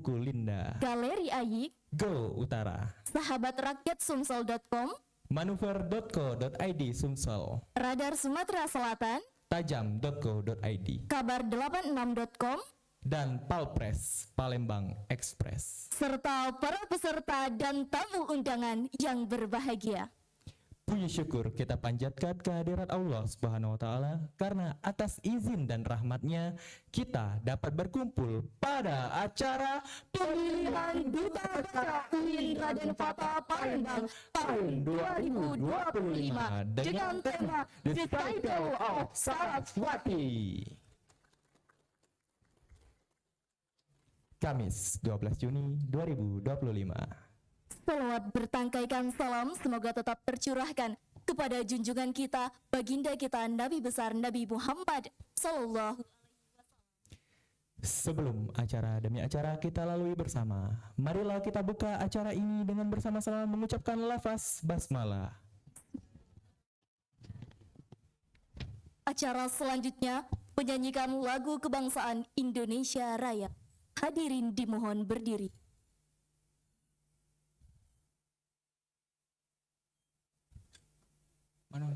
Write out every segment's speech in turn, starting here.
Buku Linda, Galeri Ayik, Go Utara, Sahabat Rakyat Sumsel.com, Manuver.co.id Sumsel, Radar Sumatera Selatan, Tajam.co.id, Kabar86.com, dan Palpres Palembang Express. serta para peserta dan tamu undangan yang berbahagia. Puji syukur kita panjatkan kehadirat Allah Subhanahu wa Ta'ala, karena atas izin dan rahmatnya kita dapat berkumpul pada acara Pemilihan Duta Baca UIN Raden Fata Palembang tahun 2025 dengan tema The Title of Saraswati. Kamis 12 Juni 2025. Selawat bertangkaikan salam semoga tetap tercurahkan kepada junjungan kita, baginda kita, Nabi besar Nabi Muhammad Sallallahu. Sebelum acara demi acara kita lalui bersama, marilah kita buka acara ini dengan bersama-sama mengucapkan lafaz basmalah. Acara selanjutnya menyanyikan lagu kebangsaan Indonesia Raya. Hadirin dimohon berdiri. Mana?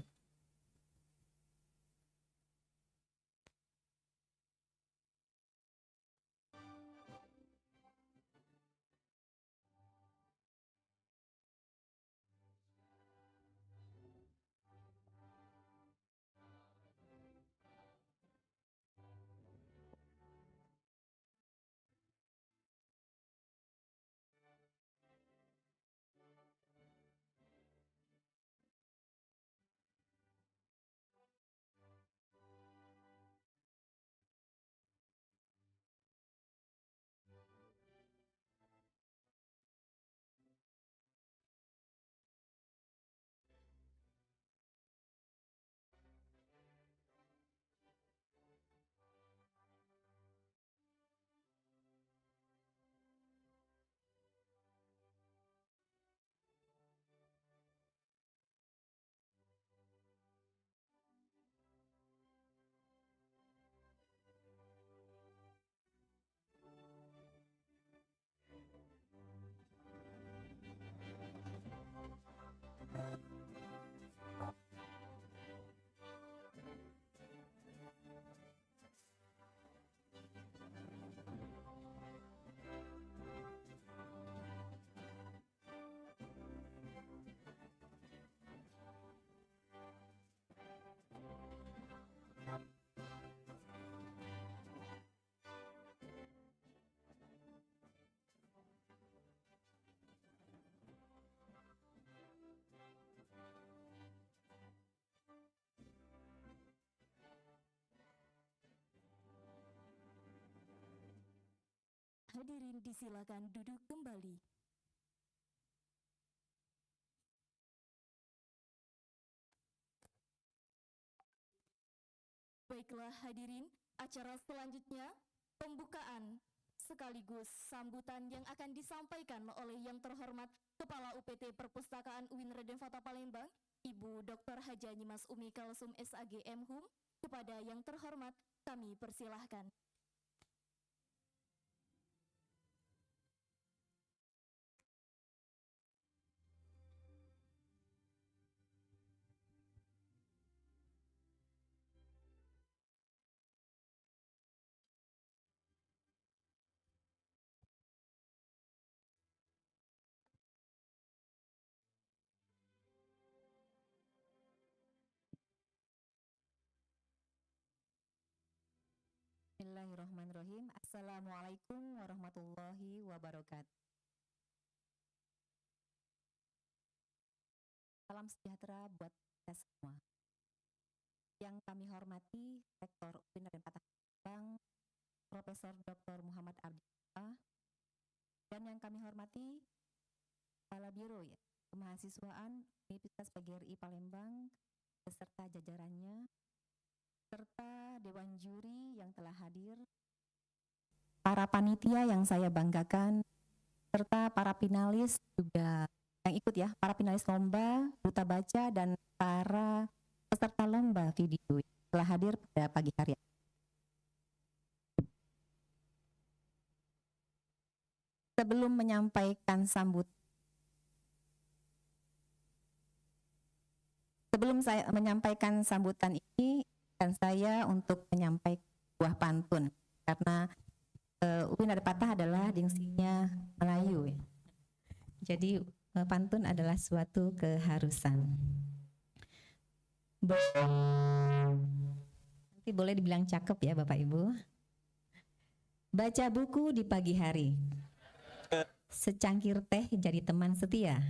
Hadirin disilakan duduk kembali. Baiklah hadirin, acara selanjutnya pembukaan sekaligus sambutan yang akan disampaikan oleh yang terhormat Kepala UPT Perpustakaan UIN Raden Fata Palembang, Ibu Dr. Haja Nyimas Umi Kalsum SAG MHum. Kepada yang terhormat kami persilahkan. Bismillahirrahmanirrahim. Assalamualaikum warahmatullahi wabarakatuh. Salam sejahtera buat kita semua. Yang kami hormati Rektor UIN Raden Fata Palembang, Profesor Dr. Muhammad Abdillah, dan yang kami hormati Kepala Biro Kemahasiswaan Universitas PGRI Palembang beserta jajarannya, serta Dewan Juri yang telah hadir, para panitia yang saya banggakan, serta para finalis juga yang ikut ya, para finalis lomba Duta Baca dan para peserta lomba video yang telah hadir pada pagi hari. sebelum menyampaikan sebelum saya menyampaikan sambutan ini, dan saya untuk menyampaikan buah pantun karena UIN Raden Patah adalah diksinya Melayu ya. Jadi pantun adalah suatu keharusan. Nanti boleh dibilang cakep ya Bapak Ibu. Baca buku di pagi hari, secangkir teh jadi teman setia.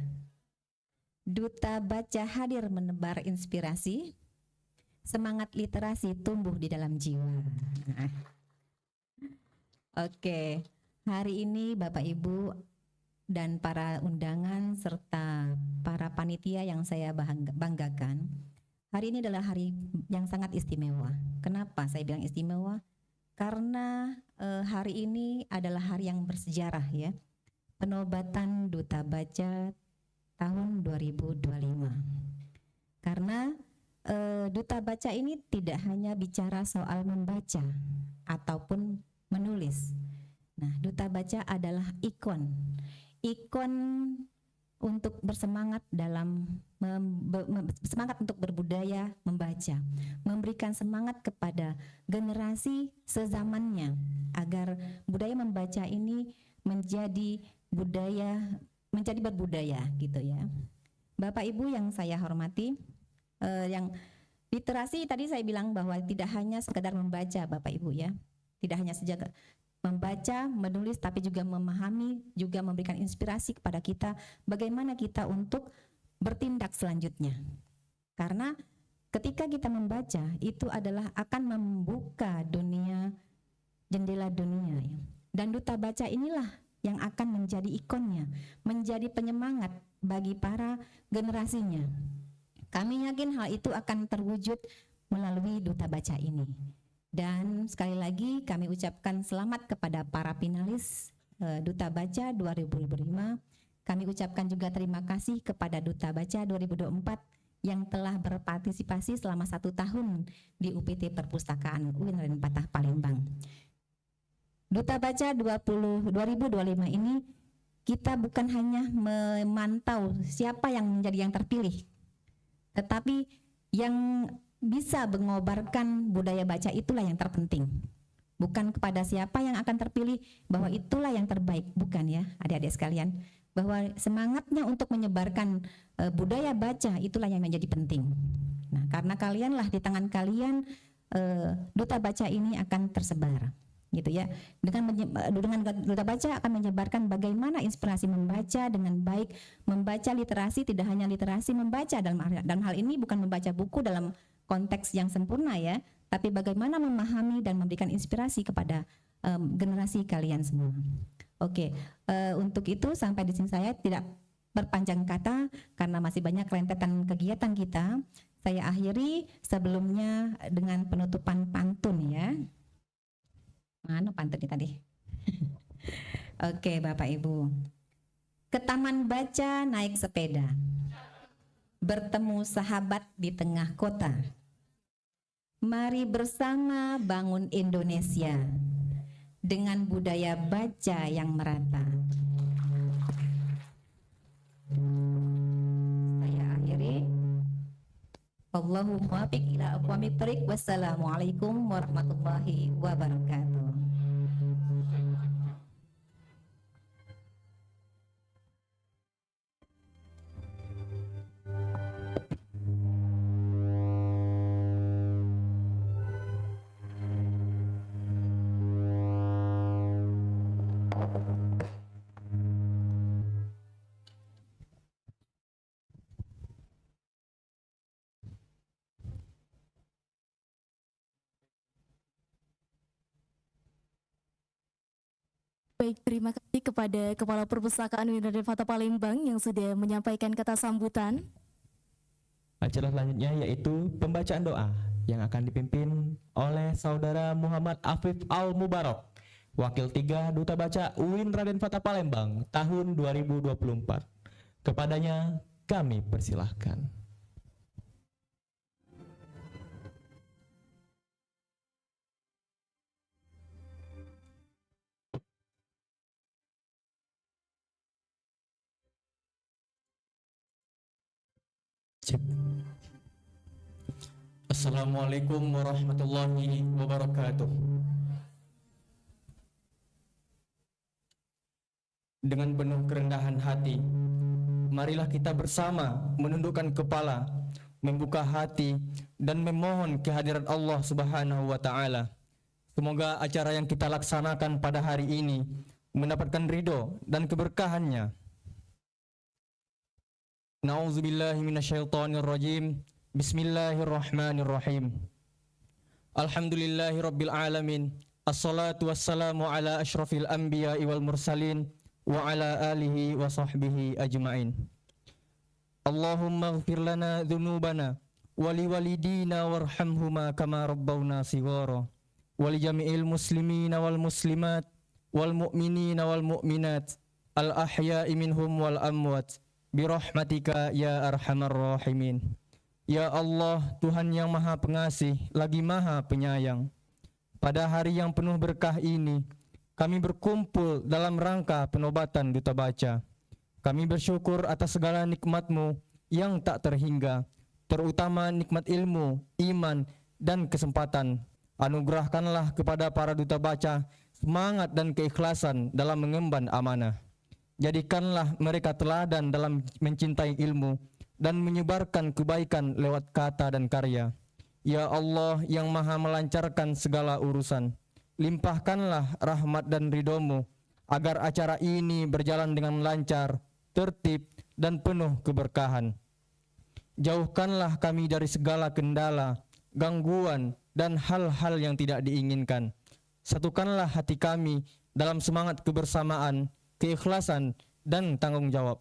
Duta baca hadir menebar inspirasi, semangat literasi tumbuh di dalam jiwa. Oke, hari ini Bapak Ibu dan para undangan serta para panitia yang saya banggakan, hari ini adalah hari yang sangat istimewa. Kenapa saya bilang istimewa? Karena hari ini adalah hari yang bersejarah ya, penobatan Duta Baca tahun 2025. Karena Duta Baca ini tidak hanya bicara soal membaca ataupun menulis. Nah, Duta Baca adalah ikon untuk bersemangat dalam semangat untuk berbudaya membaca, memberikan semangat kepada generasi sezamannya agar budaya membaca ini menjadi berbudaya gitu ya. Bapak Ibu yang saya hormati, yang literasi tadi saya bilang bahwa tidak hanya sekedar membaca Bapak Ibu ya, tidak hanya saja membaca, menulis, tapi juga memahami, juga memberikan inspirasi kepada kita bagaimana kita untuk bertindak selanjutnya. Karena ketika kita membaca itu adalah akan membuka dunia, jendela dunia ya. Dan Duta Baca inilah yang akan menjadi ikonnya, menjadi penyemangat bagi para generasinya. Kami yakin hal itu akan terwujud melalui Duta Baca ini. Dan sekali lagi kami ucapkan selamat kepada para finalis Duta Baca 2005. Kami ucapkan juga terima kasih kepada Duta Baca 2024 yang telah berpartisipasi selama 1 tahun di UPT Perpustakaan UIN Raden Patah Palembang. Duta Baca 2025 ini kita bukan hanya memantau siapa yang menjadi yang terpilih, tetapi yang bisa mengobarkan budaya baca itulah yang terpenting. Bukan kepada siapa yang akan terpilih bahwa itulah yang terbaik, bukan ya adik-adik sekalian. Bahwa semangatnya untuk menyebarkan budaya baca itulah yang menjadi penting. Nah, karena kalianlah di tangan kalian Duta Baca ini akan tersebar. Gitu ya. Dengan Duta Baca akan menyebarkan bagaimana inspirasi membaca dengan baik, membaca literasi, tidak hanya literasi membaca dalam hal ini bukan membaca buku dalam konteks yang sempurna ya, tapi bagaimana memahami dan memberikan inspirasi kepada generasi kalian semua. Oke, untuk itu sampai di sini saya tidak berpanjang kata karena masih banyak rentetan kegiatan kita. Saya akhiri sebelumnya dengan penutupan pantun ya. Mana pantunnya tadi? Oke, Bapak Ibu. Ke taman baca naik sepeda, bertemu sahabat di tengah kota. Mari bersama bangun Indonesia dengan budaya baca yang merata. Saya akhiri. Allahumma muwaffiq ila aqwamit thoriq. Wassalamualaikum warahmatullahi wabarakatuh. Baik, terima kasih kepada Kepala Perpustakaan UIN Raden Fatah Palembang yang sudah menyampaikan kata sambutan. Acara selanjutnya yaitu pembacaan doa yang akan dipimpin oleh Saudara Muhammad Afif Al-Mubarak, Wakil 3 Duta Baca UIN Raden Fatah Palembang tahun 2024. Kepadanya kami persilahkan. Cek. Assalamualaikum warahmatullahi wabarakatuh. Dengan penuh kerendahan hati, marilah kita bersama menundukkan kepala, membuka hati, dan memohon kehadirat Allah Subhanahu wa Ta'ala. Semoga acara yang kita laksanakan pada hari ini mendapatkan ridho dan keberkahannya. Na'udzubillahi minasyaitonirrajim. Bismillahirrahmanirrahim. Alhamdulillahi rabbil alamin. Assalatu wassalamu ala asyrafil anbiya'i wal mursalin wa ala alihi wa sahbihi ajma'in. Allahumma ighfir lana dhunubana wa liwalidina warhamhuma kama rabbawna shighara wa li jami'il muslimina wal muslimat wal mu'minina wal mu'minat al ahya'i minhum wal amwat birahmatika ya arhamar rahimin. Ya Allah, Tuhan yang maha pengasih lagi maha penyayang, pada hari yang penuh berkah ini kami berkumpul dalam rangka penobatan Duta Baca. Kami bersyukur atas segala nikmat-Mu yang tak terhingga, terutama nikmat ilmu, iman, dan kesempatan. Anugerahkanlah kepada para Duta Baca semangat dan keikhlasan dalam mengemban amanah. Jadikanlah mereka teladan dalam mencintai ilmu dan menyebarkan kebaikan lewat kata dan karya. Ya Allah yang maha melancarkan segala urusan, limpahkanlah rahmat dan ridho-Mu agar acara ini berjalan dengan lancar, tertib, dan penuh keberkahan. Jauhkanlah kami dari segala kendala, gangguan, dan hal-hal yang tidak diinginkan. Satukanlah hati kami dalam semangat kebersamaan, keikhlasan, dan tanggung jawab.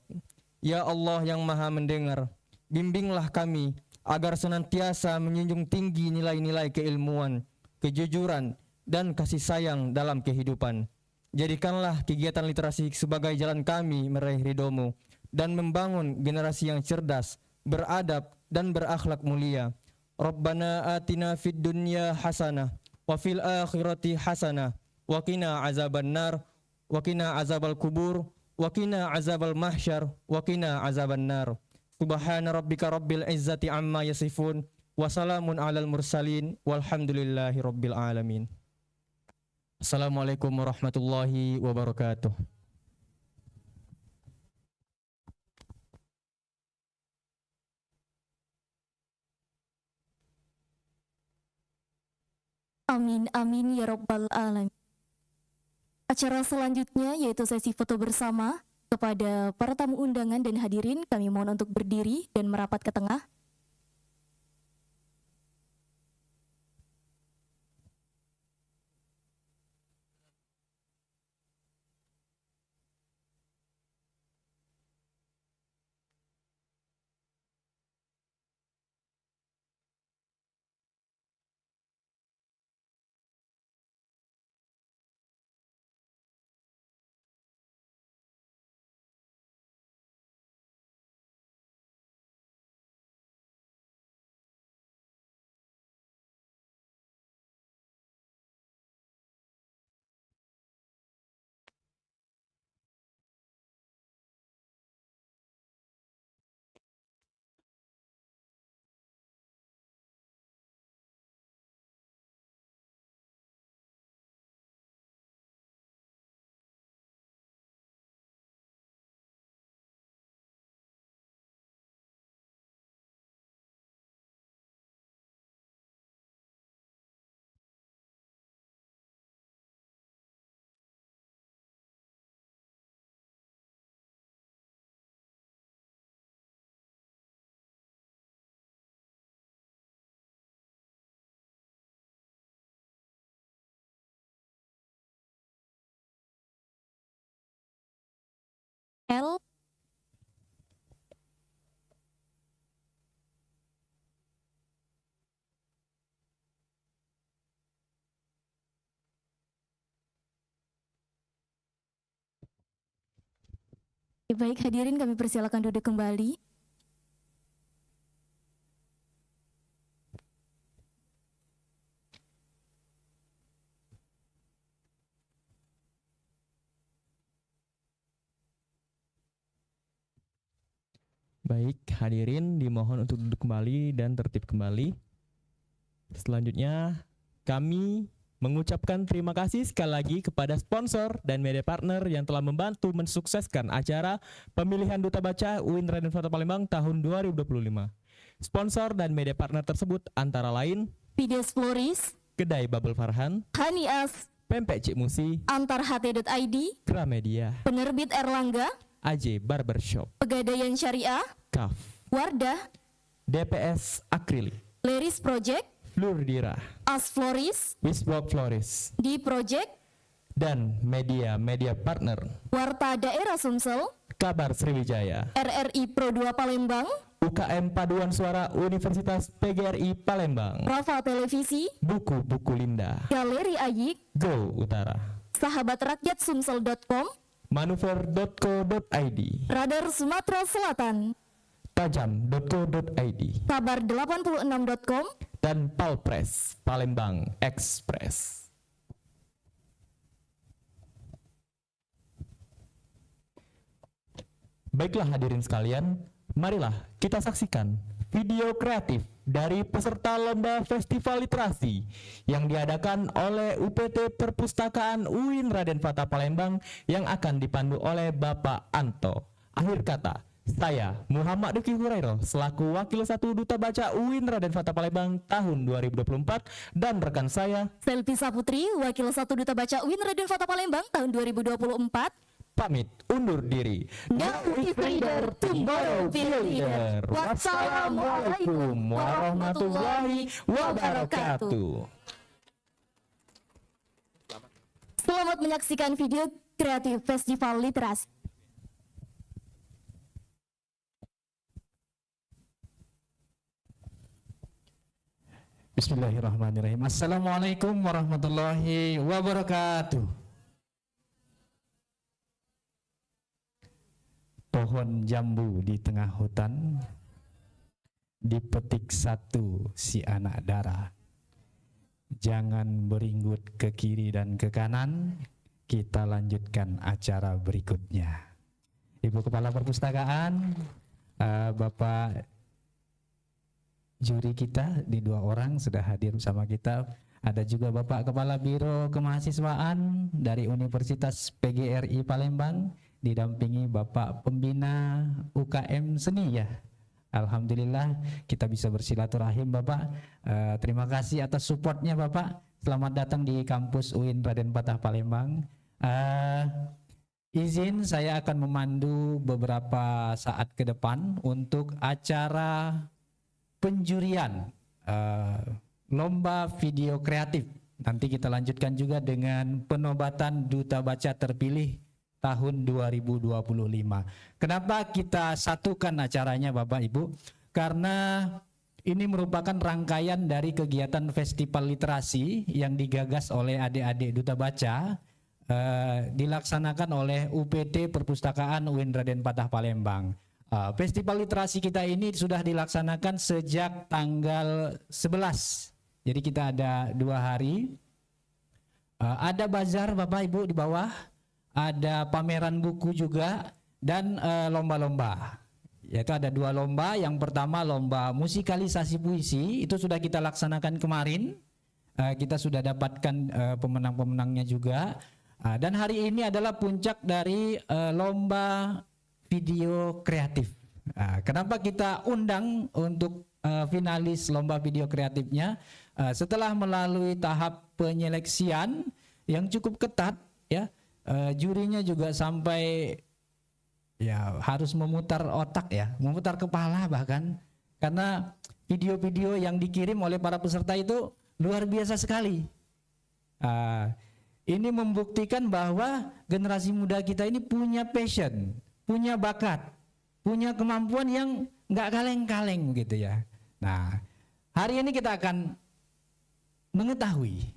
Ya Allah yang maha mendengar, bimbinglah kami agar senantiasa menjunjung tinggi nilai-nilai keilmuan, kejujuran, dan kasih sayang dalam kehidupan. Jadikanlah kegiatan literasi sebagai jalan kami meraih ridho-Mu dan membangun generasi yang cerdas, beradab, dan berakhlak mulia. Rabbana atina fid dunya hasanah wa fil akhirati hasanah wa qina azabannar wa qina azabal kubur wa qina azabal mahsyar wa qina azaban nar. Subhana rabbika rabbil izzati amma yasifun wa salamun alal mursalin walhamdulillahi rabbil alamin. Assalamualaikum warahmatullahi wabarakatuh. Amin, amin, ya Rabbal Alamin. Acara selanjutnya yaitu sesi foto bersama. Kepada para tamu undangan dan hadirin, kami mohon untuk berdiri dan merapat ke tengah. L. Baik, hadirin kami persilakan duduk kembali. Baik, hadirin dimohon untuk duduk kembali dan tertib kembali. Selanjutnya, kami mengucapkan terima kasih sekali lagi kepada sponsor dan media partner yang telah membantu mensukseskan acara pemilihan Duta Baca UIN Raden Fata Palembang tahun 2025. Sponsor dan media partner tersebut antara lain Pides Floris, Kedai Babel Farhan, Hanias, Pempek Cik Musi, Antarht.id, Gramedia, Penerbit Erlangga, AJ Barbershop, Pegadaian Syariah, KAF, Wardah, DPS Akrilik, Leris Project, Flurdira, As Floris, Wisblok Floris, D Project, dan media partner Warta Daerah Sumsel, Kabar Sriwijaya, RRI Pro 2 Palembang, UKM Paduan Suara Universitas PGRI Palembang, Rafa Televisi, Buku-Buku Linda, Galeri Ayik, Go Utara, Sahabat Rakyat Sumsel.com, Manuver.co.id, Radar Sumatera Selatan, Tajam.co.id, Kabar 86.com, dan Palpres Palembang Express. Baiklah hadirin sekalian, marilah kita saksikan video kreatif dari peserta lomba festival literasi yang diadakan oleh UPT Perpustakaan UIN Raden Fata Palembang yang akan dipandu oleh Bapak Anto. Akhir kata, saya Muhammad Duki Hurairo selaku Wakil 1 Duta Baca UIN Raden Fata Palembang tahun 2024 dan rekan saya Selvi Saputri, Wakil 1 Duta Baca UIN Raden Fata Palembang tahun 2024, pamit undur diri. Now is leader, tomorrow will leader. Wassalamualaikum warahmatullahi wabarakatuh. Selamat menyaksikan video kreatif Festival Literasi. Bismillahirrahmanirrahim. Assalamualaikum warahmatullahi wabarakatuh. Pohon jambu di tengah hutan, dipetik satu si anak dara. Jangan beringgut ke kiri dan ke kanan, kita lanjutkan acara berikutnya. Ibu Kepala Perpustakaan, Bapak juri kita di 2 orang sudah hadir bersama kita. Ada juga Bapak Kepala Biro Kemahasiswaan dari Universitas PGRI Palembang, didampingi Bapak Pembina UKM Seni ya. Alhamdulillah kita bisa bersilaturahim Bapak. Terima kasih atas supportnya Bapak. Selamat datang di kampus UIN Raden Fata Palembang. Izin saya akan memandu beberapa saat ke depan untuk acara penjurian lomba video kreatif. Nanti kita lanjutkan juga dengan penobatan Duta Baca terpilih tahun 2025. Kenapa kita satukan acaranya Bapak Ibu? Karena ini merupakan rangkaian dari kegiatan festival literasi yang digagas oleh adik-adik Duta Baca, dilaksanakan oleh UPT Perpustakaan UIN Raden Fata Palembang. Festival literasi kita ini sudah dilaksanakan sejak tanggal 11. Jadi kita ada 2 hari. Ada bazar Bapak Ibu di bawah, ada pameran buku juga, dan lomba-lomba. Yaitu ada 2 lomba. Yang pertama lomba musikalisasi puisi, itu sudah kita laksanakan kemarin. Kita sudah dapatkan pemenang-pemenangnya juga. Dan hari ini adalah puncak dari lomba video kreatif. Kenapa kita undang untuk finalis lomba video kreatifnya? Setelah melalui tahap penyeleksian yang cukup ketat, ya, jurinya juga sampai ya harus memutar otak ya, memutar kepala bahkan, karena video-video yang dikirim oleh para peserta itu luar biasa sekali. Ini membuktikan bahwa generasi muda kita ini punya passion, punya bakat, punya kemampuan yang nggak kaleng-kaleng gitu ya. Nah, hari ini kita akan mengetahui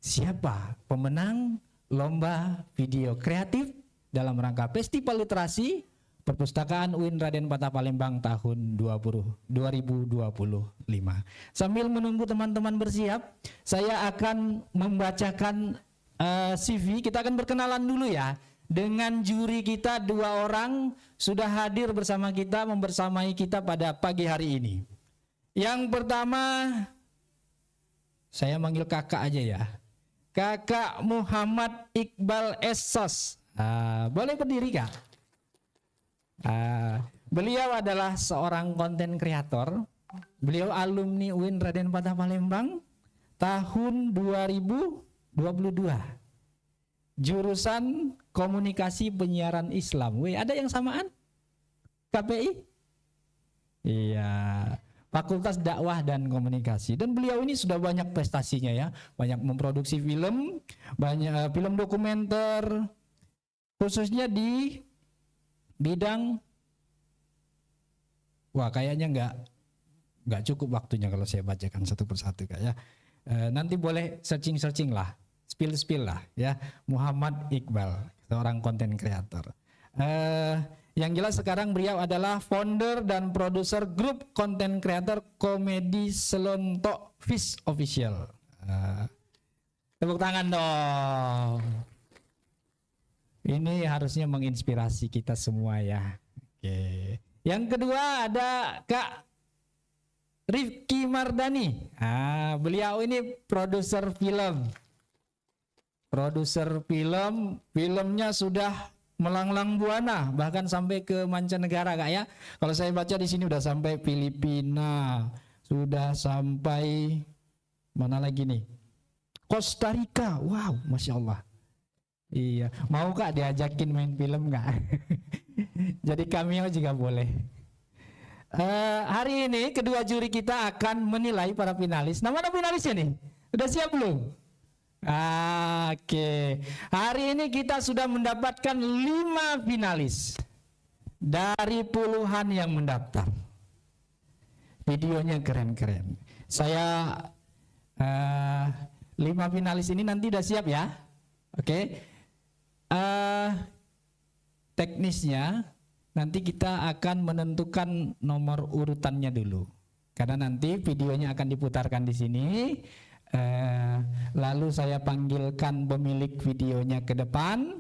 siapa pemenang lomba video kreatif dalam rangka Festival Literasi Perpustakaan UIN Raden Fata Palembang tahun 2025. Sambil menunggu teman-teman bersiap, saya akan membacakan CV. Kita akan berkenalan dulu ya. dengan juri kita 2 orang sudah hadir bersama kita, membersamai kita pada pagi hari ini. Yang pertama, saya manggil kakak aja ya. Kakak Muhammad Iqbal Essos. Boleh berdiri Kak? Beliau adalah seorang konten kreator. Beliau alumni UIN Raden Fatah Palembang tahun 2022. Jurusan Komunikasi Penyiaran Islam. Ada yang samaan? KPI? Iya. Fakultas Dakwah dan Komunikasi. Dan beliau ini sudah banyak prestasinya ya. Banyak memproduksi film, banyak film dokumenter, khususnya di bidang, kayaknya nggak cukup waktunya kalau saya bacakan satu persatu Kak ya. Nanti boleh searching lah, spill lah ya. Muhammad Iqbal, seorang konten kreator. Yang jelas sekarang beliau adalah founder dan produser grup konten kreator komedi Selontok Fish Official. Tepuk tangan dong. Ini harusnya menginspirasi kita semua ya. Oke. Yang kedua ada Kak Rifki Mardani. Beliau ini produser film. Filmnya sudah melanglang buana, bahkan sampai ke mancanegara Kak ya. Kalau saya baca di sini udah sampai Filipina, sudah sampai mana lagi nih? Costa Rica. Wow, Masya Allah. Iya, mau Kak diajakin main film nggak? Jadi cameo juga boleh. Hari ini kedua juri kita akan menilai para finalis. Nama finalisnya nih, udah siap belum? Oke. Hari ini kita sudah mendapatkan 5 finalis dari puluhan yang mendaftar. Videonya keren-keren. Saya 5 finalis ini nanti udah siap ya. Oke. Teknisnya nanti kita akan menentukan nomor urutannya dulu, karena nanti videonya akan diputarkan di sini. Lalu saya panggilkan pemilik videonya ke depan.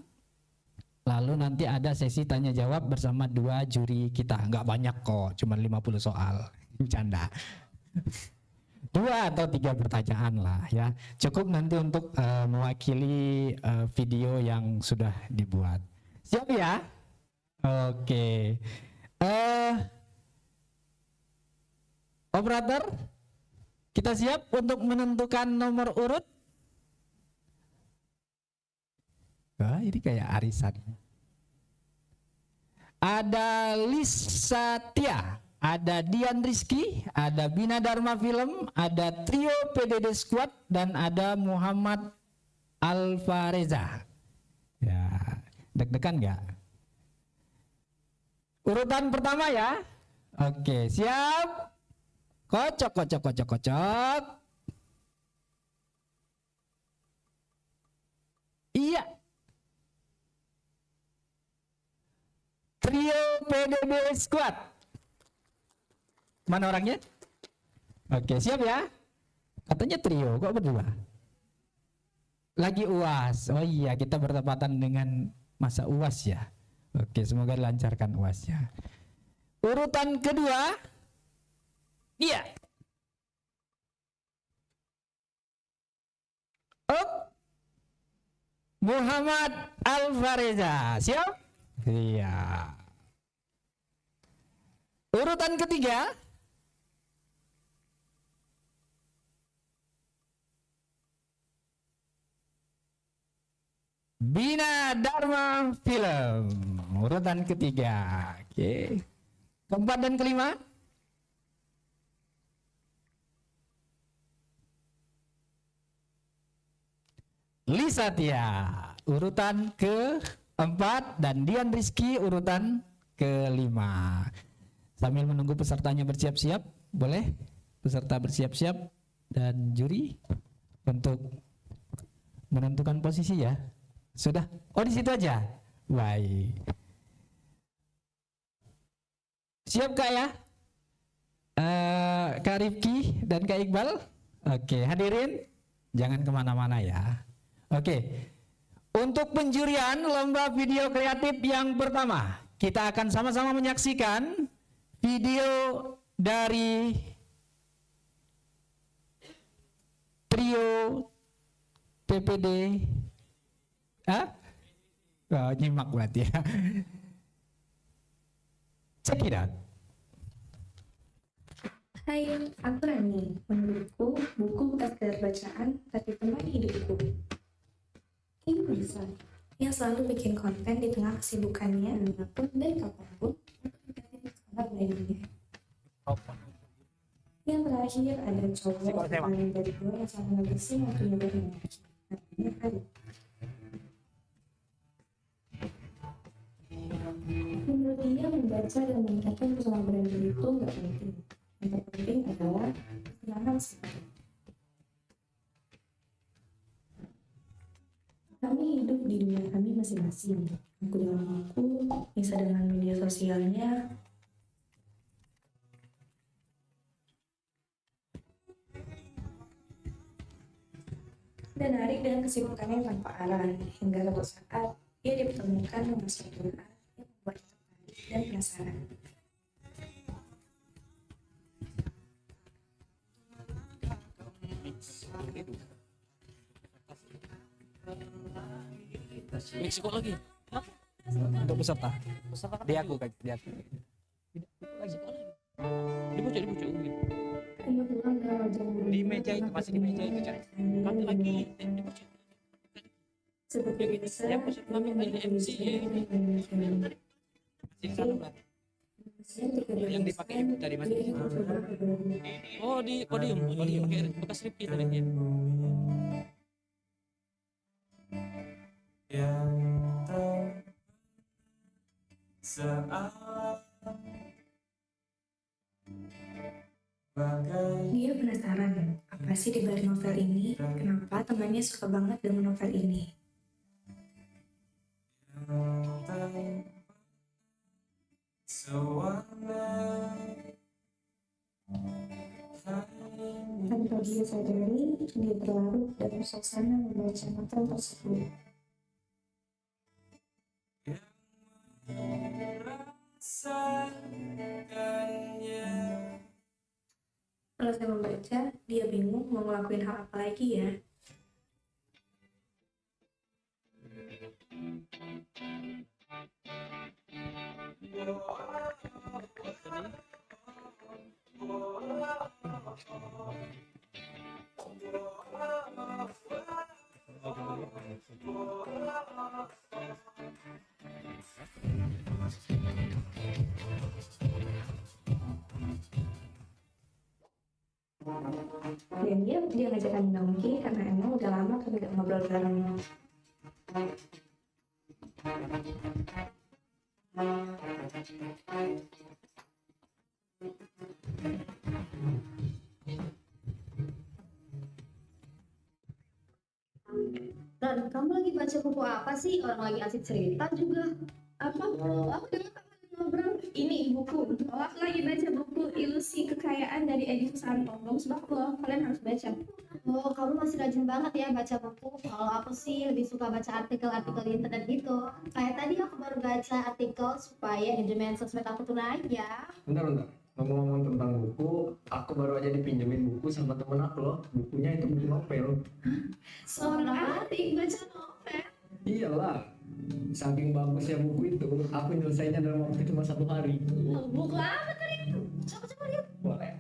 Lalu nanti ada sesi tanya jawab bersama 2 juri kita. Nggak banyak kok, cuma 50 soal. Bercanda. 2 atau 3 pertanyaan lah ya. Cukup nanti untuk mewakili video yang sudah dibuat. Siap ya? Oke. Operator, kita siap untuk menentukan nomor urut? Ini kayak arisan. Ada Lisa Tia, ada Dian Rizky, ada Bina Dharma Film, ada Trio PDD Squad, dan ada Muhammad Alvareza. Ya, deg-degan nggak? Urutan pertama ya. Oke, siap. Kocok. Iya. Trio PDD Squad. Mana orangnya? Oke, siap ya. Katanya trio, kok berdua? Lagi UAS. Oh iya, kita bertepatan dengan masa UAS ya. Oke, semoga dilancarkan UASnya. Urutan kedua. Iya. Muhammad Alvareza. Siap? Iya. Urutan ketiga. Bina Dharma Film. Urutan ketiga. Oke. Keempat dan kelima. Lisa Tia. Urutan keempat, dan Dian Rizky urutan kelima. Sambil menunggu pesertanya bersiap-siap, boleh peserta bersiap-siap dan juri untuk menentukan posisi ya. Sudah? Oh, di situ aja. Baik. Siap Kak ya? Kak Rifki dan Kak Iqbal. Oke, hadirin jangan kemana-mana ya. Oke, Untuk penjurian lomba video kreatif yang pertama, kita akan sama-sama menyaksikan video dari trio TPD. Nyimak berarti ya. Check it out. Hai, aku Rani. Menurutku, buku bukan sekedar bacaan, tapi teman hidupku. Ini bisa yang selalu bikin konten di tengah kesibukannya, dimanapun dan kapanpun, sangat baiknya. Yang terakhir ada cowok paling dari dua yang sangat ngabisin waktunya berenergi. Namanya Arif. Menurut dia, membaca dan meningkatkan personal branding itu nggak penting. Yang terpenting adalah kesenangan sendiri. Kami hidup di dunia kami masing-masing. Aku dengan buku, Nisa dengan media sosialnya. Dan Arik dengan kesibukannya tanpa arah, hingga suatu saat ia dipertemukan dengan suatu hal yang membuat tertarik dan penasaran. Meksiko lagi. Untuk peserta. Di aku kan, di aku. Di pucuk gitu. Ia pulang dengan wajah murung. Di meja itu, masih di meja itu, Cak. Nanti lagi di pucuk. Seperti biasa, Yang peserta kami dari MC di sana berarti. Yang dipakai ibu tadi masih di sana. Oh, di podium pakai bekas Rifki tadi ya. Dia penasaran, apa sih di balik novel ini? Kenapa temannya suka banget dengan novel ini? Tanpa dia sadari, dia terlarut dalam suasana membaca novel tersebut. Selesai membaca, dia bingung mau ngelakuin hal apa lagi ya. Dan dia ngajak kami nongki karena emang udah lama kami gak ngobrol bareng. Dan kamu lagi baca buku apa sih? Orang lagi asik cerita juga. Apa? Aku dengar kamu ngobrol ini buku. Oh, aku lagi baca buku Ilusi Kekayaan dari Edi Susanto. Bagus banget loh, kalian harus baca. Oh, kamu masih rajin banget ya baca buku. Kalau aku sih lebih suka baca artikel-artikel di internet gitu. Kayak tadi aku baru baca artikel supaya engagement sosmed aku tuh naik ya. Bentar. Ngomong-ngomong tentang buku, aku baru aja dipinjemin buku sama temen aku loh. Bukunya itu buku novel. Seorang adik baca novel. Iyalah, saking bagusnya buku itu, aku nyelesainnya dalam waktu cuma 1 hari. Buku apa tadi? Coba lihat. Boleh.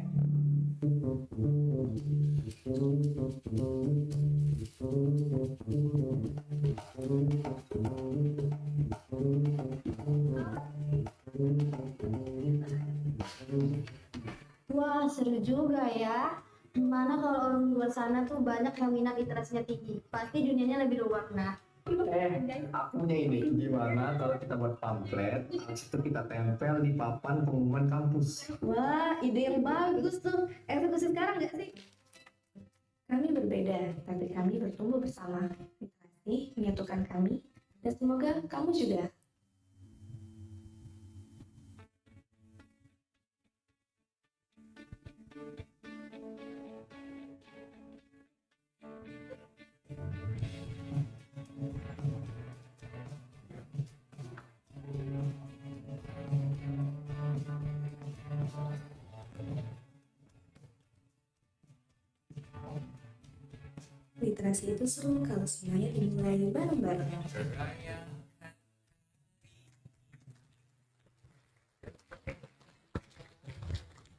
Wah, seru juga ya. Gimana kalau orang di luar sana tuh banyak yang minat literasinya tinggi? Pasti dunianya lebih berwarna. Aku punya ide. Gimana kalau kita buat pamflet, habis itu kita tempel di papan pengumuman kampus. Wah, ide yang bagus tuh. Eksekusi sekarang nggak sih? Kami berbeda, tapi kami bertumbuh bersama. Literasi menyatukan kami, dan semoga kamu juga. literasi itu seru kalau semuanya dimulai bareng-bareng.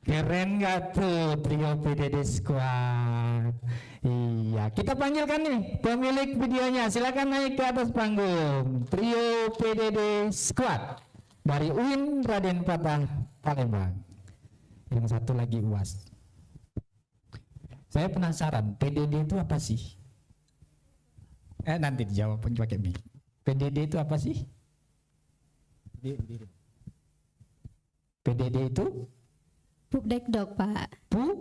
Keren gak tuh trio PDD Squad? Iya, kita panggilkan nih pemilik videonya. Silakan naik ke atas panggung. Trio PDD Squad dari UIN Raden Fatah Palembang. Yang satu lagi UAS. Saya penasaran, PDD itu apa sih? Nanti dijawab pakai mic. PDD itu apa sih? PDD itu? Pupdekdok, Pak.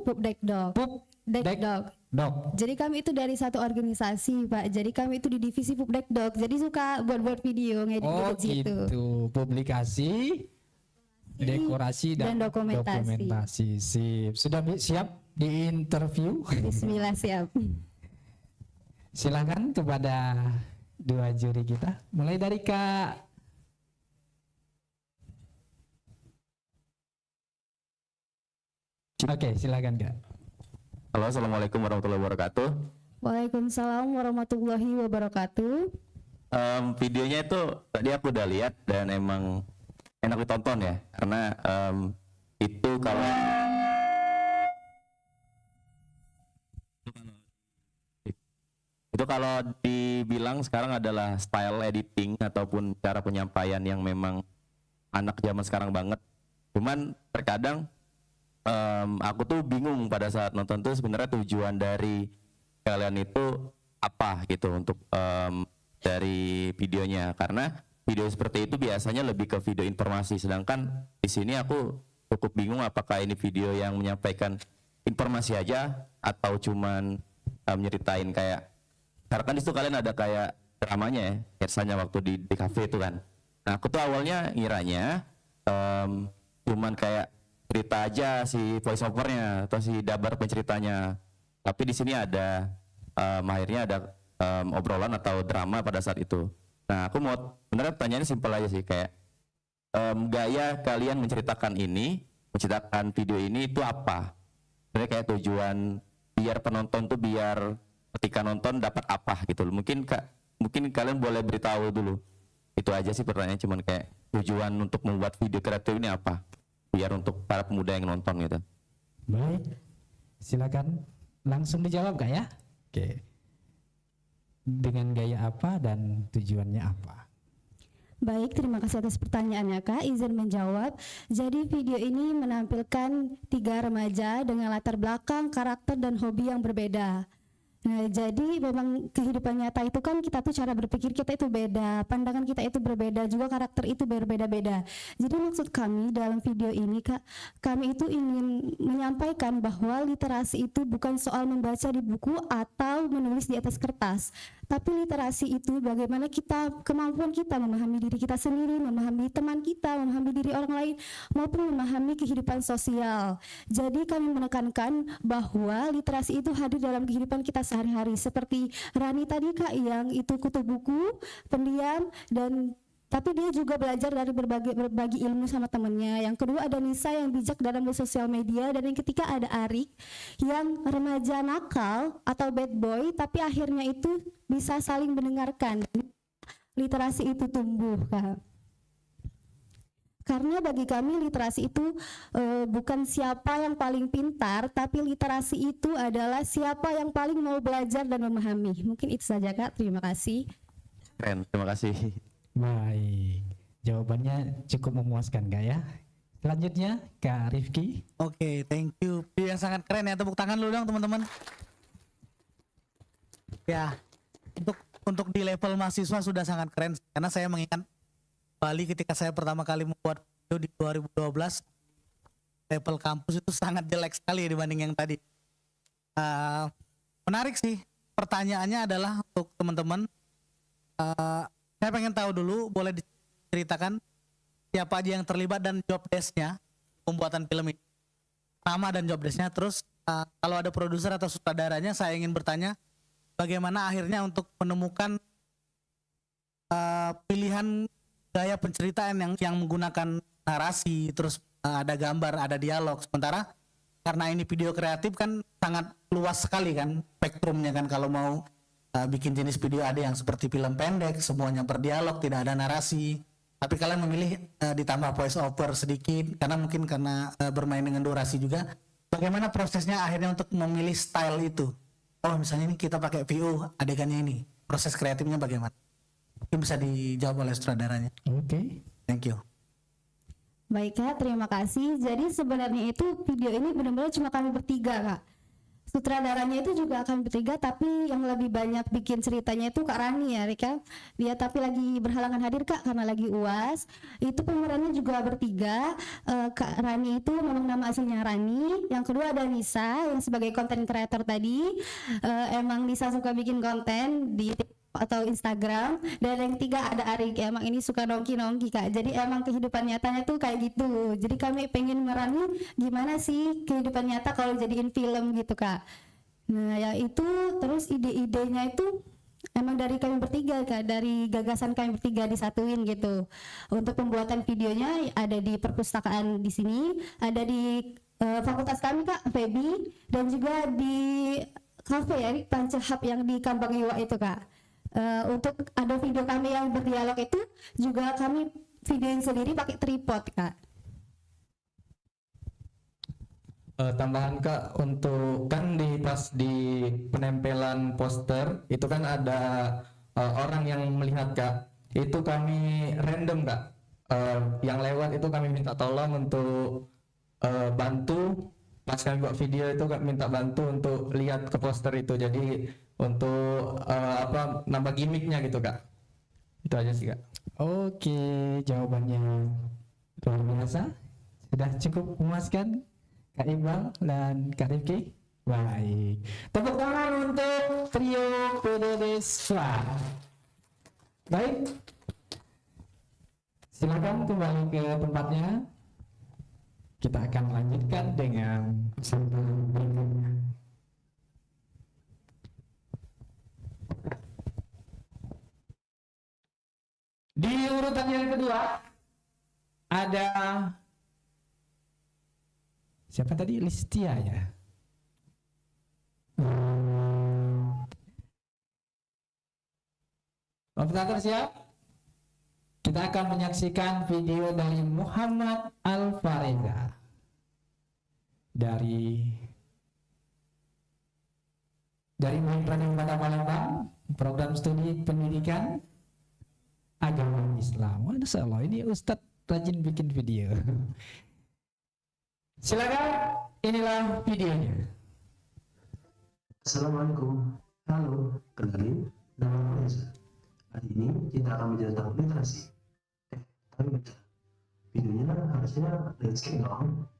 Pupdekdok. Dekdok. Dok. Jadi kami itu dari satu organisasi, Pak. Jadi kami itu di divisi Pupdekdok. Jadi suka buat video, ngedit-ngedit situ. Gitu. Publikasi, dekorasi dan dokumentasi. Sip. Sudah siap di interview? Bismillah, siap. Silakan kepada dua juri kita. Mulai dari Kak. Oke, silakan Kak. Halo, assalamualaikum warahmatullahi wabarakatuh. Waalaikumsalam warahmatullahi wabarakatuh. Videonya itu tadi aku udah lihat dan emang enak ditonton ya, karena itu kalau dibilang sekarang adalah style editing ataupun cara penyampaian yang memang anak zaman sekarang banget. Cuman terkadang aku tuh bingung pada saat nonton tuh sebenarnya tujuan dari kalian itu apa gitu untuk dari videonya, karena video seperti itu biasanya lebih ke video informasi, sedangkan di sini aku cukup bingung apakah ini video yang menyampaikan informasi aja atau cuman nyeritain kayak, karena kan di situ kalian ada kayak dramanya ya, kersanya waktu di kafe itu kan. Nah aku tuh awalnya ngiranya cuman kayak cerita aja si voice overnya atau si dabar penceritanya, tapi di sini ada akhirnya ada obrolan atau drama pada saat itu. Nah aku mau beneran pertanyaannya simpel aja sih, kayak gaya kalian menceritakan video ini itu apa? Sebenarnya kayak tujuan biar penonton tuh biar ketika nonton dapat apa gitu loh. Mungkin kalian boleh beritahu dulu. Itu aja sih pertanyaannya, cuman kayak tujuan untuk membuat video kreatif ini apa? Biar untuk para pemuda yang nonton gitu. Baik, silakan langsung dijawab Kak ya. Oke. Dengan gaya apa dan tujuannya apa? Baik, terima kasih atas pertanyaannya Kak. Izin menjawab. Jadi video ini menampilkan 3 remaja dengan latar belakang, karakter dan hobi yang berbeda. Nah, jadi memang kehidupan nyata itu kan kita tuh cara berpikir kita itu beda, pandangan kita itu berbeda, juga karakter itu berbeda-beda. Jadi maksud kami dalam video ini Kak, kami itu ingin menyampaikan bahwa literasi itu bukan soal membaca di buku atau menulis di atas kertas, tapi literasi itu bagaimana kemampuan kita memahami diri kita sendiri, memahami teman kita, memahami diri orang lain, maupun memahami kehidupan sosial. Jadi kami menekankan bahwa literasi itu hadir dalam kehidupan kita sehari-hari, seperti Rani tadi Kak yang itu kutu buku, pendiam, dan tapi dia juga belajar dari berbagi ilmu sama temennya. Yang kedua ada Nisa yang bijak dalam sosial media, dan yang ketiga ada Arik yang remaja nakal atau bad boy tapi akhirnya itu bisa saling mendengarkan. Literasi itu tumbuh Kak. Karena bagi kami literasi itu bukan siapa yang paling pintar, tapi literasi itu adalah siapa yang paling mau belajar dan memahami. Mungkin itu saja Kak, terima kasih. Keren, terima kasih. Baik, jawabannya cukup memuaskan Kak ya. Selanjutnya Kak Rifki. Oke, thank you. Yang sangat keren ya, tepuk tangan dulu dong teman-teman. Ya, untuk di level mahasiswa sudah sangat keren, karena saya mengingat Bali ketika saya pertama kali membuat video di 2012, level kampus itu sangat jelek sekali dibanding yang tadi. Menarik sih, pertanyaannya adalah untuk teman-teman, saya pengen tahu dulu, boleh diceritakan siapa aja yang terlibat dan job desk-nya pembuatan film ini, nama dan job desk-nya. Terus kalau ada produser atau sutradaranya, saya ingin bertanya bagaimana akhirnya untuk menemukan pilihan gaya penceritaan yang menggunakan narasi, terus ada gambar, ada dialog. Sementara karena ini video kreatif kan sangat luas sekali kan spektrumnya kan, kalau mau bikin jenis video ada yang seperti film pendek, semuanya berdialog, tidak ada narasi. Tapi kalian memilih ditambah voice over sedikit karena mungkin bermain dengan durasi juga. Bagaimana prosesnya akhirnya untuk memilih style itu? Oh misalnya ini kita pakai VO adegannya ini. Proses kreatifnya bagaimana? Mungkin bisa dijawab oleh sutradaranya. Oke. Thank you. Baik Kak, terima kasih. Jadi sebenarnya itu video ini benar-benar cuma kami bertiga Kak. Sutradaranya itu juga akan bertiga, tapi yang lebih banyak bikin ceritanya itu Kak Rani ya Rika. Dia tapi lagi berhalangan hadir Kak karena lagi UAS. Itu pemerannya juga bertiga. Kak Rani itu memang nama aslinya Rani. Yang kedua ada Nisa yang sebagai content creator tadi. Emang Nisa suka bikin konten di atau Instagram. Dan yang ketiga ada Arik, emang ini suka nongki-nongki Kak. Jadi emang kehidupan nyatanya tuh kayak gitu. Jadi kami pengen meranin gimana sih kehidupan nyata kalau jadiin film gitu Kak. Nah ya itu terus ide-idenya itu emang dari kami bertiga Kak, dari gagasan kami bertiga disatuin gitu. Untuk pembuatan videonya ada di perpustakaan di sini, ada di fakultas kami Kak, Febi, dan juga di kafe ya, Panca Hub yang di Kambang Iwa itu Kak. Untuk ada video kami yang berdialog itu juga kami videoin sendiri pakai tripod Kak. Tambahan Kak, untuk kan pas di penempelan poster itu kan ada orang yang melihat Kak. Itu kami random Kak. Yang lewat itu kami minta tolong untuk bantu. Pas kami buat video itu Kak minta bantu untuk lihat ke poster itu. Jadi untuk nambah gimmicknya gitu Kak. Itu aja sih Kak. Oke, jawabannya luar biasa. Sudah cukup memuaskan Kak Iqbal dan Kak Rifki. Baik. Tepuk tangan untuk trio PDDSWA. Baik. Silakan kembali ke tempatnya. Kita akan lanjutkan dengan peserta berikutnya. Di urutan yang kedua ada siapa tadi? Listia ya. Operator siap? Kita akan menyaksikan video dari Muhammad Alfareza dari Mahindra yang Kota Palembang, program studi pendidikan agama Islam. Masya Allah, ini Ustadz rajin bikin video. Silakan, inilah videonya. Assalamualaikum. Halo, kenalin, nama Reza. Hari ini kita akan bicara tentang literasi. Tapi bentar. Videonya harusnya landscape dong.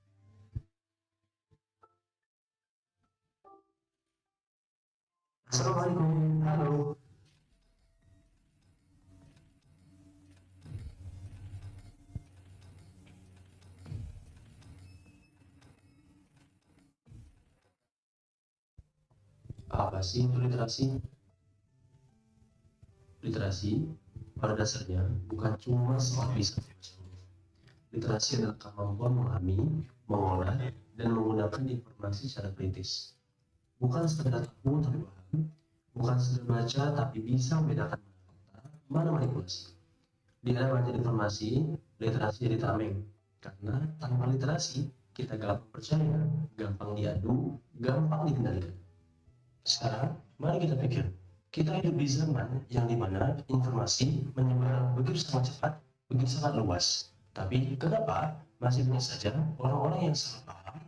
Assalamualaikum. Halo. Apa sih itu literasi? Literasi pada dasarnya bukan cuma soal bisa membaca huruf. Literasi adalah kemampuan memahami, mengolah, dan menggunakan informasi secara kritis. Bukan sekedar tahu tapi paham, bukan sekedar baca tapi bisa membedakan mana fakta, mana manipulasi. Di era banyak informasi, literasi jadi tameng. Karena tanpa literasi, kita gampang percaya, gampang diadu, gampang dikendalikan. Sekarang, mari kita pikir. Kita hidup di zaman yang dimana informasi menyebar begitu sangat cepat, begitu sangat luas. Tapi kenapa masih banyak saja orang-orang yang salah paham,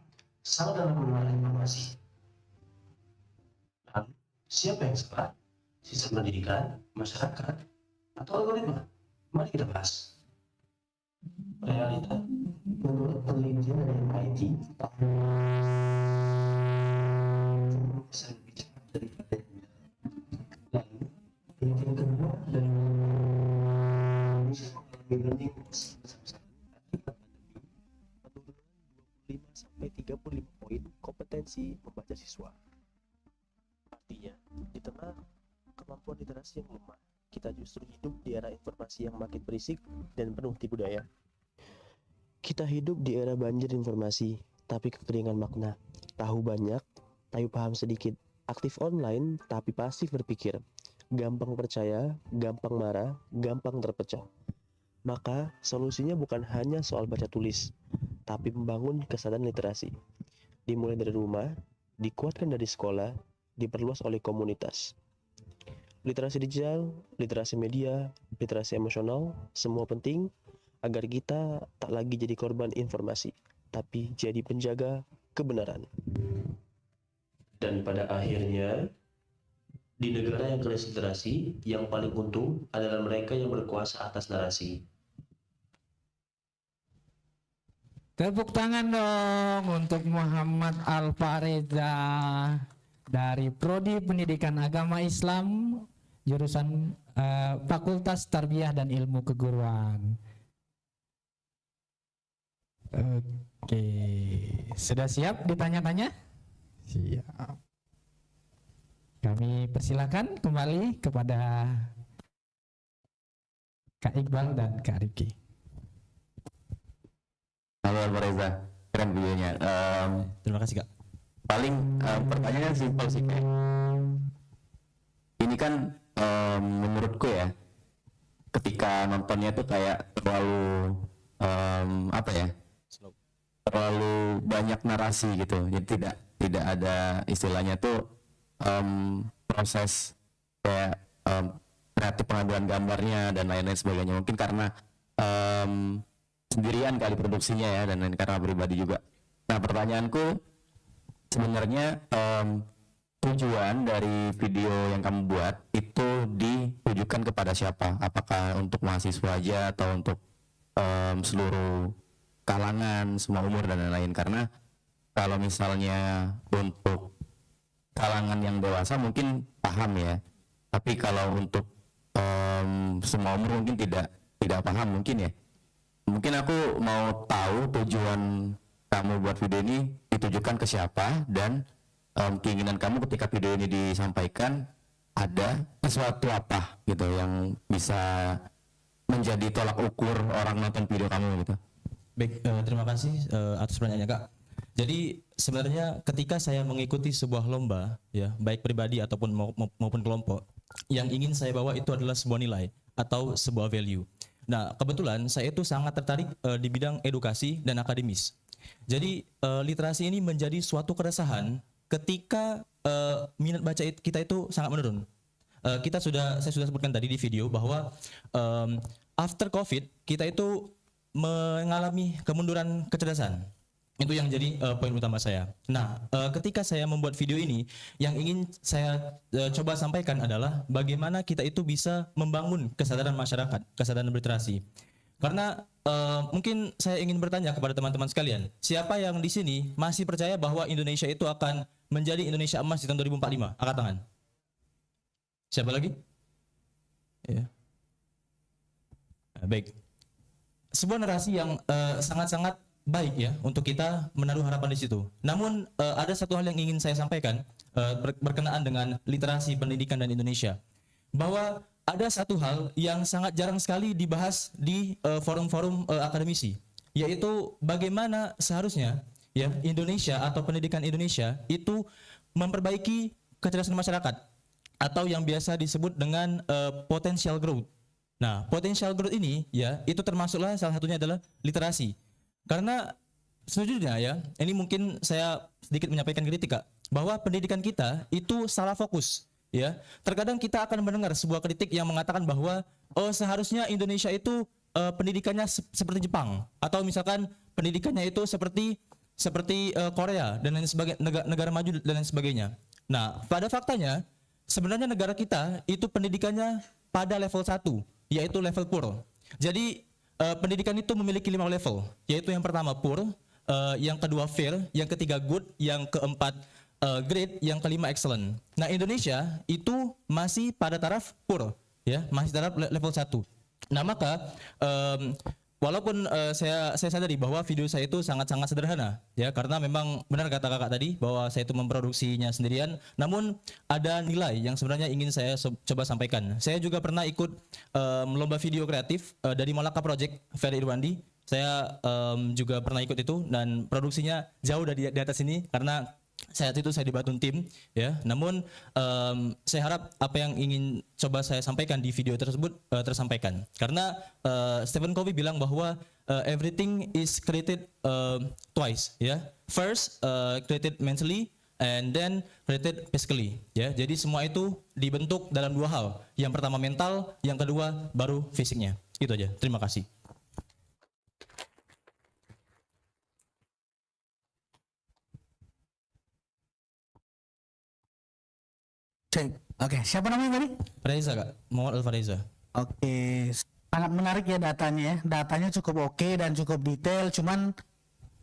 salah dalam mengelola informasi? Lalu, siapa yang salah? Sistem pendidikan, masyarakat, atau algoritma? Mari kita bahas. Realita menurut penelitian dari MIT daripada lalu penelitian kedua dari Indonesia mengalami learning loss besar-besaran akibat pandemi, penurunan 25-35 poin kompetensi membaca siswa. Artinya, di tengah kemampuan literasi yang lemah, kita justru hidup di era informasi yang makin berisik dan penuh tipu daya. Kita hidup di era banjir informasi, tapi kekeringan makna. Tahu banyak, tapi paham sedikit. Aktif online tapi pasif berpikir. Gampang percaya, gampang marah, gampang terpecah. Maka solusinya bukan hanya soal baca tulis, tapi membangun kesadaran literasi. Dimulai dari rumah, dikuatkan dari sekolah, diperluas oleh komunitas. Literasi digital, literasi media, literasi emosional, semua penting agar kita tak lagi jadi korban informasi, tapi jadi penjaga kebenaran. Dan pada akhirnya, di negara yang keras literasi, yang paling untung adalah mereka yang berkuasa atas narasi. Tepuk tangan dong untuk Muhammad Alfareza dari Prodi Pendidikan Agama Islam, jurusan Fakultas Tarbiyah dan Ilmu Keguruan. Oke, sudah siap ditanya-tanya? Siap. Kami persilakan kembali kepada Kak Iqbal dan Kak Rifki. Halo Alfareza, keren videonya. Terima kasih Kak. Paling pertanyaannya simpel sih kayak. Ini kan menurutku ya, ketika nontonnya tuh kayak terlalu apa ya? Terlalu banyak narasi gitu. Jadi tidak ada istilahnya tuh proses kayak kreatif pengambilan gambarnya dan lain-lain sebagainya. Mungkin karena sendirian kali produksinya ya, dan lain karena pribadi juga. Nah pertanyaanku sebenarnya tujuan dari video yang kamu buat itu ditujukan kepada siapa? Apakah untuk mahasiswa aja atau untuk seluruh kalangan, semua umur dan lain-lain? Karena kalau misalnya untuk kalangan yang dewasa mungkin paham ya, tapi kalau untuk semua umur mungkin tidak paham mungkin ya. Mungkin aku mau tahu tujuan kamu buat video ini ditujukan ke siapa, dan keinginan kamu ketika video ini disampaikan ada sesuatu apa gitu yang bisa menjadi tolak ukur orang nonton video kamu gitu. Baik, terima kasih atas pertanyaannya Kak. Jadi sebenarnya ketika saya mengikuti sebuah lomba ya, baik pribadi ataupun maupun kelompok, yang ingin saya bawa itu adalah sebuah nilai atau sebuah value. Nah, kebetulan saya itu sangat tertarik di bidang edukasi dan akademis. Jadi literasi ini menjadi suatu keresahan ketika minat baca kita itu sangat menurun. Saya sudah sebutkan tadi di video bahwa after COVID kita itu mengalami kemunduran kecerdasan. Itu yang jadi poin utama saya. Nah, ketika saya membuat video ini, yang ingin saya coba sampaikan adalah bagaimana kita itu bisa membangun kesadaran masyarakat, kesadaran literasi. Karena mungkin saya ingin bertanya kepada teman-teman sekalian, siapa yang di sini masih percaya bahwa Indonesia itu akan menjadi Indonesia emas di tahun 2045? Angkat tangan. Siapa lagi? Ya. Nah, baik. Sebuah narasi yang sangat-sangat baik ya untuk kita menaruh harapan di situ. Namun ada satu hal yang ingin saya sampaikan berkenaan dengan literasi pendidikan dan Indonesia, bahwa ada satu hal yang sangat jarang sekali dibahas di forum-forum akademisi, yaitu bagaimana seharusnya ya Indonesia atau pendidikan Indonesia itu memperbaiki kecerdasan masyarakat atau yang biasa disebut dengan potential growth. Nah, potential growth ini ya itu termasuklah salah satunya adalah literasi. Karena sejujurnya ya, ini mungkin saya sedikit menyampaikan kritik Kak, bahwa pendidikan kita itu salah fokus ya. Terkadang kita akan mendengar sebuah kritik yang mengatakan bahwa seharusnya Indonesia itu pendidikannya seperti Jepang, atau misalkan pendidikannya itu seperti Korea dan lain sebagainya, negara maju dan lain sebagainya. Nah, pada faktanya sebenarnya negara kita itu pendidikannya pada level 1, yaitu level poor. Jadi pendidikan itu memiliki 5 level, yaitu yang pertama poor, yang kedua fair, yang ketiga good, yang keempat great, yang kelima excellent. Nah, Indonesia itu masih pada taraf poor, ya, masih taraf level 1. Nah, maka walaupun saya sadari bahwa video saya itu sangat-sangat sederhana, ya, karena memang benar kata kakak tadi bahwa saya itu memproduksinya sendirian, namun ada nilai yang sebenarnya ingin saya coba sampaikan. Saya juga pernah ikut lomba video kreatif dari Malaka Project Ferry Irwandi. Saya juga pernah ikut itu dan produksinya jauh dari di atas ini karena saat itu saya dibantu tim ya. Namun saya harap apa yang ingin coba saya sampaikan di video tersebut tersampaikan. Karena Stephen Covey bilang bahwa everything is created twice ya. First created mentally and then created physically ya. Jadi semua itu dibentuk dalam dua hal. Yang pertama mental, yang kedua baru fisiknya. Itu aja. Terima kasih. Cek. Oke, siapa namanya tadi? Reza Kak, Muhammad Alfareza. Oke, sangat menarik ya datanya ya. Datanya cukup oke dan cukup detail. Cuman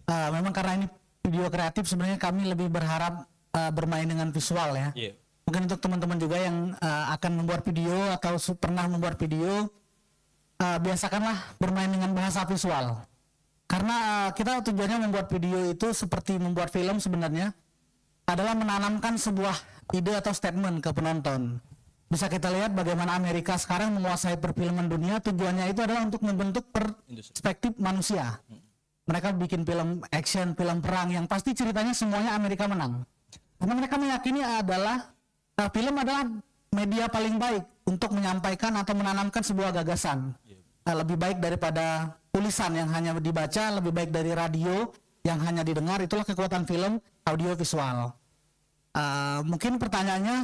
memang karena ini video kreatif sebenarnya kami lebih berharap bermain dengan visual ya. Yeah. Mungkin untuk teman-teman juga yang akan membuat video atau pernah membuat video, biasakanlah bermain dengan bahasa visual. Karena kita tujuannya membuat video itu seperti membuat film sebenarnya adalah menanamkan sebuah ide atau statement ke penonton. Bisa kita lihat bagaimana Amerika sekarang menguasai perfilman dunia, tujuannya itu adalah untuk membentuk perspektif manusia. Mereka bikin film action, film perang yang pasti ceritanya semuanya Amerika menang. Karena mereka meyakini adalah film adalah media paling baik untuk menyampaikan atau menanamkan sebuah gagasan. Lebih baik daripada tulisan yang hanya dibaca, lebih baik dari radio yang hanya didengar. Itulah kekuatan film audio visual. Mungkin pertanyaannya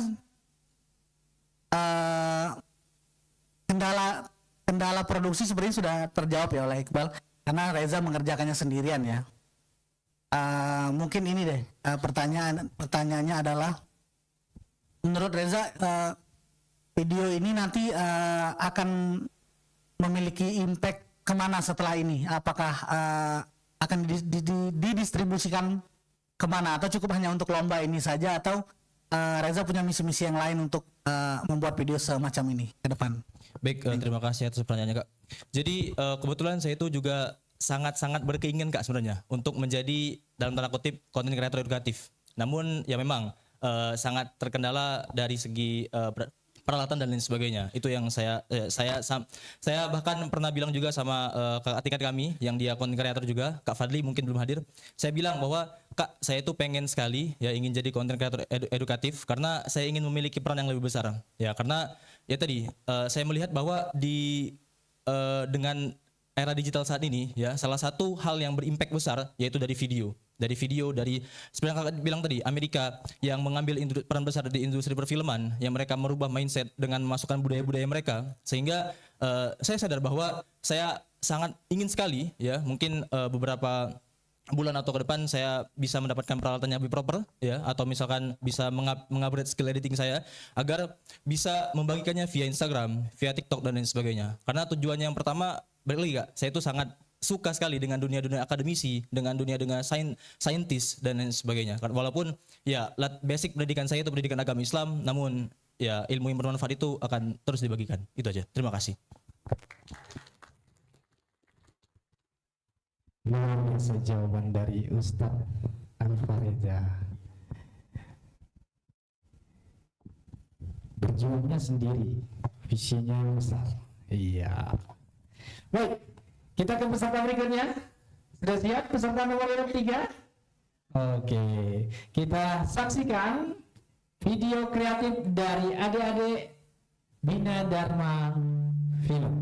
kendala produksi sebenarnya sudah terjawab ya oleh Iqbal karena Reza mengerjakannya sendirian ya. Mungkin ini deh pertanyaannya adalah menurut Reza video ini nanti akan memiliki impact kemana setelah ini? Apakah akan didistribusikan kemana atau cukup hanya untuk lomba ini saja atau Reza punya misi-misi yang lain untuk membuat video semacam ini ke depan? Baik, terima kasih atas pertanyaannya Kak. Jadi kebetulan saya itu juga sangat-sangat berkeinginan Kak sebenarnya untuk menjadi dalam tanda kutip konten kreator edukatif. Namun ya memang sangat terkendala dari segi peralatan dan lain sebagainya. Itu yang saya bahkan pernah bilang juga sama kakak tingkat kami yang dia konten kreator juga, Kak Fadli mungkin belum hadir. Saya bilang bahwa Kak, saya itu pengen sekali ya ingin jadi konten kreator edukatif karena saya ingin memiliki peran yang lebih besar. Ya karena ya tadi saya melihat bahwa dengan era digital saat ini ya salah satu hal yang berimpact besar yaitu dari seperti yang kakak bilang tadi Amerika yang mengambil peran besar di industri perfilman yang mereka merubah mindset dengan memasukkan budaya-budaya mereka sehingga saya sadar bahwa saya sangat ingin sekali ya mungkin beberapa bulan atau ke depan saya bisa mendapatkan peralatan yang lebih proper ya atau misalkan bisa mengupgrade skill editing saya agar bisa membagikannya via Instagram, via TikTok dan lain sebagainya. Karena tujuannya yang pertama balik lagi Kak, saya itu sangat suka sekali dengan dunia-dunia akademisi, dengan dunia-dunia saintis dan lain sebagainya. Walaupun ya basic pendidikan saya itu pendidikan agama Islam, namun ya ilmu yang bermanfaat itu akan terus dibagikan. Itu aja. Terima kasih. Luar biasa jawaban dari Ustadz Alfareza. Berjuangnya sendiri, visinya besar. Iya. Baik, kita ke peserta berikutnya. Sudah siap peserta nomor 3? Oke, kita saksikan video kreatif dari adik-adik Bina Dharma Film.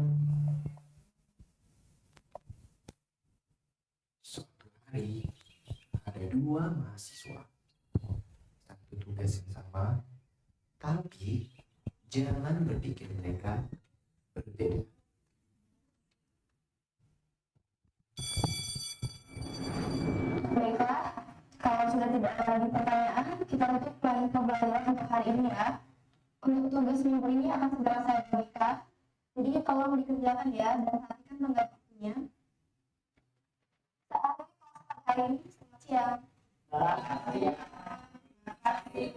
Hari ada 2 mahasiswa, satu tugas yang sama, tapi jangan berpikir mereka berbeda. Baiklah, kalau sudah tidak ada lagi pertanyaan, kita tutup lagi pembelajaran untuk hari ini ya. Untuk tugas minggu ini akan segera saya bagikan, jadi tolong dikerjakan ya dan perhatikan tenggat waktunya. Saat hari ini selamat siang. Terima kasih.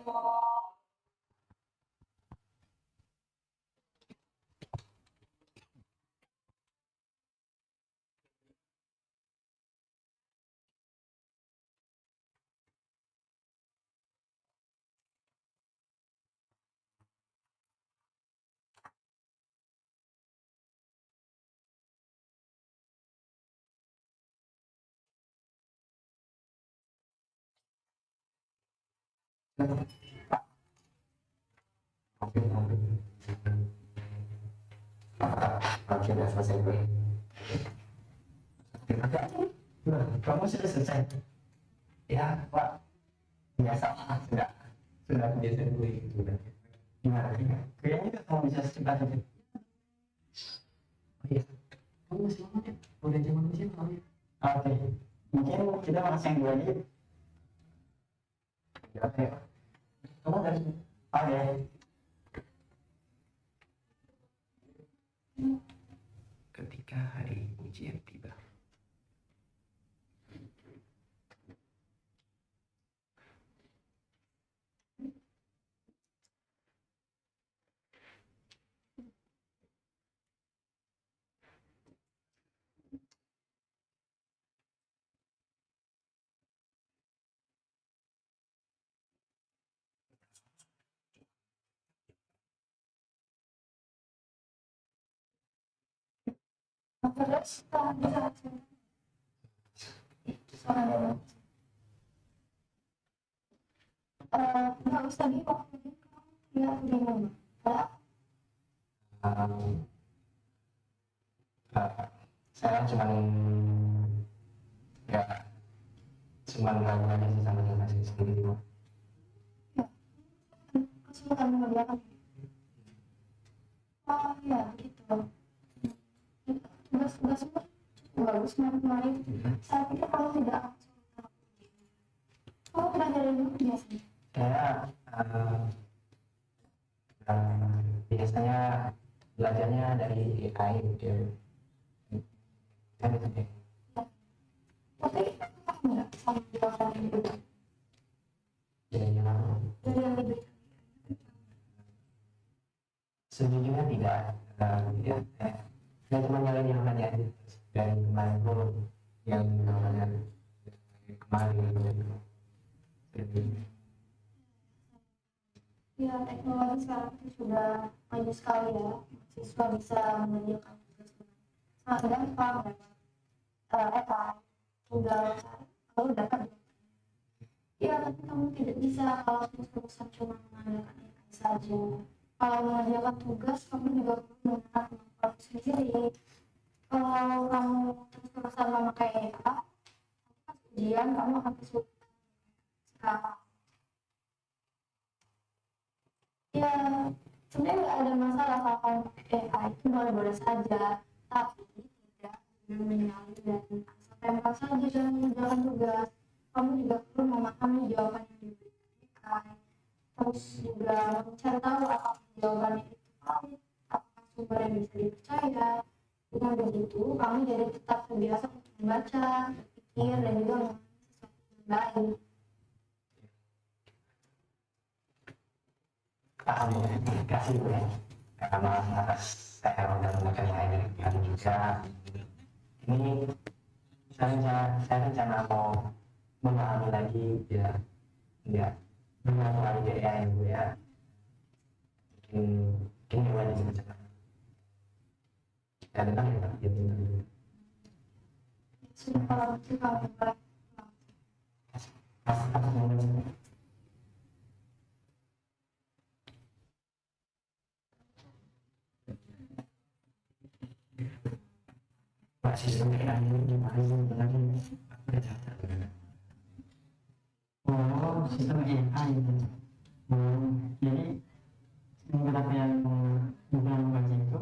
Oke, udah selesai gue. Kamu sudah selesai? Ya, Pak. Biasa, sudah biasa gue gitu. Gimana? Kayaknya kamu bisa secepat itu. Oh iya, kamu masih lama ya? Udah jam berapa sih malamnya? Oke, mungkin kita makan siang dulu aja. Oke, kamu dari sini? Oke. Ketika hari ujian tiba. Terus bisa nggak usah di waktu ya bingung Saya cuman ragu aja sih sama yang kasih sendiri mah. kesulitan mengerjakan. Oh ya gitu. Tugas bagus kemarin. Saya pikir kamu tidak kamu tidak dari dulu biasanya. Saya biasanya belajarnya dari AI gitu. Kan itu deh. Tapi kamu nggak sama jawaban itu Jadi dari yang lebih sejujurnya tidak. Saya cuma nyalain yang nanya aja. Dan kemarin pun yang namanya kemarin gitu. ya teknologi sekarang itu sudah maju sekali ya. Siswa bisa mengerjakan tugas dengan sangat gampang lewat Google kalau dapat ya, tapi kamu tidak bisa kalau terus-terusan cuma mengandalkan AI saja. Kalau mengerjakan tugas kamu juga perlu menggunakan kemampuan sendiri. Kalau kamu terus-terusan memakai AI, pas ujian kamu akan kesulitan sekarang. Ya, sebenarnya nggak ada masalah kalau kamu pakai AI, itu boleh-boleh saja, tapi tidak dengan menyalin dan asal tempel saja dalam mengerjakan tugas. Kamu juga perlu memahami jawaban yang diberikan AI, terus juga mencari tahu apakah jawabannya itu valid, apakah sumbernya bisa dipercaya. Dengan begitu, kamu jadi tetap terbiasa untuk membaca, berpikir, dan juga mengambil sesuatu yang baik. Terima kasih Bu ya. Karena saya udah menggunakan AI dari juga. Ini saya rencana mau memahami lagi ya menguasai AI Bu ya. Mungkin yang lain juga cepat. Ya dengar ya Pak. Sudah kalau begitu kamu boleh. Sistem AI gimana sebenarnya? Oh, sistem AI. Jadi beberapa yang membaca itu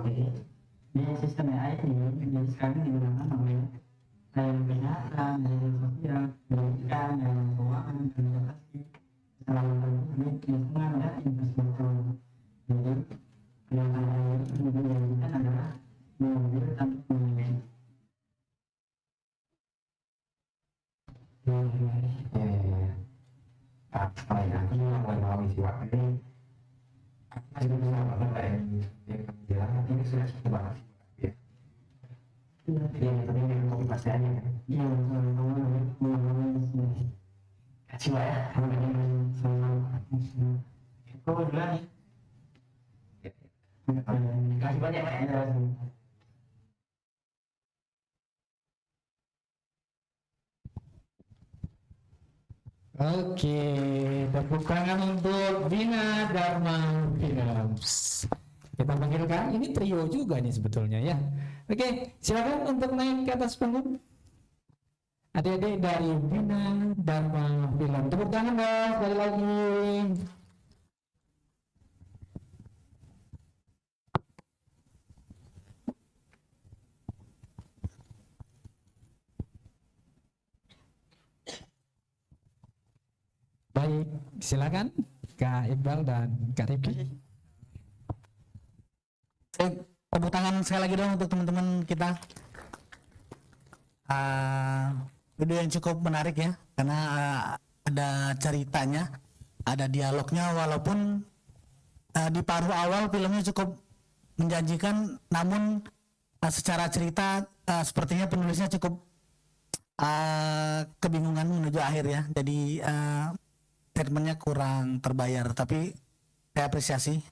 di sistem AI ini jadi sekarang digunakan oleh layanan kesehatan, layanan sosial, pendidikan, layanan keuangan, transportasi, keselamatan publik, lingkungan, dan infrastruktur. Jadi yang dilakukan adalah mengambil tanpa menilai. Apa ya? Aku juga mau memahami sih Pak. Ini masih bisa banget Pak yang bilang ini sudah cukup banget ya. Jadi yang tadi yang kopi pastiannya kan? Iya, kasih Pak ya. Itu duluan ya. Kasih banyak Pak ya. Oke, tepuk tangan untuk Bina Dharma Films. Kita panggilkan, ini trio juga nih sebetulnya ya. Oke, silakan untuk naik ke atas panggung. Adik-adik dari Bina Dharma Film. Tepuk tangan dong, sekali lagi. Baik, silakan Kak Iqbal dan Kak Rifki. Tepuk tangan sekali lagi dong untuk teman-teman kita. Video yang cukup menarik ya, karena ada ceritanya, ada dialognya, walaupun di paruh awal filmnya cukup menjanjikan, namun secara cerita sepertinya penulisnya cukup kebingungan menuju akhir ya. Jadi treatmentnya kurang terbayar, tapi saya apresiasi.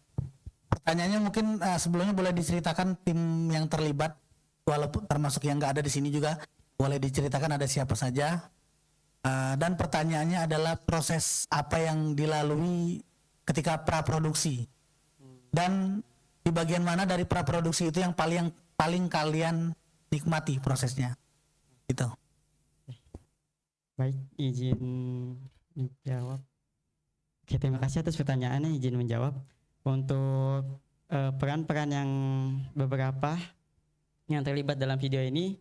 Pertanyaannya mungkin sebelumnya boleh diceritakan tim yang terlibat, walaupun termasuk yang nggak ada di sini juga, boleh diceritakan ada siapa saja. Dan pertanyaannya adalah proses apa yang dilalui ketika praproduksi, dan di bagian mana dari praproduksi itu yang paling kalian nikmati prosesnya, gitu. Baik, izin menjawab. Oke, terima kasih atas pertanyaannya, izin menjawab. Untuk peran-peran yang beberapa yang terlibat dalam video ini,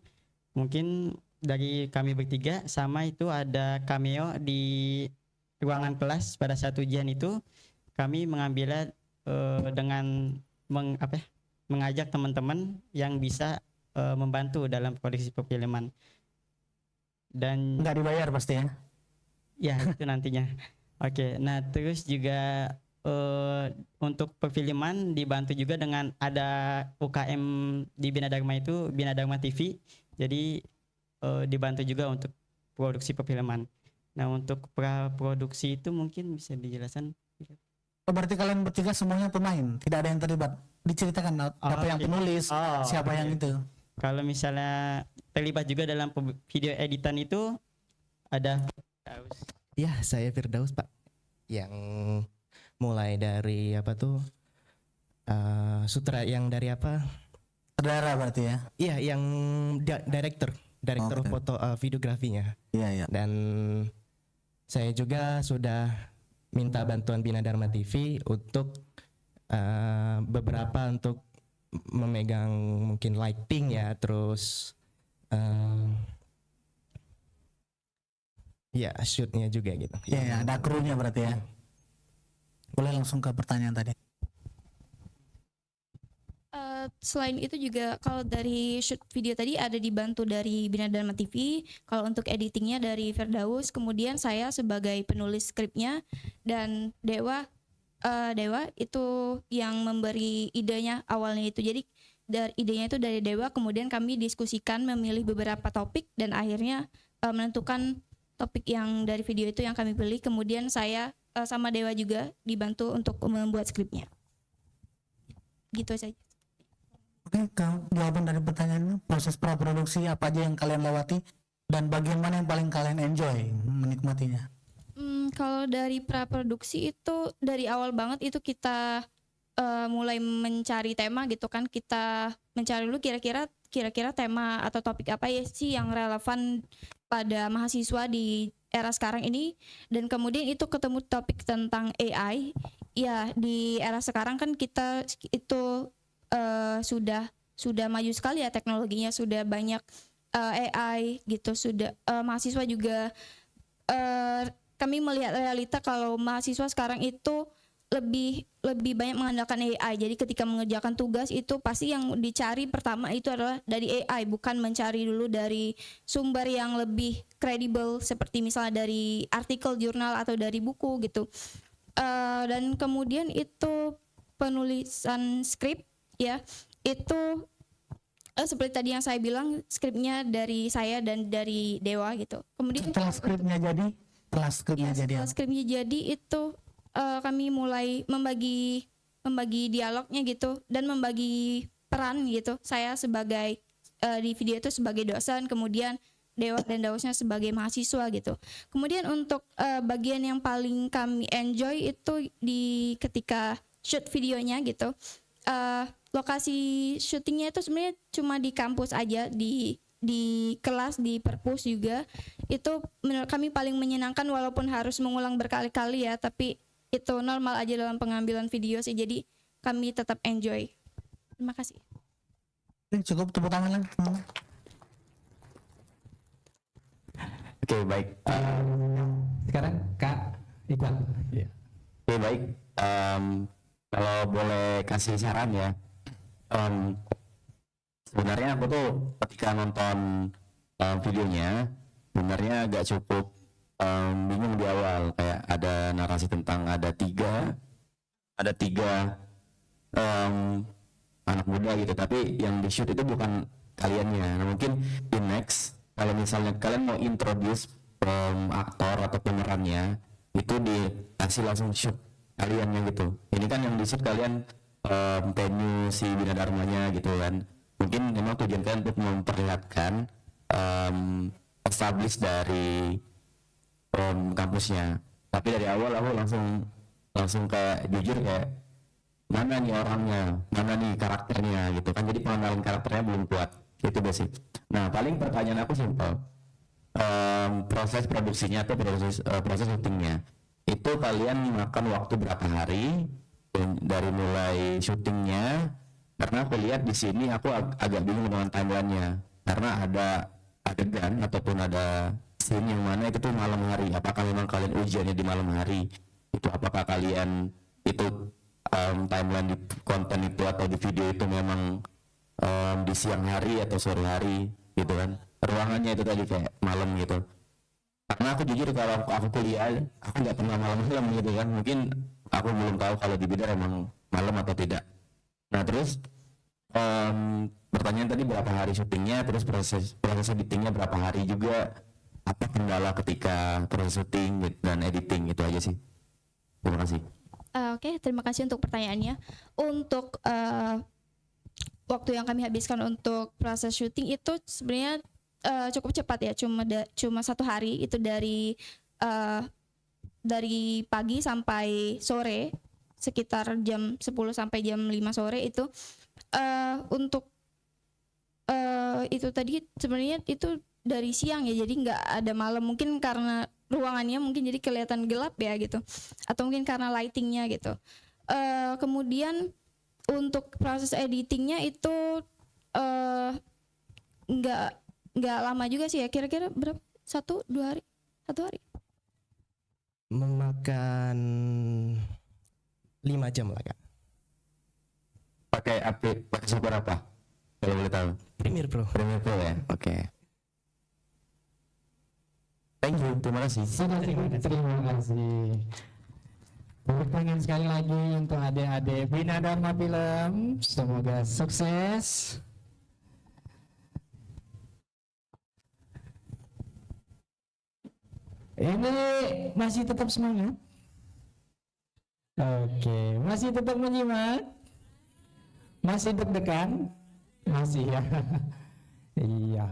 mungkin dari kami bertiga, sama itu ada cameo di ruangan kelas pada saat ujian itu, kami mengambilnya dengan mengajak teman-teman yang bisa membantu dalam produksi perfilman. Dan nggak dibayar pasti ya? Ya, itu nantinya. Oke, nah terus juga untuk perfilman dibantu juga dengan ada UKM di Bina Dharma itu, Bina Dharma TV. Jadi dibantu juga untuk produksi perfilman. Nah, untuk praproduksi itu mungkin bisa dijelaskan. Berarti kalian bertiga semuanya pemain, tidak ada yang terlibat. Diceritakan siapa yang penulis, siapa yang itu. Kalau misalnya terlibat juga dalam video editan itu ada Firdaus. Ya, saya Firdaus, Pak. Yang mulai dari apa tuh? Sutra yang dari apa? Saudara berarti ya? Iya, yang director foto videografinya. Iya, iya. Dan saya juga sudah minta bantuan Bina Dharma TV untuk beberapa untuk memegang mungkin lighting ya, terus ya shootnya juga gitu. Iya, ada krunya berarti ya. Boleh langsung ke pertanyaan tadi. Selain itu juga kalau dari shoot video tadi ada dibantu dari Bina Dharma TV. Kalau untuk editingnya dari Firdaus, kemudian saya sebagai penulis skripnya, dan Dewa itu yang memberi idenya awalnya itu. Jadi idenya itu dari Dewa, kemudian kami diskusikan memilih beberapa topik dan akhirnya menentukan topik yang dari video itu yang kami pilih. Kemudian saya sama Dewa juga dibantu untuk membuat skripnya. Gitu saja. Oke, jawaban dari pertanyaannya, proses praproduksi apa aja yang kalian lewati dan bagian mana yang paling kalian enjoy menikmatinya? Kalau dari praproduksi itu dari awal banget itu kita mulai mencari tema gitu kan. Kita mencari dulu kira-kira tema atau topik apa ya sih yang relevan pada mahasiswa di era sekarang ini, dan kemudian itu ketemu topik tentang AI. Ya, di era sekarang kan kita itu sudah maju sekali ya teknologinya, sudah banyak AI gitu, sudah mahasiswa juga kami melihat realita kalau mahasiswa sekarang itu lebih banyak mengandalkan AI. Jadi ketika mengerjakan tugas itu pasti yang dicari pertama itu adalah dari AI, bukan mencari dulu dari sumber yang lebih kredibel seperti misalnya dari artikel jurnal atau dari buku gitu. Dan kemudian itu penulisan skrip ya, itu seperti tadi yang saya bilang, skripnya dari saya dan dari Dewa gitu. Kemudian setelah skripnya jadi itu kami mulai membagi dialognya gitu dan membagi peran gitu. Saya sebagai di video itu sebagai dosen, kemudian Dewa dan Dausnya sebagai mahasiswa gitu. Kemudian untuk bagian yang paling kami enjoy itu di ketika shoot videonya gitu. Lokasi syutingnya itu sebenarnya cuma di kampus aja, di kelas, di perpus juga. Itu menurut kami paling menyenangkan walaupun harus mengulang berkali-kali ya, tapi itu normal aja dalam pengambilan video sih, jadi kami tetap enjoy. Terima kasih. Cukup tepuk tangan lah. Oke, baik. Sekarang Kak Iqbal. Ya. Oke, baik. Kalau boleh kasih saran ya, sebenarnya aku tuh ketika nonton videonya sebenarnya agak cukup bingung di awal, kayak ada narasi tentang ada tiga anak muda gitu, tapi yang di shoot itu bukan kaliannya. Nah, mungkin di next kalau misalnya kalian mau introduce aktor atau pemerannya, itu dikasih langsung shoot kaliannya gitu. Ini kan yang di shoot kalian venue si Bina Dharmanya gitu kan. Mungkin memang tujuan kalian untuk memperlihatkan establish dari kampusnya. Tapi dari awal aku langsung kayak jujur kayak mana nih orangnya, mana nih karakternya gitu kan. Jadi pengenalan karakternya belum kuat. Itu basic. Nah, paling pertanyaan aku simpel. Proses produksinya atau proses syutingnya itu kalian makan waktu berapa hari dari mulai syutingnya? Karena aku lihat di sini aku agak bingung dengan timelinenya, karena ada adegan ataupun ada scene yang mana itu tuh malam hari. Apakah memang kalian ujiannya di malam hari? Itu apakah kalian itu timeline di konten itu atau di video itu memang di siang hari atau sore hari gitu kan? Ruangannya itu tadi kayak malam gitu. Karena aku jujur kalau aku kuliah aku nggak pernah malam-malam gitu kan. Mungkin aku belum tahu kalau di Bidar emang malam atau tidak. Nah terus pertanyaan tadi berapa hari syutingnya, terus proses editingnya berapa hari juga, apa kendala ketika proses syuting dan editing, itu aja sih. Terima kasih. Oke, terima kasih untuk pertanyaannya. Untuk waktu yang kami habiskan untuk proses syuting itu sebenarnya cukup cepat ya, cuma 1 hari, itu dari pagi sampai sore, sekitar jam 10 sampai jam 5 sore itu. Untuk itu tadi sebenarnya itu dari siang ya, jadi nggak ada malam, mungkin karena ruangannya mungkin jadi kelihatan gelap ya gitu, atau mungkin karena lightingnya gitu. Kemudian untuk proses editingnya itu nggak lama juga sih ya, kira-kira berapa, 1-2 hari, 1 hari memakan 5 jam lah Kak. Pakai software apa kalau boleh tahu? Premiere Pro ya. Oke. Thank you, terima kasih. Terima kasih. Tepuk tangan sekali lagi untuk adik-adik Bina Dharma Film. Semoga sukses. Ini masih tetap semangat? Oke, masih tetap menyimak? Masih deg-degan? Masih ya. Iya.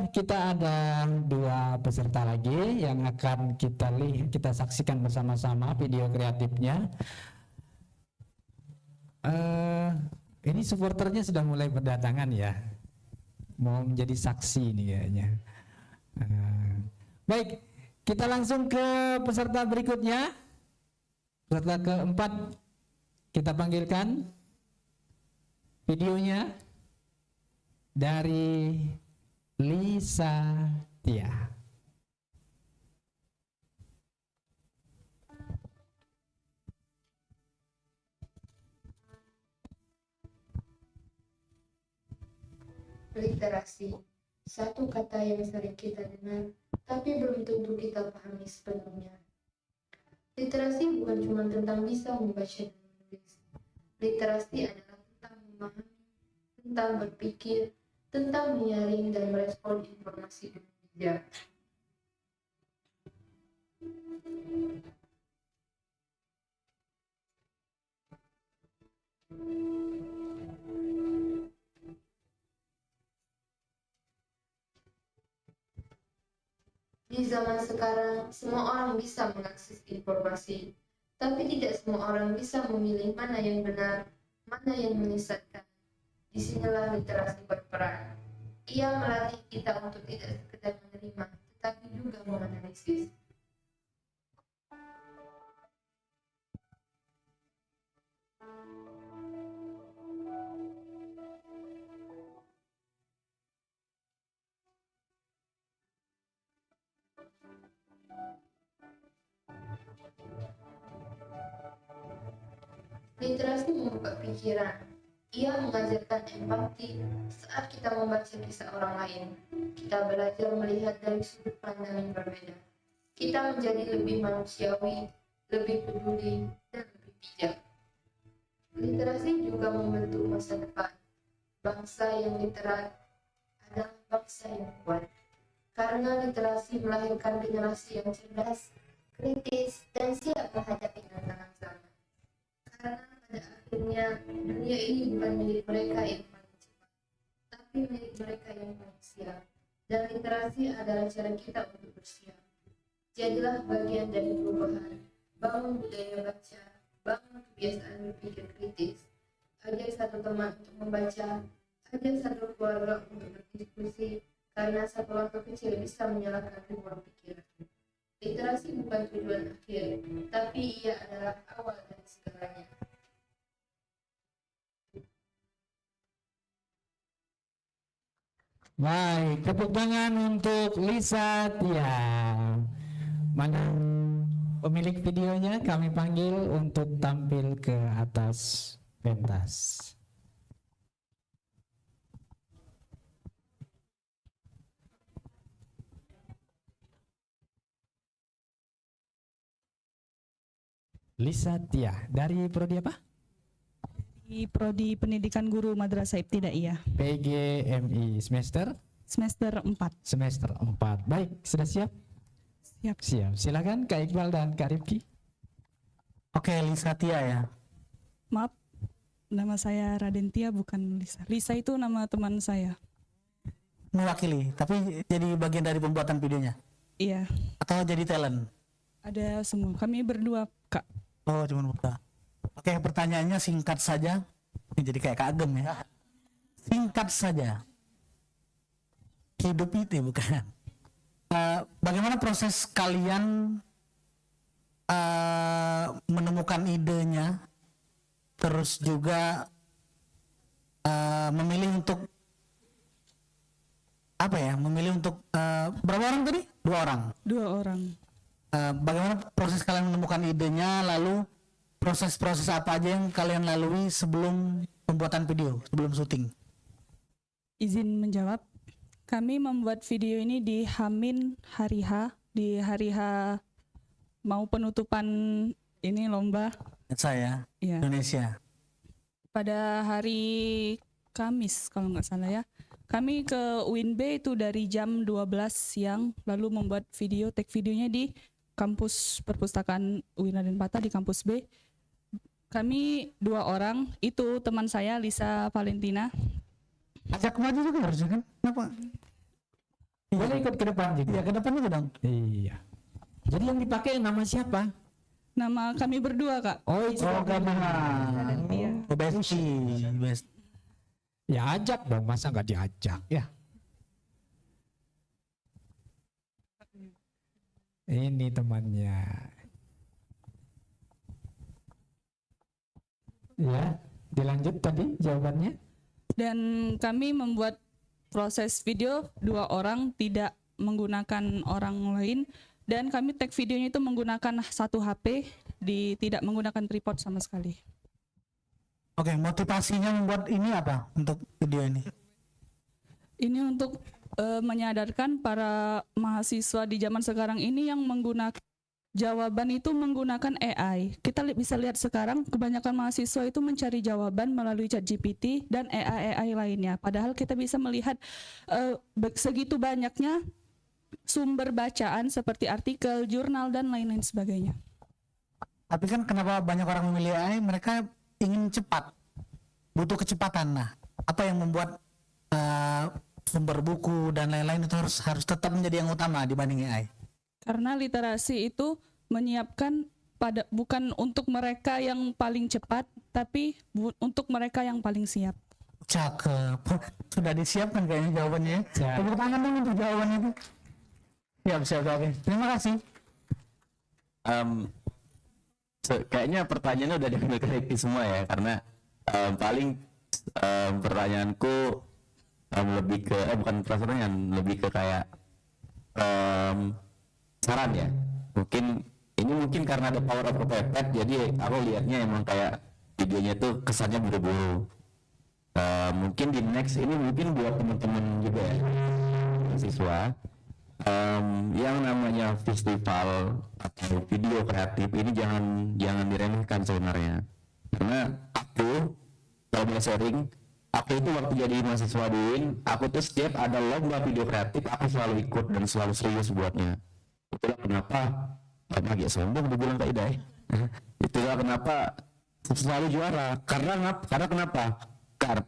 Kita ada 2 peserta lagi yang akan kita saksikan bersama-sama video kreatifnya. Ini supporternya sudah mulai berdatangan ya, mau menjadi saksi nih kayaknya. Baik, kita langsung ke peserta berikutnya. Peserta keempat kita panggilkan. Videonya dari Lisa Tia. Literasi, satu kata yang sering kita dengar, tapi belum tentu kita pahami sepenuhnya. Literasi bukan cuma tentang bisa membaca dan menulis. Literasi adalah tentang memahami, tentang berpikir, tentang menyaring dan merespon informasi dengan bijak. Di zaman sekarang, semua orang bisa mengakses informasi, tapi tidak semua orang bisa memilih mana yang benar, mana yang menyesatkan. Disinilah literasi berperan. Ia melatih kita untuk tidak sekedar menerima, tetapi juga menganalisis. Literasi membuka pikiran. Ia mengajarkan empati saat kita membaca kisah orang lain. Kita belajar melihat dari sudut pandang yang berbeda. Kita menjadi lebih manusiawi, lebih peduli, dan lebih bijak. Literasi juga membentuk masa depan. Bangsa yang literat adalah bangsa yang kuat. Karena literasi melahirkan generasi yang cerdas, kritis, dan siap menghadapi tantangan zaman. Karena pada akhirnya dunia ini bukan milik mereka yang paling cepat, tapi milik mereka yang paling siap. Dan literasi adalah cara kita untuk bersiap. Jadilah bagian dari perubahan, bangun budaya baca, bangun kebiasaan berpikir kritis, ajak satu teman untuk membaca, ajak satu keluarga untuk berdiskusi, karena satu langkah kecil bisa menyalakan ribuan pikiran. Literasi bukan tujuan akhir, tapi ia adalah awal dari segalanya. Baik, tepuk tangan untuk Lisa Tia. Mana pemilik videonya kami panggil untuk tampil ke atas pentas. Lisa Tia, dari prodi apa? Di Prodi Pendidikan Guru Madrasah Ibtidaiyah. PGMI semester? Semester 4. Semester 4. Baik, sudah siap? Siap. Siap. Silakan Kak Iqbal dan Kak Rifki. Oke, Lisa Tia ya. Maaf, nama saya Raden Tia, bukan Lisa. Lisa itu nama teman saya. Mewakili, tapi jadi bagian dari pembuatan videonya? Iya. Atau jadi talent? Ada semua. Kami berdua, Kak. Oh, cuma buka. Oke, pertanyaannya singkat saja. Ini jadi kayak Kak Agem ya. Singkat saja. Hidup itu bukan. Bagaimana proses kalian menemukan idenya, terus juga memilih untuk apa ya? Memilih untuk berapa orang tadi? 2 orang. 2 orang. Bagaimana proses kalian menemukan idenya, lalu proses-proses apa aja yang kalian lalui sebelum pembuatan video, sebelum syuting? Izin menjawab. Kami membuat video ini di Hamin hari H, di hari H mau penutupan ini lomba. Saya, Iya. Indonesia. Pada hari Kamis kalau nggak salah ya. Kami ke UIN B itu dari jam 12 siang, lalu membuat video, take videonya di kampus perpustakaan UIN Raden Patah di kampus B. Kami 2 orang, itu teman saya Lisa Valentina. Ajak maju juga harusnya kan? Kenapa? Boleh ikut ke depan juga. Iya, ke depan juga dong. Iya. Jadi yang dipakai nama siapa? Nama kami berdua, Kak. Oh, itu best. Ya ajak dong, masa nggak diajak ya? Ini temannya. Ya, dilanjut tadi jawabannya. Dan kami membuat proses video 2 orang, tidak menggunakan orang lain, dan kami tag videonya itu menggunakan 1 HP, tidak menggunakan tripod sama sekali. Oke, motivasinya membuat ini apa untuk video ini? Ini untuk menyadarkan para mahasiswa di zaman sekarang ini yang menggunakan jawaban itu menggunakan AI. Kita bisa lihat sekarang kebanyakan mahasiswa itu mencari jawaban melalui ChatGPT dan AI lainnya. Padahal kita bisa melihat segitu banyaknya sumber bacaan seperti artikel, jurnal, dan lain-lain sebagainya. Tapi kan kenapa banyak orang memilih AI? Mereka ingin cepat, butuh kecepatan. Nah, apa yang membuat sumber buku dan lain-lain itu harus tetap menjadi yang utama dibanding AI? Karena literasi itu menyiapkan bukan untuk mereka yang paling cepat, tapi untuk mereka yang paling siap. Cakep. Sudah disiapkan kayaknya jawabannya. Tepuk tangan dong untuk jawaban itu. Siap. Oke. Terima kasih. Kayaknya pertanyaannya udah diambil ke semua ya, karena paling pertanyaanku lebih ke bukan pertanyaan, lebih ke kayak saran ya. Mungkin karena ada power of kepepet, jadi aku lihatnya emang kayak videonya tuh kesannya buru-buru. Mungkin di next ini mungkin buat teman-teman juga ya, mahasiswa, yang namanya festival atau video kreatif ini jangan diremehkan sebenarnya. Karena aku kalau boleh sharing, aku itu waktu jadi mahasiswa di UIN, aku tuh setiap ada lomba video kreatif aku selalu ikut dan selalu serius buatnya. Itulah kenapa agak sombong dibilang Kak Ida. Itulah kenapa selalu juara. Karena kenapa?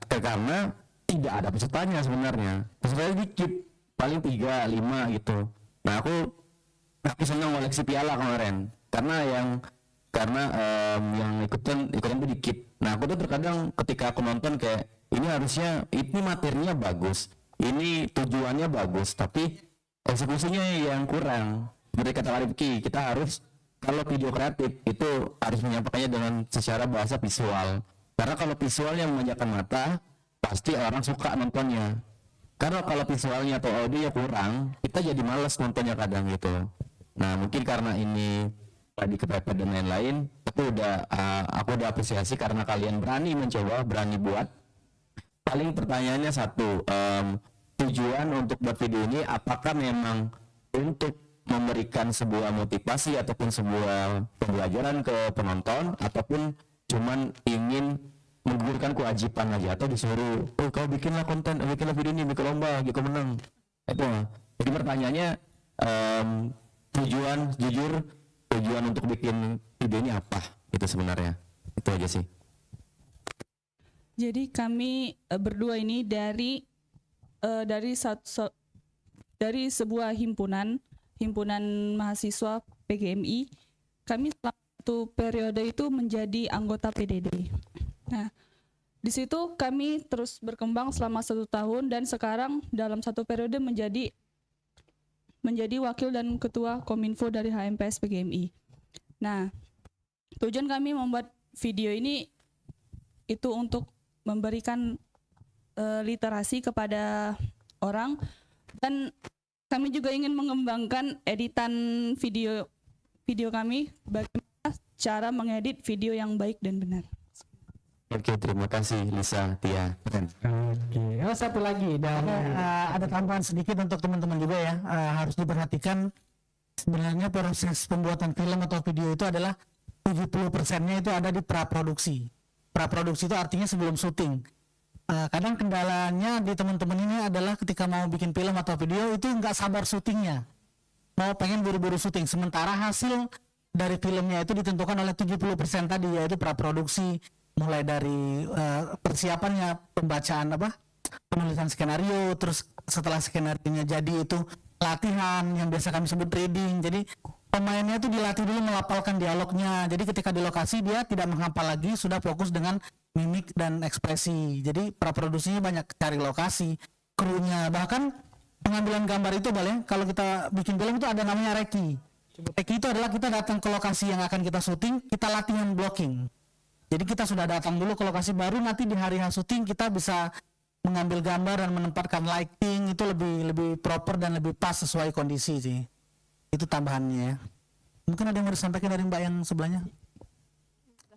Karena tidak ada pesertanya sebenarnya. Pesertanya dikit, paling 3, 5 gitu. Nah aku senang koleksi piala kemarin karena yang ikutan tuh dikit. Nah aku tuh terkadang ketika aku nonton kayak ini materinya bagus, ini tujuannya bagus, tapi eksekusinya yang kurang. Seperti kata Rifki, kita harus kalau video kreatif itu harus menyampaikannya dengan secara bahasa visual. Karena kalau visualnya memanjakan mata, pasti orang suka nontonnya. Karena kalau visualnya atau audio kurang, kita jadi malas nontonnya kadang gitu. Nah mungkin karena ini tadi kepepet dan lain-lain, aku udah apresiasi karena kalian berani mencoba, berani buat. Paling pertanyaannya satu, tujuan untuk buat video ini apakah memang untuk memberikan sebuah motivasi ataupun sebuah pembelajaran ke penonton, ataupun cuman ingin menggugurkan kewajiban aja, atau disuruh kau bikinlah video ini, bikin lomba, gitu menang. Itu mah. Jadi pertanyaannya tujuan untuk bikin video ini apa? Itu sebenarnya. Itu aja sih. Jadi kami berdua ini dari sebuah himpunan mahasiswa PGMI. Kami selama satu periode itu menjadi anggota PDD. Nah, di situ kami terus berkembang selama 1 tahun dan sekarang dalam satu periode menjadi wakil dan ketua Kominfo dari HMPS PGMI. Nah, tujuan kami membuat video ini itu untuk memberikan literasi kepada orang, dan kami juga ingin mengembangkan editan video kami, bagaimana cara mengedit video yang baik dan benar. Oke, terima kasih Lisa, Tia. Oke, satu lagi dan ada tambahan sedikit untuk teman-teman juga ya, harus diperhatikan sebenarnya proses pembuatan film atau video itu adalah 70%-nya itu ada di praproduksi. Praproduksi itu artinya sebelum syuting. Kadang kendalanya di teman-teman ini adalah ketika mau bikin film atau video itu nggak sabar syutingnya, mau pengen buru-buru syuting, sementara hasil dari filmnya itu ditentukan oleh 70% tadi, yaitu praproduksi, mulai dari persiapannya, pembacaan penulisan skenario, terus setelah skenarionya jadi itu latihan yang biasa kami sebut reading. Jadi pemainnya itu dilatih dulu melafalkan dialognya. Jadi ketika di lokasi dia tidak menghafal lagi, sudah fokus dengan mimik dan ekspresi. Jadi praproduksinya banyak cari lokasi, krunya, bahkan pengambilan gambar itu kalau kita bikin film itu ada namanya reki. Reki itu adalah kita datang ke lokasi yang akan kita syuting, kita latihan blocking. Jadi kita sudah datang dulu ke lokasi, baru nanti di hari syuting kita bisa mengambil gambar dan menempatkan lighting itu lebih proper dan lebih pas sesuai kondisi sih. Itu tambahannya ya. Mungkin ada yang mau disampaikan dari Mbak yang sebelahnya?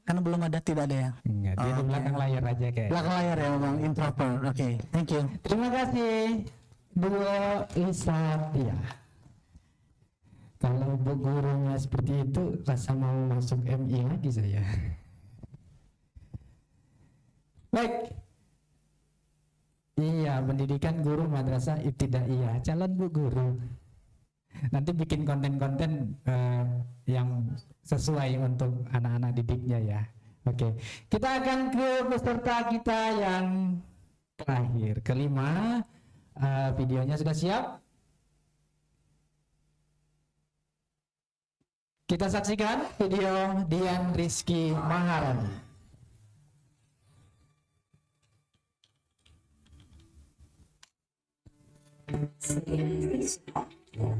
Karena belum ada, tidak ada ya? Enggak, dia di belakang layar aja kayak. Belakang layar ya memang, improper. Oke, thank you. Terima kasih Bu Lisa Tia. Kalau Bu gurunya seperti itu, rasa mau masuk MI lagi saya. Baik. Iya, pendidikan guru madrasah ibtidaiyah, calon Bu guru. Nanti bikin konten-konten yang sesuai untuk anak-anak didiknya ya. Oke, kita akan ke peserta kita yang terakhir, kelima. Videonya sudah siap? Kita saksikan video Dian Rizky Maharani.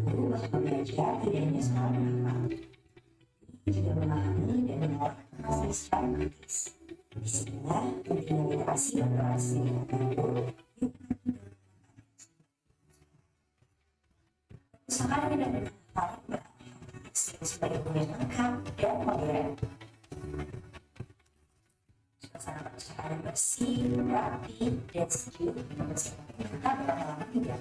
Berubah belajar tidak hanya soal menghafal, juga memahami dan menerapkan hasil secara kritis. Disinilah pentingnya literasi dan berhasil usahakan tidak berharap sebagai pemain lengkap dan modern. Suasana percakapan bersih, rapi, dan sejuk tetap berhalangan juga.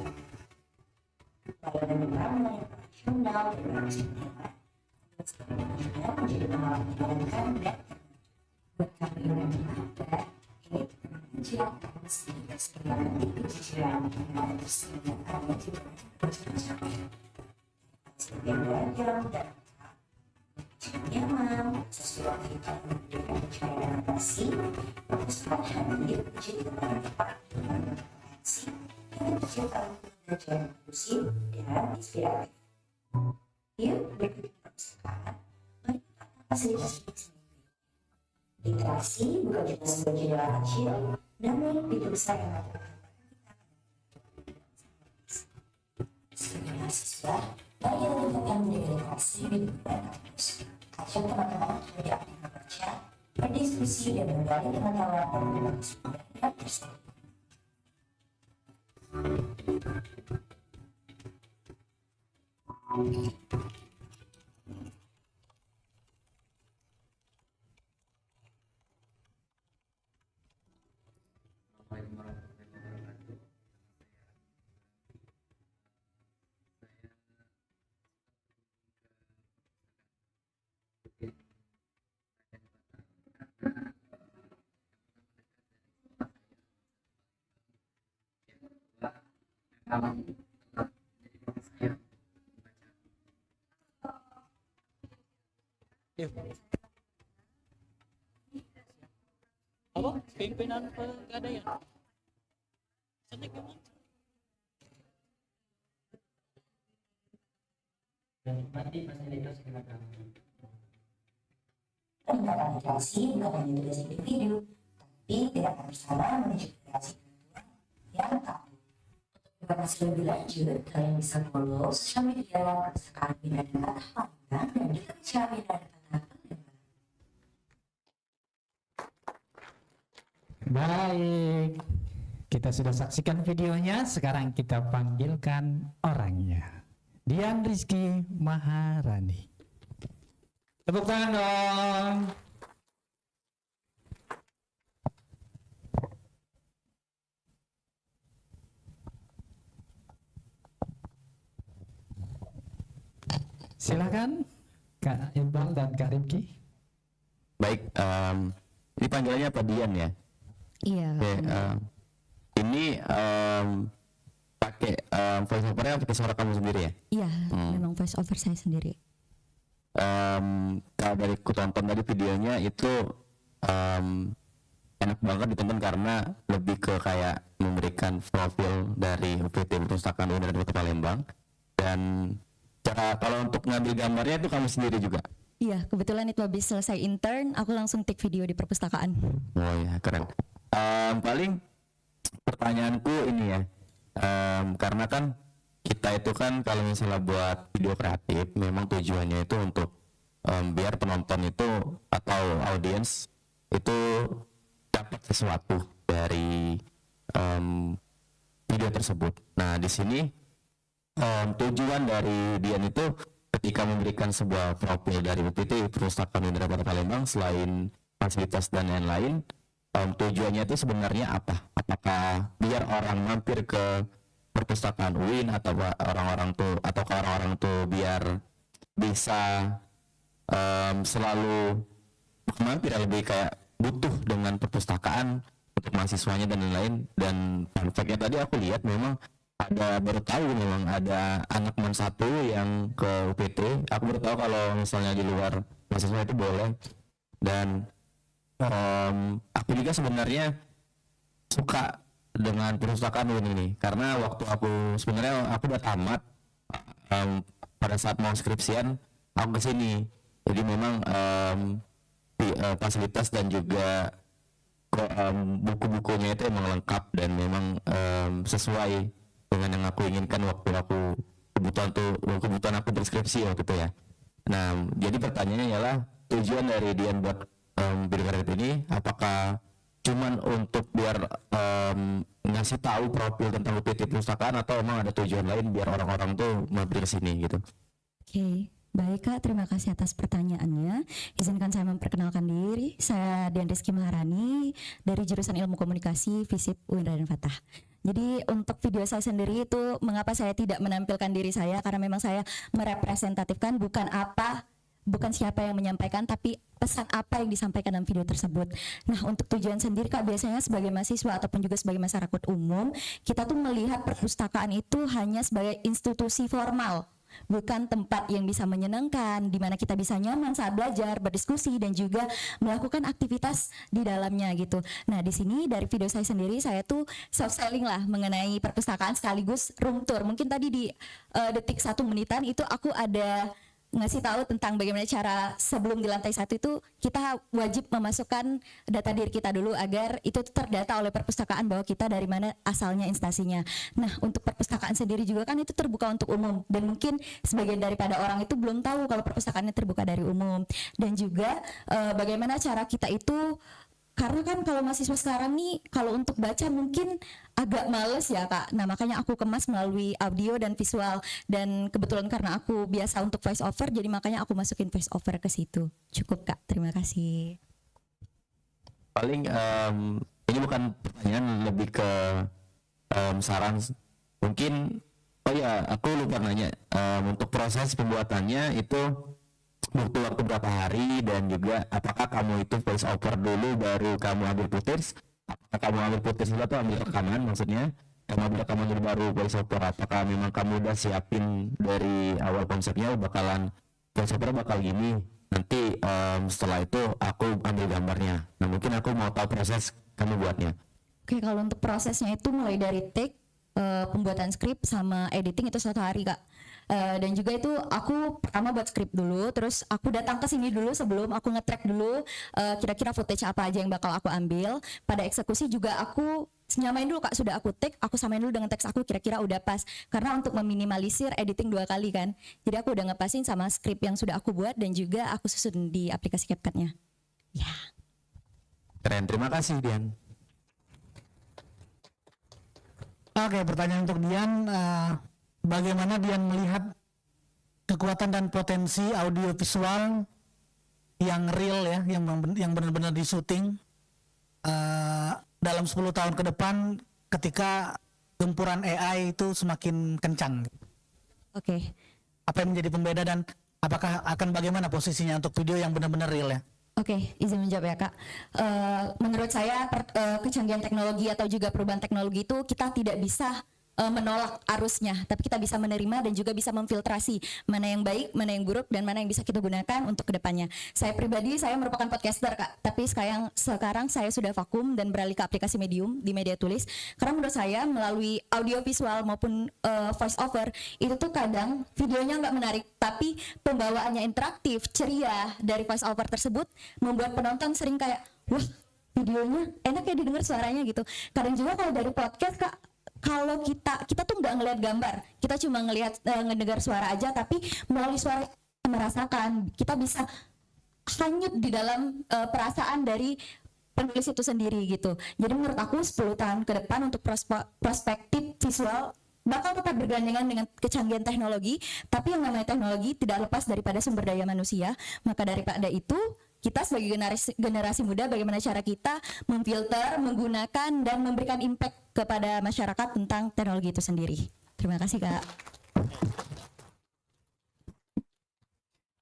Layanan membangun yang profesional dan berkesinambungan menjadi pengalaman menyenangkan dan buat kami yang ada ini mengajar meski segala itu cicilan dengan persiapan yang tidak bercocok sebagai belajar dan nyaman sesuai kita memberikan percayaan adaptasi perpustakaan hadir menjadi tempat kompetensi yang tercipta belajar inklusif dan inspiratif. Yuk berikut perpustakaan menikmati fasilitas literasi bukan cuma sebuah jendela kecil, namun pintu besar yang mengatakan sebagai mahasiswa, mari kita tingkatkan budaya literasi di lingkungan kampus. Ajak teman-teman untuk menjadi aktif membaca, berdiskusi dan menggali pengetahuan dan berbagai sumber yang tersedia. Apa? Pimpinan pegadaian. Senik gimana? Menikmati fasilitas keagamaan. Peningkatan literasi bukan hanya tugas individu, tapi gerakan bersama menuju generasi yang tahu. Untuk informasi lebih lanjut, kalian bisa follow sosial media Perpustakaan Bina dan Patah Palembang dan juga Bina dan Patah Palembang. Baik, kita sudah saksikan videonya. Sekarang kita panggilkan orangnya, Dian Rizky Maharani. Tepuk tangan dong. Silakan Kak Iqbal dan Kak Rizky. Baik, ini panggilannya apa Dian ya? Iya. Oke, ini pakai voice overnya pakai suara kamu sendiri ya? Iya, memang voice over saya sendiri. Kalau dari ku tonton tadi videonya itu enak banget ditonton karena lebih ke kayak memberikan profil dari UPT Perpustakaan UIN Kota Palembang. Dan cara kalau untuk ngambil gambarnya itu kamu sendiri juga? Iya, kebetulan itu habis selesai intern, aku langsung take video di perpustakaan. Oh ya, keren. Paling pertanyaanku ini ya, karena kan kita itu kan kalau misalnya buat video kreatif, memang tujuannya itu untuk biar penonton itu atau audiens itu dapat sesuatu dari video tersebut. Nah di sini tujuan dari Dian itu ketika memberikan sebuah profil dari UPT Perpustakaan UIN Kota Palembang, selain fasilitas dan lain-lain, tujuannya itu sebenarnya apa? Apakah biar orang mampir ke perpustakaan UIN atau orang-orang tuh biar bisa selalu mampir, lebih kayak butuh dengan perpustakaan untuk mahasiswanya dan lain-lain. Dan fun fact-nya tadi aku lihat memang baru tahu memang ada anak MAN 1 yang ke UPT. Aku baru tahu kalau misalnya di luar mahasiswa itu boleh. Dan aku juga sebenarnya suka dengan perpustakaan UIN ini karena waktu aku udah tamat, pada saat mau skripsian aku kesini Jadi memang fasilitas dan juga buku-bukunya itu emang lengkap dan memang sesuai dengan yang aku inginkan waktu aku kebutuhan aku berskripsi waktu itu ya. Nah, jadi pertanyaannya ialah tujuan dari Dian buat video kredit ini apakah cuman untuk biar ngasih tahu profil tentang UPT perpustakaan atau emang ada tujuan lain biar orang-orang tuh mampir ke sini gitu? Oke, baik Kak, terima kasih atas pertanyaannya. Izinkan saya memperkenalkan diri. Saya Dian Rizky Maharani dari jurusan Ilmu Komunikasi FISIP UIN Raden Fatah. Jadi untuk video saya sendiri itu mengapa saya tidak menampilkan diri saya, karena memang saya merepresentatifkan bukan siapa yang menyampaikan, tapi pesan apa yang disampaikan dalam video tersebut. Nah, untuk tujuan sendiri Kak, biasanya sebagai mahasiswa ataupun juga sebagai masyarakat umum, kita tuh melihat perpustakaan itu hanya sebagai institusi formal, bukan tempat yang bisa menyenangkan, di mana kita bisa nyaman saat belajar, berdiskusi, dan juga melakukan aktivitas di dalamnya gitu. Nah, di sini dari video saya sendiri, saya tuh self selling lah mengenai perpustakaan sekaligus room tour. Mungkin tadi di detik 1 menitan itu aku ada ngasih tahu tentang bagaimana cara sebelum di lantai 1 itu kita wajib memasukkan data diri kita dulu agar itu terdata oleh perpustakaan bahwa kita dari mana asalnya instansinya. Nah, untuk perpustakaan sendiri juga kan itu terbuka untuk umum, dan mungkin sebagian daripada orang itu belum tahu kalau perpustakaannya terbuka dari umum, dan juga bagaimana cara kita itu, karena kan kalau mahasiswa sekarang nih kalau untuk baca mungkin agak males ya Kak. Nah, makanya aku kemas melalui audio dan visual, dan kebetulan karena aku biasa untuk voice over, jadi makanya aku masukin voice over ke situ. Cukup Kak, terima kasih. Paling ini bukan pertanyaan, lebih ke saran mungkin. Oh ya, aku lupa nanya, untuk proses pembuatannya itu butuh waktu berapa hari, dan juga apakah kamu itu voice over dulu baru kamu ambil footage, apakah kamu ambil footage dulu atau ambil rekaman, maksudnya kamu ambil rekaman dulu baru voice over, apakah memang kamu udah siapin dari awal konsepnya bakalan voice over bakal gini, nanti setelah itu aku ambil gambarnya. Nah, mungkin aku mau tahu proses kamu buatnya. Oke, kalau untuk prosesnya itu mulai dari take, pembuatan skrip sama editing itu 1 hari Kak. Dan juga itu aku pertama buat skrip dulu, terus aku datang ke sini dulu sebelum aku nge-track dulu kira-kira footage apa aja yang bakal aku ambil. Pada eksekusi juga aku nyamain dulu Kak, sudah aku take, aku samain dulu dengan teks aku kira-kira udah pas, karena untuk meminimalisir editing 2 kali kan. Jadi aku udah ngepasin sama skrip yang sudah aku buat, dan juga aku susun di aplikasi CapCut-nya. Ya. Keren, terima kasih Dian. Oke, pertanyaan untuk Dian, bagaimana Dian melihat kekuatan dan potensi audio visual yang real ya, yang benar-benar di syuting dalam 10 tahun ke depan ketika gempuran AI itu semakin kencang? Oke. Apa yang menjadi pembeda, dan apakah akan bagaimana posisinya untuk video yang benar-benar real ya? Oke, izin menjawab ya Kak. Menurut saya kecanggihan teknologi atau juga perubahan teknologi itu kita tidak bisa menolak arusnya, tapi kita bisa menerima dan juga bisa memfiltrasi mana yang baik, mana yang buruk, dan mana yang bisa kita gunakan untuk kedepannya. Saya pribadi, saya merupakan podcaster Kak, tapi sekarang saya sudah vakum dan beralih ke aplikasi Medium di media tulis, karena menurut saya melalui audio visual maupun voice over itu tuh kadang videonya nggak menarik, tapi pembawaannya interaktif, ceria dari voice over tersebut membuat penonton sering kayak, wah videonya enak ya didengar suaranya gitu. Kadang juga kalau dari podcast Kak, kalau kita tuh nggak ngelihat gambar, kita cuma ngedengar suara aja, tapi melalui suara kita merasakan, kita bisa hanyut di dalam perasaan dari penulis itu sendiri gitu. Jadi menurut aku 10 tahun ke depan untuk perspektif visual bakal tetap bergandengan dengan kecanggihan teknologi, tapi yang namanya teknologi tidak lepas daripada sumber daya manusia. Maka daripada itu, kita sebagai generasi muda, bagaimana cara kita memfilter, menggunakan, dan memberikan impact kepada masyarakat tentang teknologi itu sendiri. Terima kasih Kak.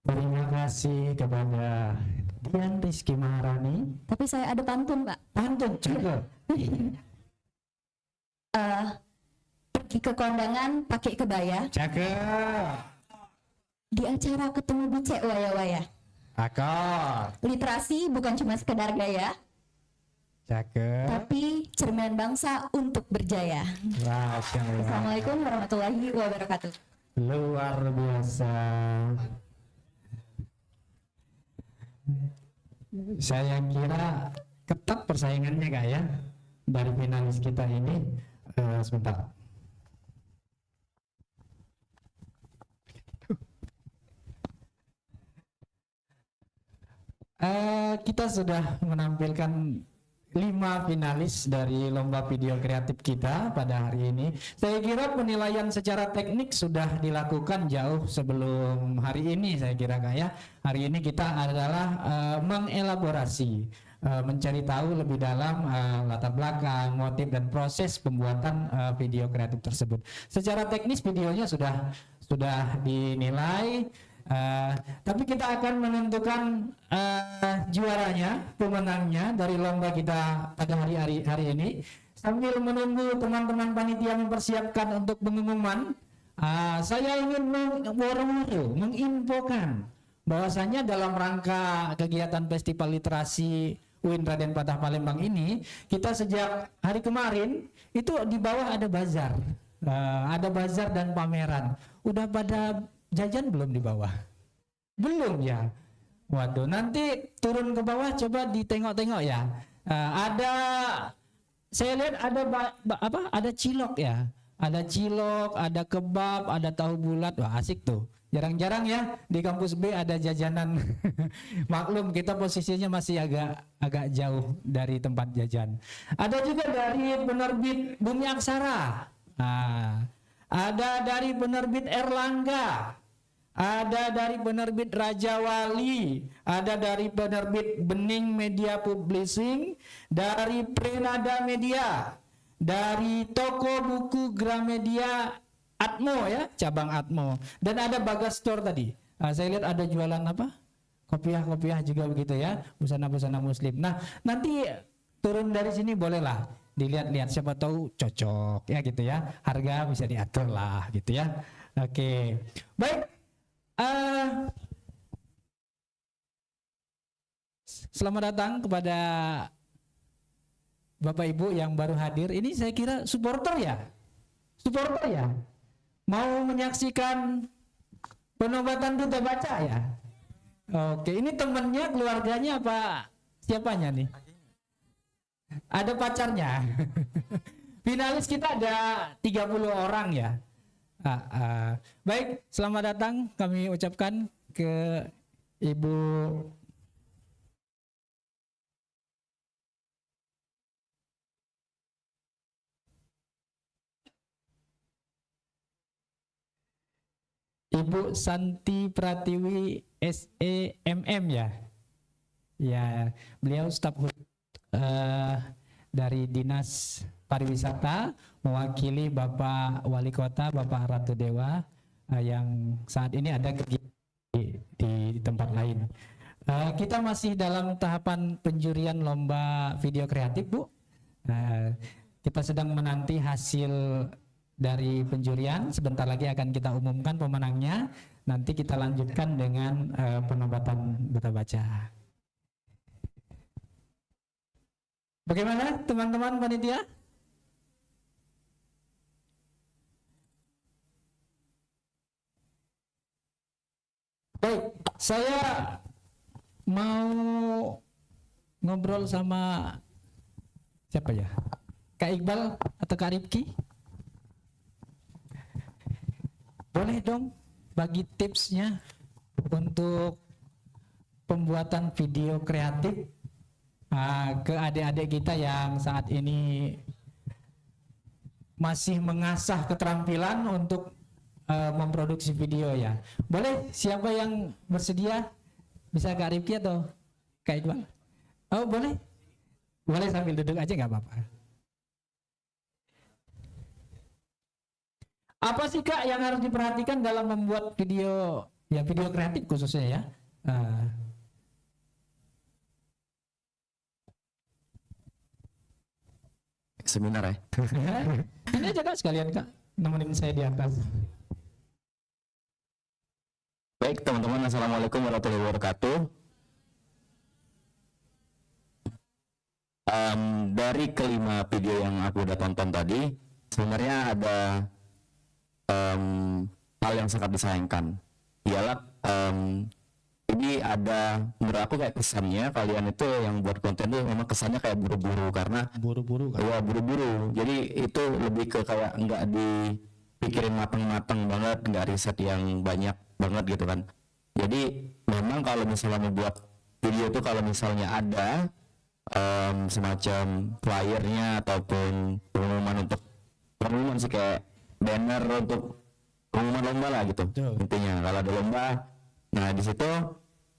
Terima kasih kepada Dian Rizky Maharani. Tapi saya ada pantun Pak. Pantun juga. Pergi ke kondangan pakai kebaya. Cakep. Di acara ketemu bicek waya-waya. Akor. Literasi bukan cuma sekedar gaya, Cakep. tapi cerminan bangsa untuk berjaya. Masya Allah. Assalamualaikum warahmatullahi wabarakatuh. Luar biasa. Saya kira ketat persaingannya Kak ya dari finalis kita ini. Sebentar. Kita sudah menampilkan 5 finalis dari lomba video kreatif kita pada hari ini. Saya kira penilaian secara teknik sudah dilakukan jauh sebelum hari ini, saya kira Kak ya. Hari ini kita adalah mengelaborasi, mencari tahu lebih dalam latar belakang, motif dan proses pembuatan video kreatif tersebut. Secara teknis videonya sudah dinilai. Tapi kita akan menentukan juaranya, pemenangnya dari lomba kita pada hari ini. Sambil menunggu teman-teman panitia mempersiapkan untuk pengumuman, saya ingin menginfokan bahwasanya dalam rangka kegiatan Festival Literasi UIN Raden Fatah Palembang ini, kita sejak hari kemarin itu di bawah ada bazar, dan pameran. Udah pada jajan belum di bawah? Belum ya? Waduh, nanti turun ke bawah coba ditengok-tengok ya. Saya lihat ada cilok ya. Ada cilok, ada kebab, ada tahu bulat. Wah, asik tuh. Jarang-jarang ya di kampus B ada jajanan. Maklum kita posisinya masih agak jauh dari tempat jajan. Ada juga dari penerbit Bumi Aksara. Ada dari penerbit Erlangga. Ada dari penerbit Raja Wali, ada dari penerbit Bening Media Publishing, dari Prenada Media, dari toko buku Gramedia Atmo ya, cabang Atmo, dan ada Bagas Store tadi. Saya lihat ada jualan apa? Kopiah juga begitu ya, busana-busana muslim. Nah, nanti turun dari sini bolehlah dilihat-lihat, siapa tahu cocok ya gitu ya. Harga bisa diatur lah gitu ya. Oke. Baik. Selamat datang kepada Bapak Ibu yang baru hadir. Ini saya kira supporter ya? Mau menyaksikan penobatan duta baca ya? Oke, ini temennya, keluarganya apa siapanya nih? Ada pacarnya. Finalis kita ada 30 orang ya. Baik, selamat datang kami ucapkan ke Ibu Santi Pratiwi SEMM ya. Ya, beliau staf dari Dinas Pariwisata mewakili Bapak Wali Kota Bapak Ratu Dewa yang saat ini ada di tempat lain. Kita masih dalam tahapan penjurian lomba video kreatif, Bu. Kita sedang menanti hasil dari penjurian. Sebentar lagi akan kita umumkan pemenangnya. Nanti kita lanjutkan dengan penobatan duta baca. Bagaimana teman-teman panitia? Baik, saya mau ngobrol sama siapa ya? Kak Iqbal atau Kak Rifki? Boleh dong bagi tipsnya untuk pembuatan video kreatif ke adik-adik kita yang saat ini masih mengasah keterampilan untuk memproduksi video ya. Boleh, siapa yang bersedia? Bisa Kak Rifki atau Kak Iqbal? Oh boleh? Boleh sambil duduk aja nggak apa-apa. Apa sih Kak yang harus diperhatikan dalam membuat video, ya video kreatif khususnya ya? Seminar ya? Ini aja Kak sekalian Kak, nemenin saya di atas. Baik teman-teman, assalamualaikum warahmatullahi wabarakatuh. Dari kelima video yang aku udah tonton tadi, sebenarnya ada hal yang sangat disayangkan. Ialah ini ada, menurut aku kayak kesannya kalian itu yang buat konten tuh memang kesannya kayak buru-buru, karena buru-buru kan? Iya buru-buru, jadi itu lebih ke kayak nggak dipikirin matang-matang banget, nggak riset yang banyak banget gitu kan. Jadi memang kalau misalnya membuat video tuh kalau misalnya ada semacam flyernya ataupun pengumuman sih, kayak banner untuk pengumuman lomba lah gitu. Intinya kalau ada lomba, nah di situ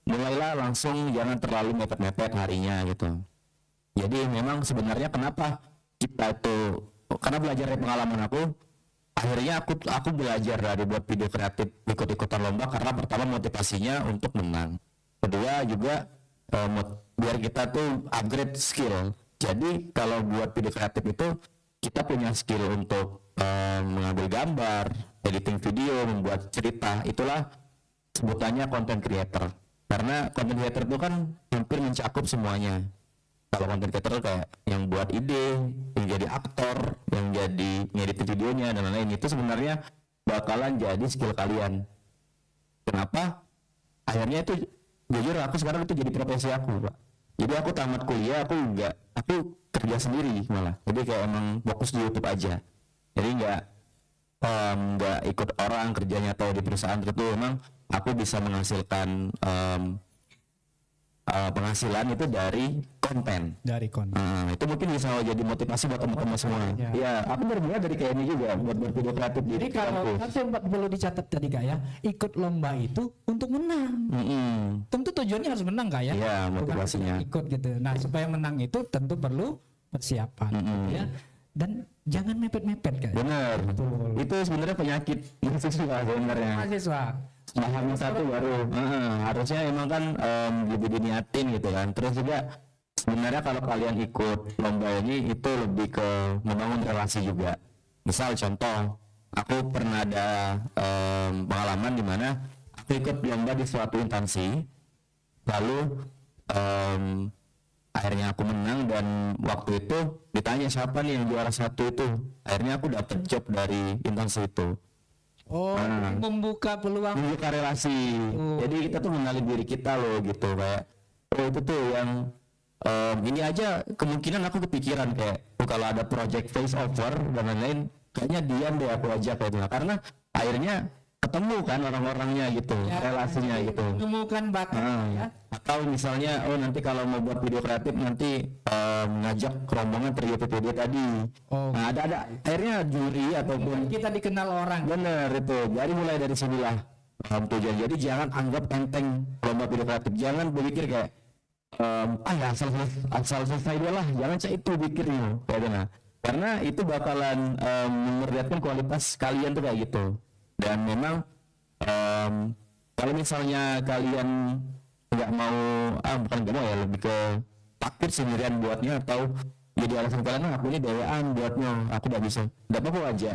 mulailah langsung, jangan terlalu mepet-mepet harinya gitu. Jadi memang sebenarnya kenapa kita itu, karena belajar dari pengalaman aku, akhirnya aku belajar dari buat video kreatif ikut-ikutan lomba karena pertama motivasinya untuk menang, kedua juga biar kita tuh upgrade skill. Jadi kalau buat video kreatif itu kita punya skill untuk mengambil gambar, editing video, membuat cerita, itulah sebutannya content creator. Karena content creator itu kan hampir mencakup semuanya. Kalau content creator kayak yang buat ide, yang jadi aktor, yang jadi ngedit videonya dan lain-lain, itu sebenarnya bakalan jadi skill kalian. Kenapa? Akhirnya itu jujur aku sekarang itu jadi profesi aku, Pak. Jadi aku tamat kuliah, aku kerja sendiri malah. Jadi kayak emang fokus di YouTube aja. Jadi nggak ikut orang kerjanya atau di perusahaan tertentu. Emang aku bisa menghasilkan penghasilan itu dari konten. Itu mungkin bisa jadi motivasi buat teman-teman semua. Ya, aku bermula dari kayak ini juga buat video kreatif. Jadi kalau yang perlu dicatat tadi Kak ya, ikut lomba itu untuk menang. Tentu tujuannya harus menang Kak ya. Iya, motivasinya. Ikut gitu. Nah, supaya menang itu tentu perlu persiapan gitu ya. Dan jangan mepet-mepet Kak. Bener. Itu sebenarnya penyakit mahasiswa sebenarnya. Paham satu baru harusnya emang kan lebih diniatin gitu kan. Terus juga sebenarnya kalau kalian ikut lomba ini itu lebih ke membangun relasi juga. Misal contoh, aku pernah ada pengalaman di mana aku ikut lomba di suatu instansi, lalu akhirnya aku menang, dan waktu itu ditanya siapa nih yang juara satu itu, akhirnya aku dapet job dari instansi itu. Membuka peluang, membuka relasi. Jadi kita tuh mengenali diri kita loh gitu, kayak itu tuh yang ini aja kemungkinan aku kepikiran kayak kalau ada project face over dan lain-lain, kayaknya diam deh aku ajak kayak gitu, karena akhirnya ketemu kan orang-orangnya gitu, relasinya gitu, menemukan bakat ya. Atau misalnya nanti kalau mau buat video kreatif nanti ngajak rombongan video tadi. Nah ada akhirnya juri ataupun kita dikenal orang. Bener itu. Jadi mulai dari sinilah tujuan. Jadi jangan anggap enteng lomba video kreatif. Jangan berpikir kayak ya asal selesai dia lah. Jangan cak itu pikirnya kayak gitu. Karena itu bakalan memperlihatkan kualitas kalian tuh kayak gitu. Dan memang kalau misalnya kalian nggak mau, bukan nggak mau ya, lebih ke takut sendirian buatnya, atau jadi alasan kalian aku ini dewean buatnya, aku nggak bisa, nggak apa-apa aja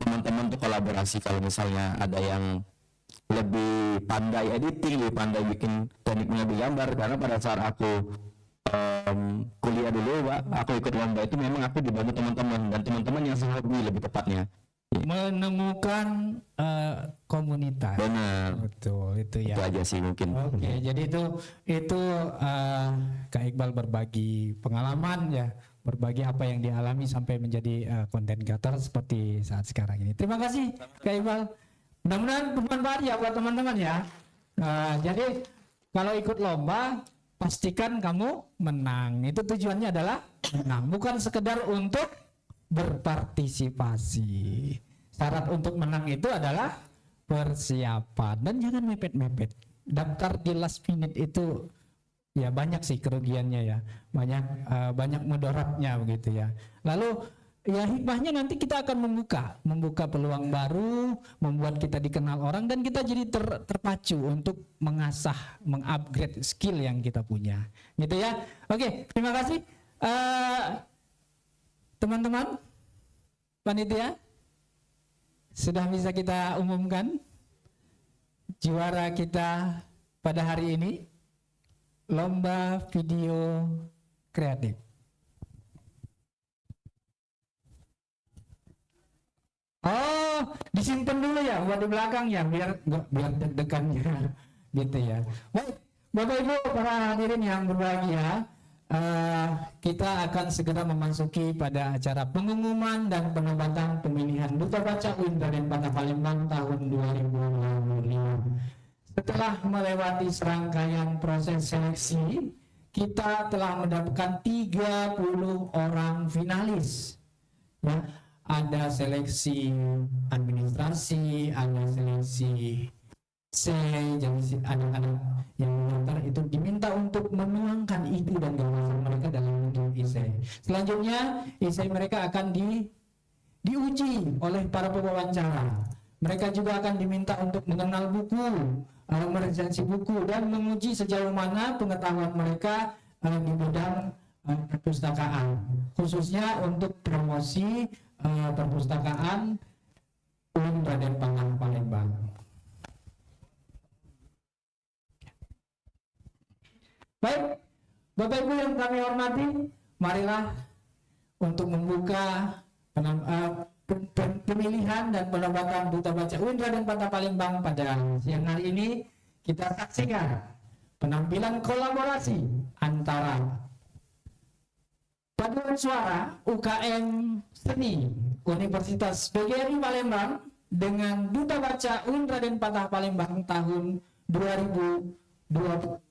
teman-teman tuh kolaborasi. Kalau misalnya ada yang lebih pandai editing, lebih pandai bikin teknik mengambil gambar, karena pada saat aku kuliah dulu Pak, aku ikut lomba itu memang aku dibantu teman-teman, dan teman-teman yang sehobi lebih tepatnya menemukan komunitas. Benar. Betul, itu ya. Itu aja sih mungkin. Oke, jadi itu Kak Iqbal berbagi pengalaman ya, berbagi apa yang dialami sampai menjadi content creator seperti saat sekarang ini. Terima kasih Kak Iqbal. Mudah-mudahan bermanfaat ya buat teman-teman ya. Jadi kalau ikut lomba pastikan kamu menang. Itu tujuannya adalah menang, bukan sekedar untuk berpartisipasi. Syarat untuk menang itu adalah persiapan, dan jangan mepet-mepet. Daftar di last minute itu ya banyak sih kerugiannya ya, banyak mudaratnya begitu ya. Lalu ya hikmahnya nanti kita akan membuka peluang baru, membuat kita dikenal orang, dan kita jadi terpacu untuk mengasah, mengupgrade skill yang kita punya gitu ya. Oke, terima kasih teman-teman panitia. Sudah bisa kita umumkan juara kita pada hari ini, lomba video kreatif. Disimpan dulu ya buat di belakang ya, biar deg-degannya gitu ya. Baik, Bapak Ibu para hadirin yang berbahagia, kita akan segera memasuki pada acara pengumuman dan penobatan pemilihan Duta Baca UIN Raden Patah Palembang tahun 2025. Setelah melewati serangkaian proses seleksi, kita telah mendapatkan 30 orang finalis. Ya, ada seleksi administrasi, ada seleksi C, jadi anak-anak yang mendaftar itu diminta untuk menuangkan ide dan gagasan mereka dalam bentuk esai. Selanjutnya, esai mereka akan diuji oleh para pewawancara. Mereka juga akan diminta untuk mengenal buku, meresensi buku, dan menguji sejauh mana pengetahuan mereka di bidang perpustakaan, khususnya untuk promosi perpustakaan UIN Raden Patah Palembang. Baik, Bapak Ibu yang kami hormati, marilah untuk membuka pemilihan dan penobatan Duta Baca UIN Raden Patah Palembang pada siang hari ini. Kita saksikan penampilan kolaborasi antara paduan suara UKM Seni Universitas PGRI Palembang dengan Duta Baca UIN Raden Patah Palembang tahun 2020.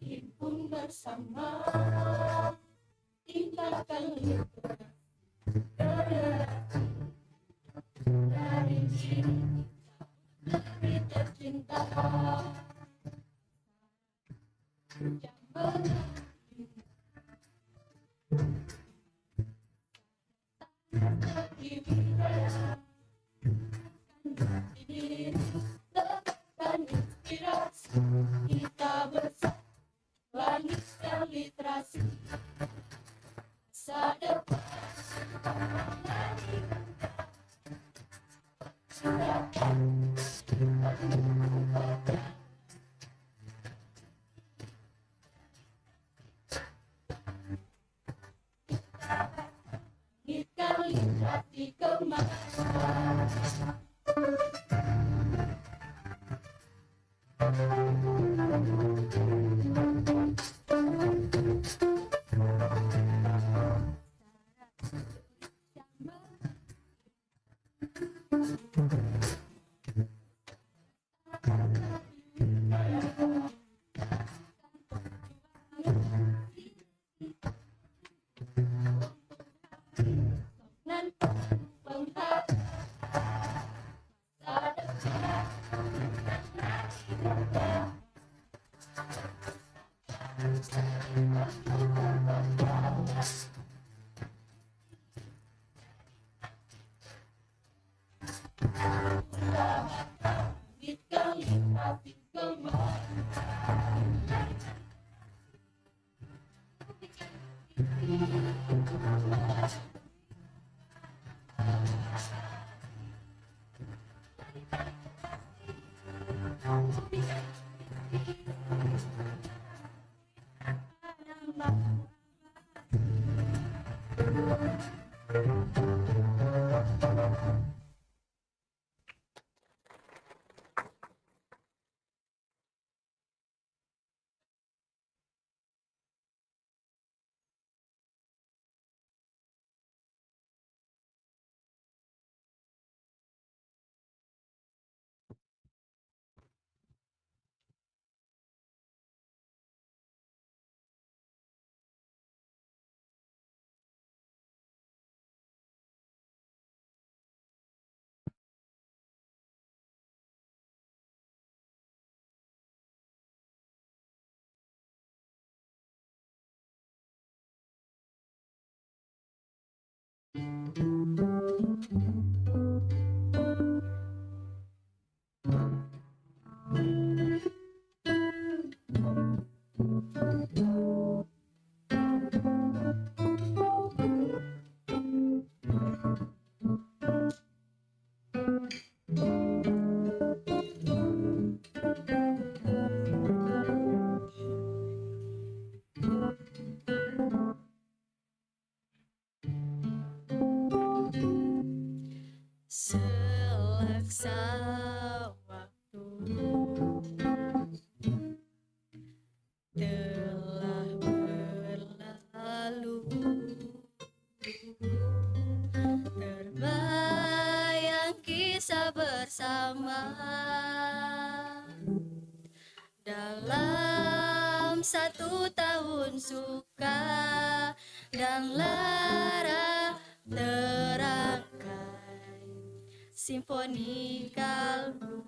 Himpun bersama tinggalkan dari sini lebih tercinta kita bersama lanjutkan literasi masa depan kita literasi kemasan. Dalam 1 tahun suka dan lara terangkai simfoni kalbu.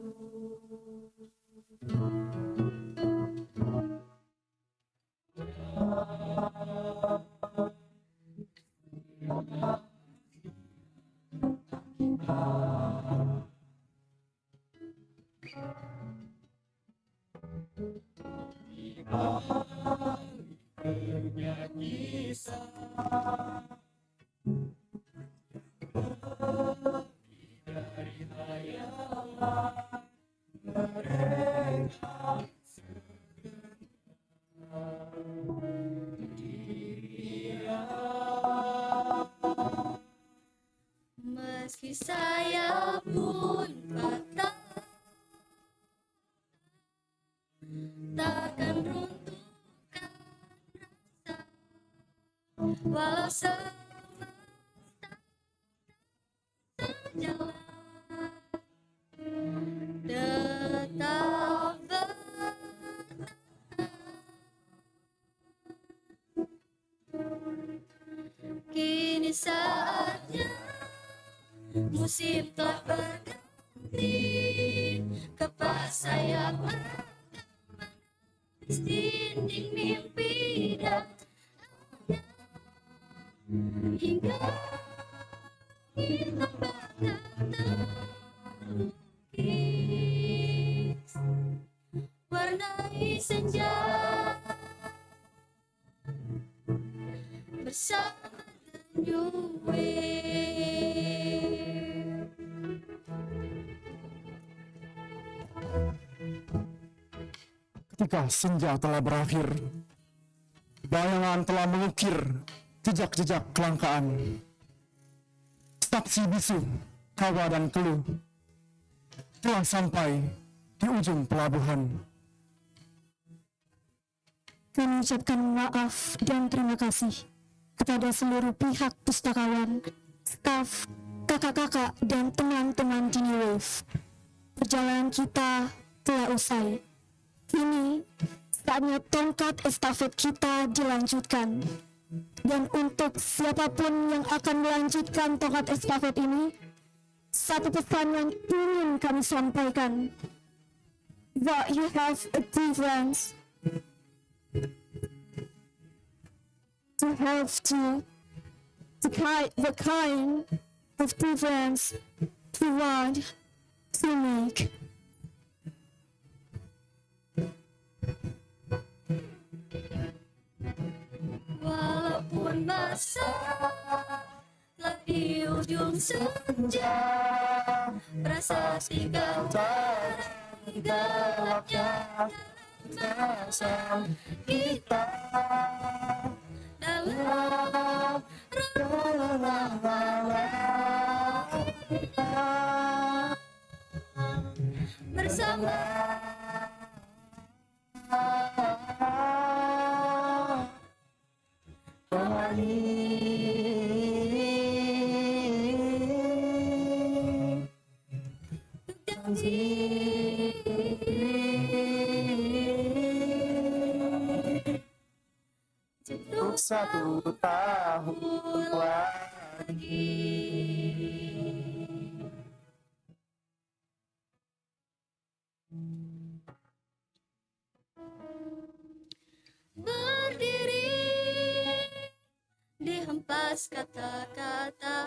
Meski saya pun patah, takkan runtuhkan rasa, walau semesta terjalan, tetap bertahan. Kini saatnya musim telah berganti, kepas sayap menangis dinding mimpi dan hingga kita terlukis warnai senja bersama the new wave. Ketika senja telah berakhir, bayangan telah mengukir jejak-jejak kelangkaan. Saksi bisu, tawa dan keluh telah sampai di ujung pelabuhan. Kami ucapkan maaf dan terima kasih kepada seluruh pihak pustakawan, staf, kakak-kakak, dan teman-teman di New Wave. Perjalanan kita telah usai. Kini, saatnya tongkat estafet kita dilanjutkan. Dan untuk siapapun yang akan melanjutkan tongkat estafet ini, satu pesan yang ingin kami sampaikan. That you have a difference. To have the kind of difference to want to make. Walaupun masa telah di ujung senja, rasa tinggal terang gelapnya masa kita dalam bersama Untuk 1 tahun lagi. berdiri di hempas kata-kata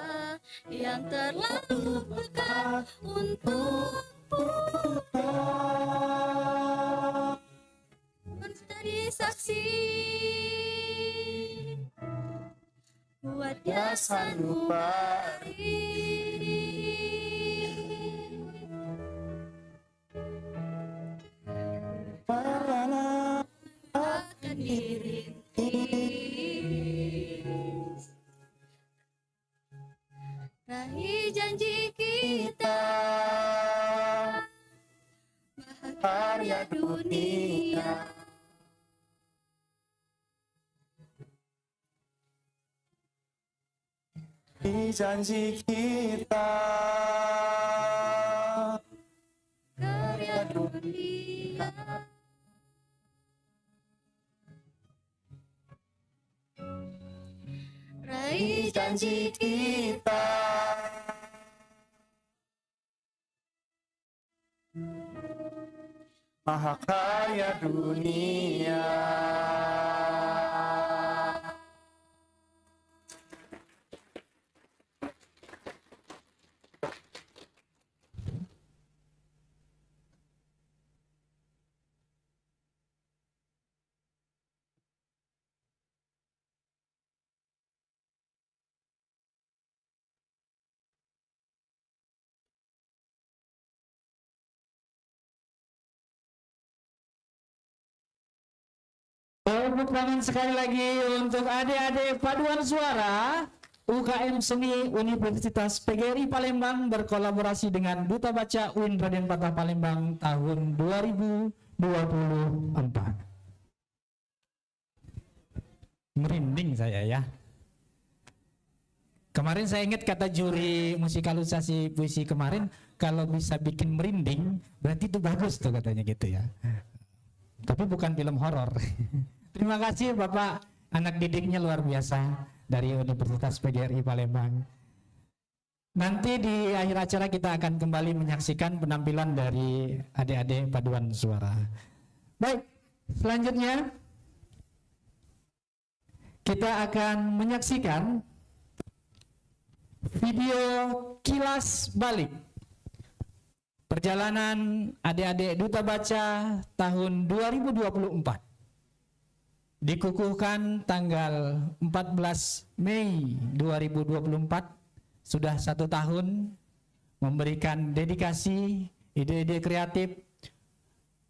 yang terlalu pekat untuk putar, menjadi saksi buat dia sanubari. Akan dirintis raih janji kita, bahagia dunia. Di janji kita, karya dunia. janji kita. Maha kaya dunia. Tepuk tangan sekali lagi untuk adik-adik paduan suara UKM Seni Universitas PGRI Palembang berkolaborasi dengan Duta Baca UIN Raden Patah Palembang tahun 2024. Merinding saya ya. Kemarin saya ingat kata juri musikalisasi puisi kemarin, kalau bisa bikin merinding berarti itu bagus tuh katanya gitu ya. Tapi bukan film horor. Terima kasih Bapak, anak didiknya luar biasa dari Universitas PGRI Palembang. Nanti di akhir acara kita akan kembali menyaksikan penampilan dari adik-adik paduan suara. Baik, selanjutnya kita akan menyaksikan video kilas balik perjalanan adik-adik Duta Baca tahun 2024. Dikukuhkan tanggal 14 Mei 2024, sudah 1 tahun memberikan dedikasi, ide-ide kreatif,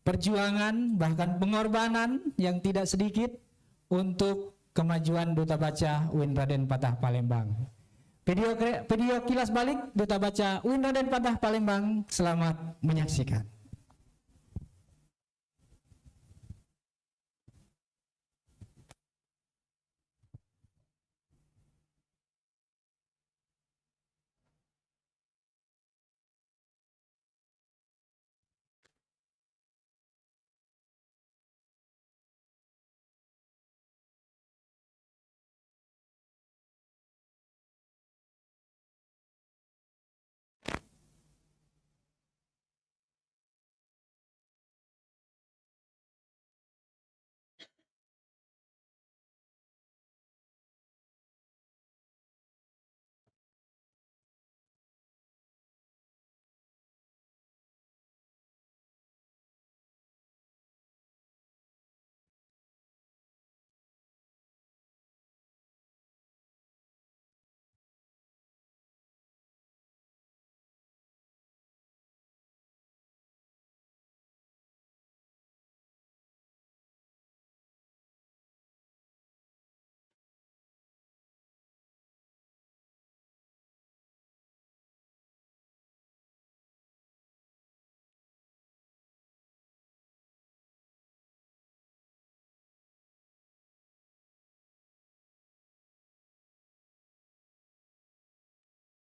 perjuangan, bahkan pengorbanan yang tidak sedikit untuk kemajuan Duta Baca UIN Raden Patah Palembang. Video kilas balik Duta Baca UIN Raden Patah Palembang, selamat menyaksikan.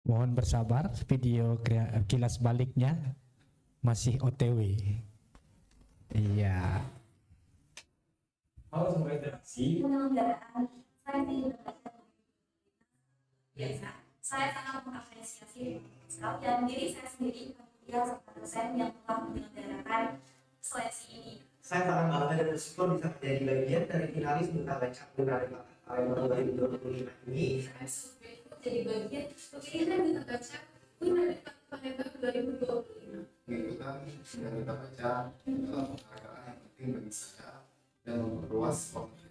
Mohon bersabar, video kilas baliknya masih OTW. Iya. Halo semua interaksi. Penyelenggaraan saya biasa. Saya sangat mengapresiasi sekalian diri saya sendiri dan serta dosen yang telah menyelenggarakan seleksi ini. Saya sangat bangga dan bersyukur bisa menjadi bagian dari finalis Duta Baca UIN Raden Patah Palembang 2025 ini. Jadi bagian pemilihan Duta Baca UIN Raden Patah Palembang 2025. Mengikuti dengan Duta Baca adalah penghargaan yang penting bagi saya dan memperluas wawasan.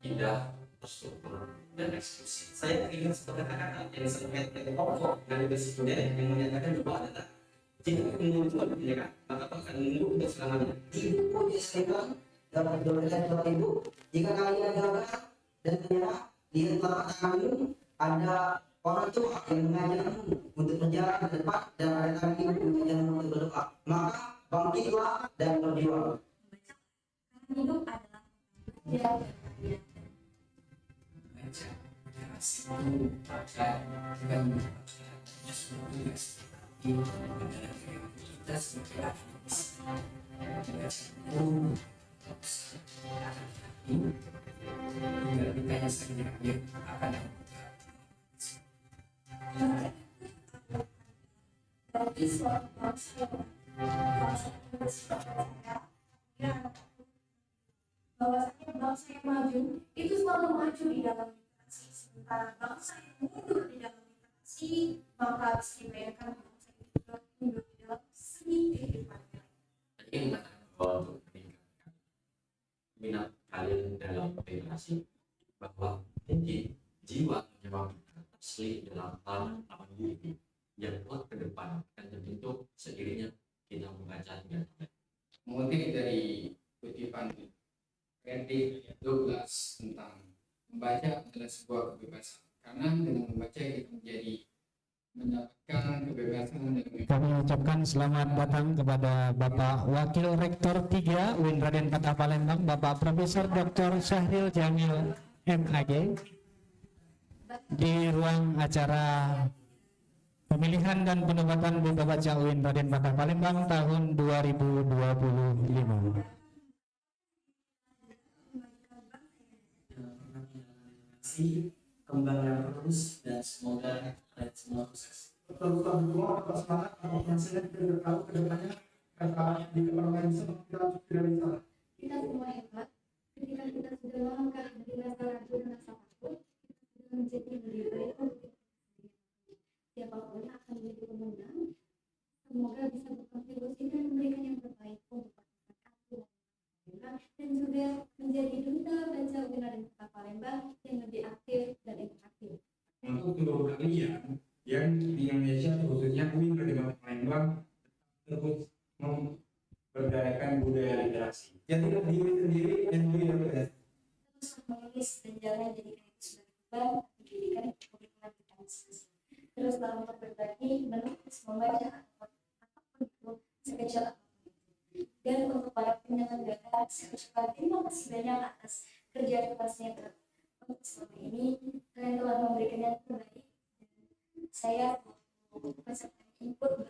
Indah, terstruktur, dan eksklusif. Saya ingin sebagai kata-kata yang sangat pokok dari basic-nya yang menyatakan bahwa adalah jika menunggu itu kan, maka akan menunggu untuk selamanya. Ibu punya saya dapat diberikan kepada ibu. Jika kalian gagal dan menyerah, lihat telapak tanganmu, ada orang tua yang mengajarmu untuk berjalan ke depan dan ada tangan ibu mengajarmu untuk berdoa. Maka bangkitlah dan berjuang. Hidup adalah Baca, baca, dan di negara kita sebagai akademis itu hingga kita yang sering diambil akan bagi suatu bangsa bahwasanya bangsa yang maju itu selalu maju di dalam literasi, sementara bangsa yang mundur di dalam literasi maka bisa dibayangkan bangsa itu juga mundur di dalam seni kehidupannya. Ini bahwa untuk meningkatkan minat kalian dalam literasi, bahwa tinggi jiwa menjawab asli dalam tanah aman ini yang kuat ke depan akan terbentuk sendirinya kita membaca dengan baik. Mengutip dari kutipan Redik 12 tentang membaca adalah sebuah kebebasan, karena dengan membaca kita menjadi mendapatkan kebebasan dan Kami ucapkan selamat datang kepada Bapak Wakil Rektor 3 UIN Raden Patah Palembang, Bapak Profesor Dr. Syahril Jamil MAG, di ruang acara pemilihan dan penempatan Buku Baca UIN Raden Patah Palembang tahun 2025. Kembangkan terus dan semoga kalian semua sukses. terus semua atas semangat apapun saya tidak tahu kedepannya kata di kepala kita tidak bisa. Kita semua hebat ketika kita sudah melangkah dari rasa ragu dan rasa takut, kita sudah menjadi lebih baik untuk siapapun akan menjadi pemenang. Semoga bisa berkontribusi dan memberikan yang terbaik untuk masyarakat dan juga menjadi duta baca UIN Raden Patah Palembang yang lebih aktif dan interaktif. Untuk seluruh kalian yang di Indonesia khususnya UIN Raden Patah Palembang terus memberdayakan budaya literasi. Jadi diri sendiri dan diri yang terus menulis dan jalan jadikan itu sebagai beban pendidikan kurikulum kita masing-masing. Terus dalam berbagi, menulis, membaca apapun itu sekecil apapun itu. Dan untuk para penyelenggara, saya ucapkan terima kasih banyak atas kerja kerasnya untuk selama ini. Kalian telah memberikan yang terbaik. Dan saya mau peserta input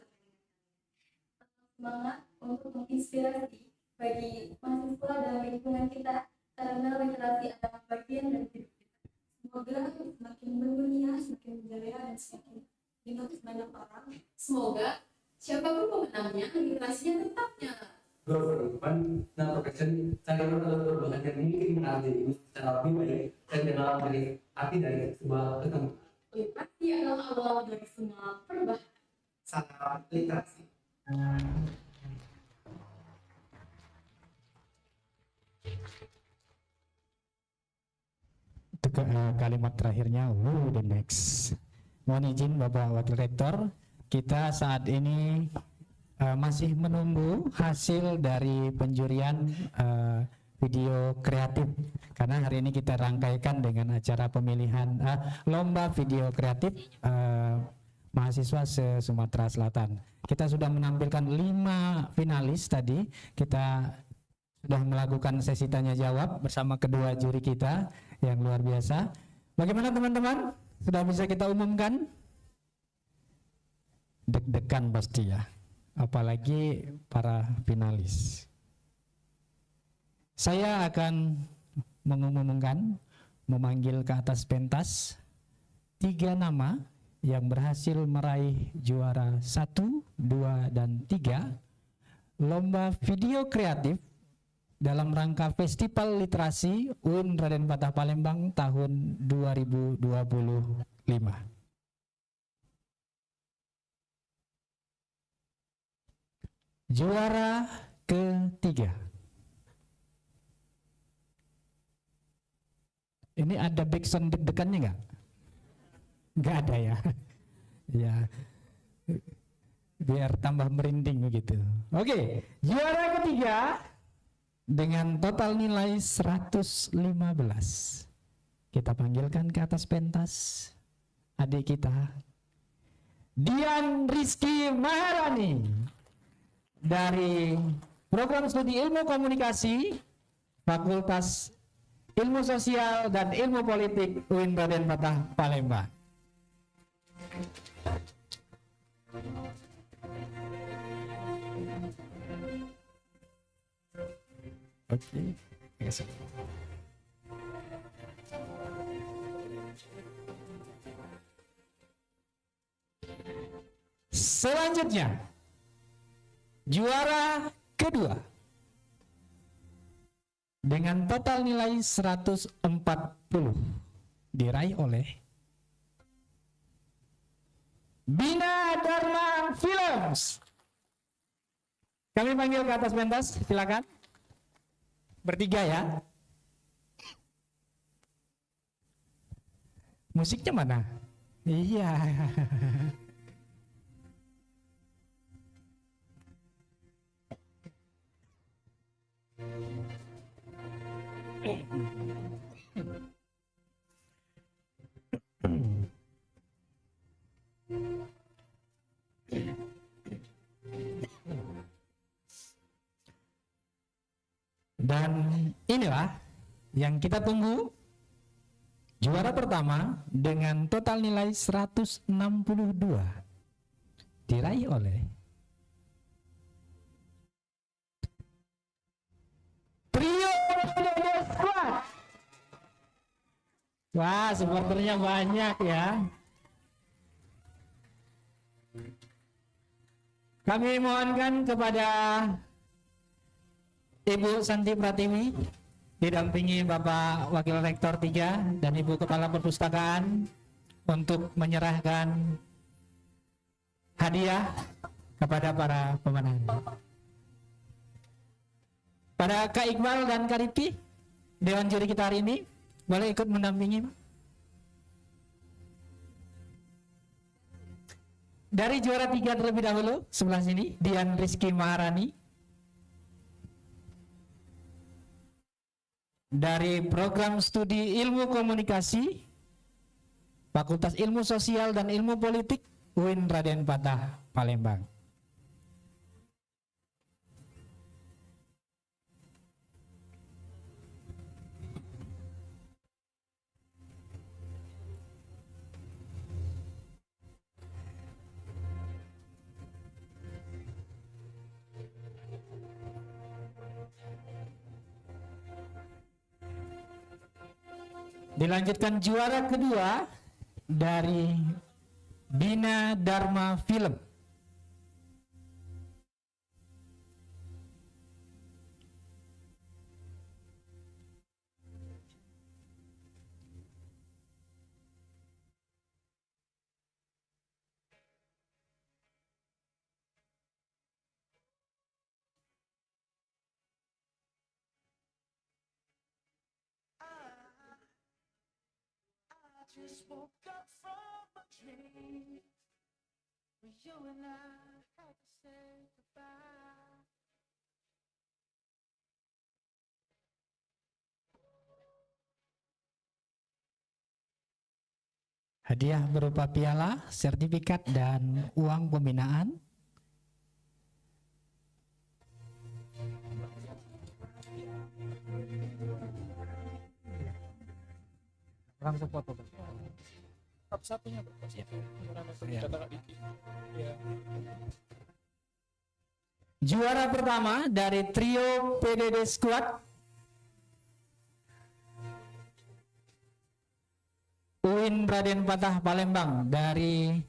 semangat untuk menginspirasi bagi mahasiswa dalam lingkungan kita, karena literasi adalah bagian dari hidup kita. Semoga semakin mendunia, semakin menjaya, dan semakin dinotis banyak orang. Semoga siapapun pemenangnya, literasinya tetap nyala. Berperan dan profesi saya perubahan yang mungkin menjadi ini secara lebih baik dan dalam dari arti dari sebuah ketemu. Literasi adalah awal dari semua perubahan. Sangat literasi. Itu kalimat terakhirnya, the next. Mohon izin Bapak Wakil Rektor, kita saat ini masih menunggu hasil dari penjurian video kreatif, karena hari ini kita rangkaikan dengan acara pemilihan lomba video kreatif mahasiswa se-Sumatera Selatan. Kita sudah menampilkan 5 finalis tadi. Kita sudah melakukan sesi tanya jawab bersama kedua juri kita yang luar biasa. Bagaimana teman-teman? Sudah bisa kita umumkan? Deg-degan pasti ya, apalagi para finalis. Saya akan mengumumkan, memanggil ke atas pentas 3 nama yang berhasil meraih juara 1, 2, dan 3 lomba video kreatif dalam rangka Festival Literasi UIN Raden Patah Palembang tahun 2025. Juara ketiga. Ini ada backsound deg-degannya nggak? Nggak ada ya. Ya, biar tambah merinding begitu. Oke, juara ketiga dengan total nilai 115. Kita panggilkan ke atas pentas adik kita, Dian Rizky Maharani dari Program Studi Ilmu Komunikasi Fakultas Ilmu Sosial dan Ilmu Politik UIN Raden Patah Palembang. Oke. Yes. Selanjutnya, juara kedua dengan total nilai 140 diraih oleh Bina Dharma Films. Kami panggil ke atas pentas, silakan. Bertiga ya. Musiknya mana? Iya. Dan inilah yang kita tunggu, juara pertama dengan total nilai 162 diraih oleh Trio PDD Squad. Wah, supporternya banyak ya. Kami mohonkan kepada Ibu Santi Pratiwi didampingi Bapak Wakil Rektor 3 dan Ibu Kepala Perpustakaan untuk menyerahkan hadiah kepada para pemenang. Pada Kak Iqbal dan Kak Rifki, Dewan Juri kita hari ini, boleh ikut mendampingi? Dari juara 3 terlebih dahulu, sebelah sini, Dian Rizky Maharani. Dari program studi ilmu komunikasi, Fakultas Ilmu Sosial dan Ilmu Politik, UIN Raden Patah, Palembang. Dilanjutkan juara kedua dari Bina Dharma Film. Just woke up from a dream where you and I had to say goodbye. Hadiah berupa piala, sertifikat, dan uang pembinaan. Langsung foto. Satu-satunya ya. Juara pertama dari Trio PDD Squad, UIN Raden Patah Palembang dari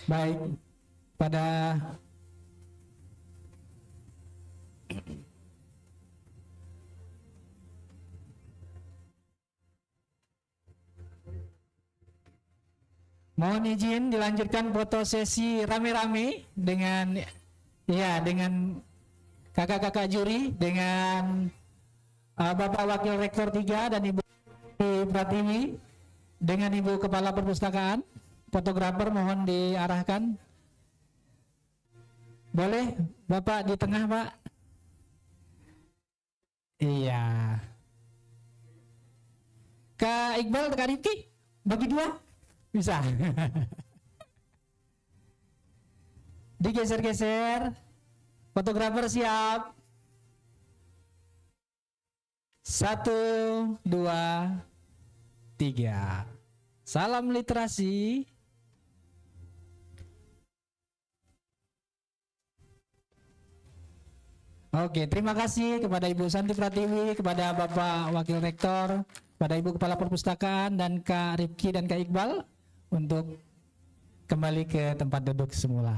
baik pada mohon izin dilanjutkan foto sesi rame-rame dengan kakak-kakak juri, dengan Bapak Wakil Rektor 3 dan Ibu Pratiwi, dengan Ibu Kepala Perpustakaan. Fotografer mohon diarahkan. Boleh Bapak di tengah, Pak? Iya. Kak Iqbal, Kak Rifki, bagi dua. Bisa. Digeser-geser. Fotografer siap. 1, 2, 3. Salam literasi. Oke, terima kasih kepada Ibu Santi Pratiwi, kepada Bapak Wakil Rektor, kepada Ibu Kepala Perpustakaan, dan Kak Rifki dan Kak Iqbal untuk kembali ke tempat duduk semula.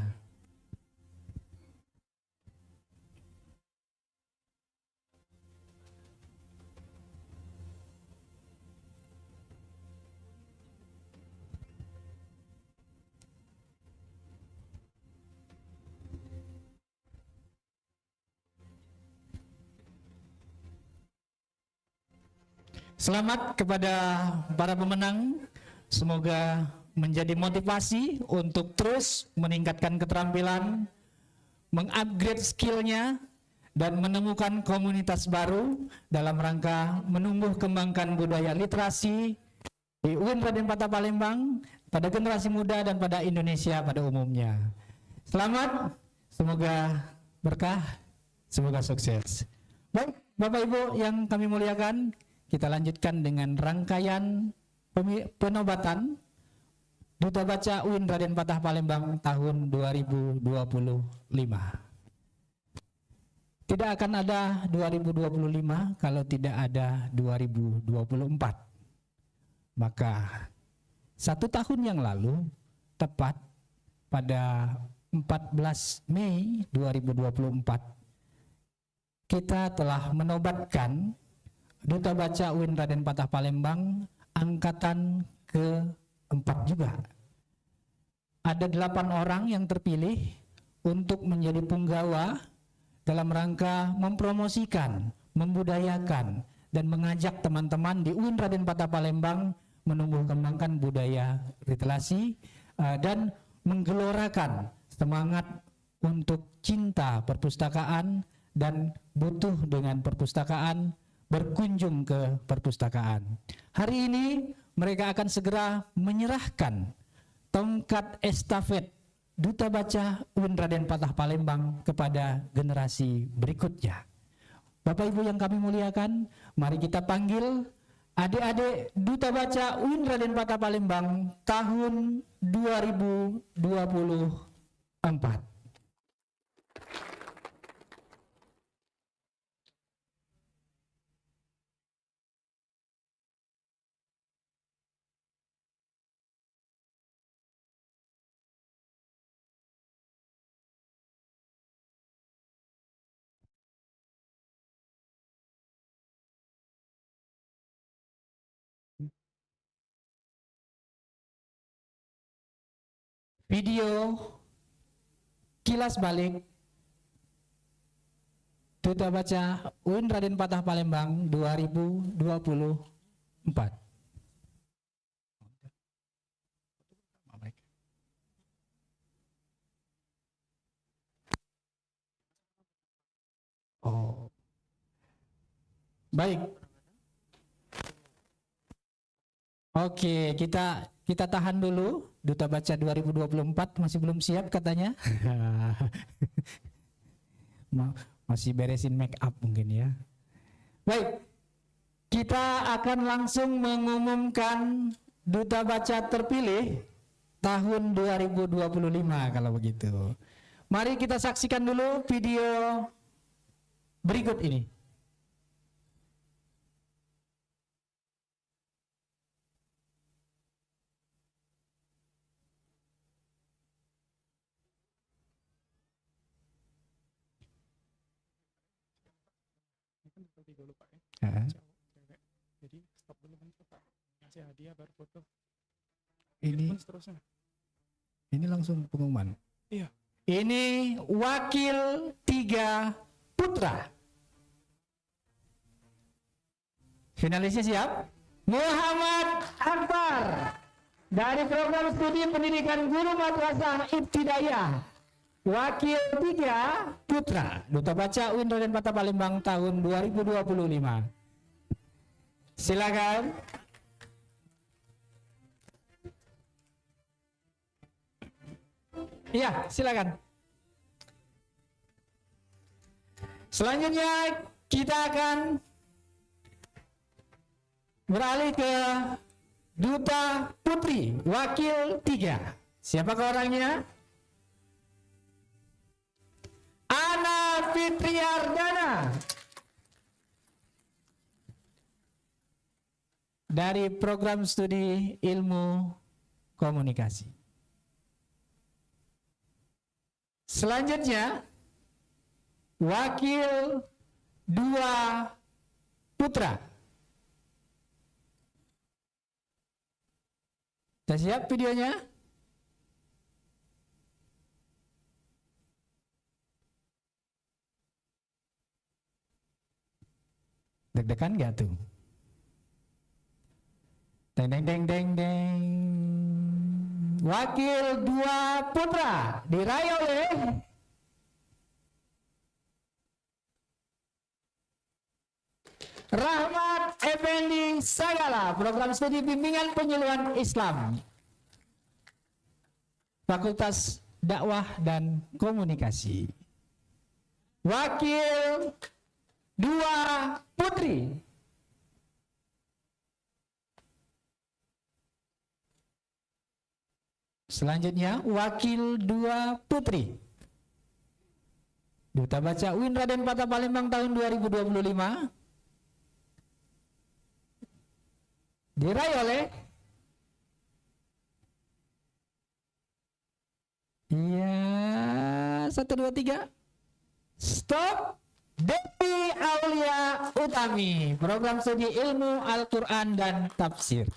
Selamat kepada para pemenang. Semoga menjadi motivasi untuk terus meningkatkan keterampilan, mengupgrade skillnya, dan menemukan komunitas baru dalam rangka menumbuh kembangkan budaya literasi di UIN Raden Patah Palembang pada generasi muda dan pada Indonesia pada umumnya. Selamat, semoga berkah, semoga sukses. Baik, Bapak Ibu yang kami muliakan, kita lanjutkan dengan rangkaian penobatan Duta Baca UIN Raden Patah Palembang tahun 2025. Tidak akan ada 2025 kalau tidak ada 2024. Maka 1 tahun yang lalu, tepat pada 14 Mei 2024, kita telah menobatkan Duta Baca UIN Raden Patah Palembang angkatan ke-4 juga. Ada 8 orang yang terpilih untuk menjadi punggawa dalam rangka mempromosikan, membudayakan, dan mengajak teman-teman di UIN Raden Patah Palembang menumbuh kembangkan budaya literasi dan menggelorakan semangat untuk cinta perpustakaan dan butuh dengan perpustakaan, berkunjung ke perpustakaan. Hari ini mereka akan segera menyerahkan tongkat estafet Duta Baca UIN Raden Patah Palembang kepada generasi berikutnya. Bapak Ibu yang kami muliakan, mari kita panggil adik-adik Duta Baca UIN Raden Patah Palembang tahun 2024. Video kilas balik Duta Baca UIN Raden Patah Palembang 2024. Oh. Baik. Oke, kita tahan dulu. Duta Baca 2024 masih belum siap katanya. Masih beresin make up mungkin ya. Baik, kita akan langsung mengumumkan Duta Baca terpilih tahun 2025 kalau begitu. Mari kita saksikan dulu video berikut ini. Dulu Pak ya. Jadi stop dulu kan Pak. Kasih hadiah baru foto. Ini seterusnya. Ini langsung pengumuman. Iya. Ini wakil 3 putra. Finalisnya siap? Muhammad Akbar dari program studi pendidikan guru madrasah ibtidaiyah. Wakil 3 putra Duta Baca UIN Raden Patah Palembang tahun 2025. Silakan. Iya, silakan. Selanjutnya kita akan beralih ke Duta Putri, wakil 3. Siapakah orangnya? Ana Fitriardana dari program studi ilmu komunikasi. Selanjutnya wakil 2 putra. Sudah siap videonya? Deg-degan gak tuh? Deng deng deng deng deng. Wakil 2 putra diraih oleh Rahmat Effendi Sagala, program studi bimbingan penyuluhan Islam, Fakultas Dakwah dan Komunikasi. Wakil 2 putri selanjutnya wakil 2 putri Duta Baca UIN Raden Patah Palembang tahun 2025 diraih oleh iya 1 2 3 stop Devi Aulia Utami, program studi ilmu Al-Quran dan tafsir.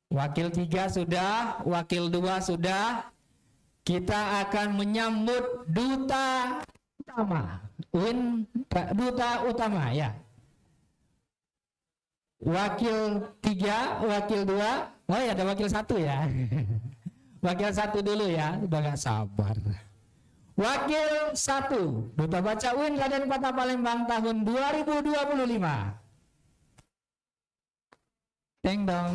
Wakil 3 sudah, wakil 2 sudah. Kita akan menyambut duta utama, duta utama ya. Wakil 3, wakil 2, oh ya ada wakil 1 ya. Wakil 1 dulu ya, udah gak sabar. Wakil 1, Duta Baca UIN Raden Patah Palembang tahun 2025. Deng dong.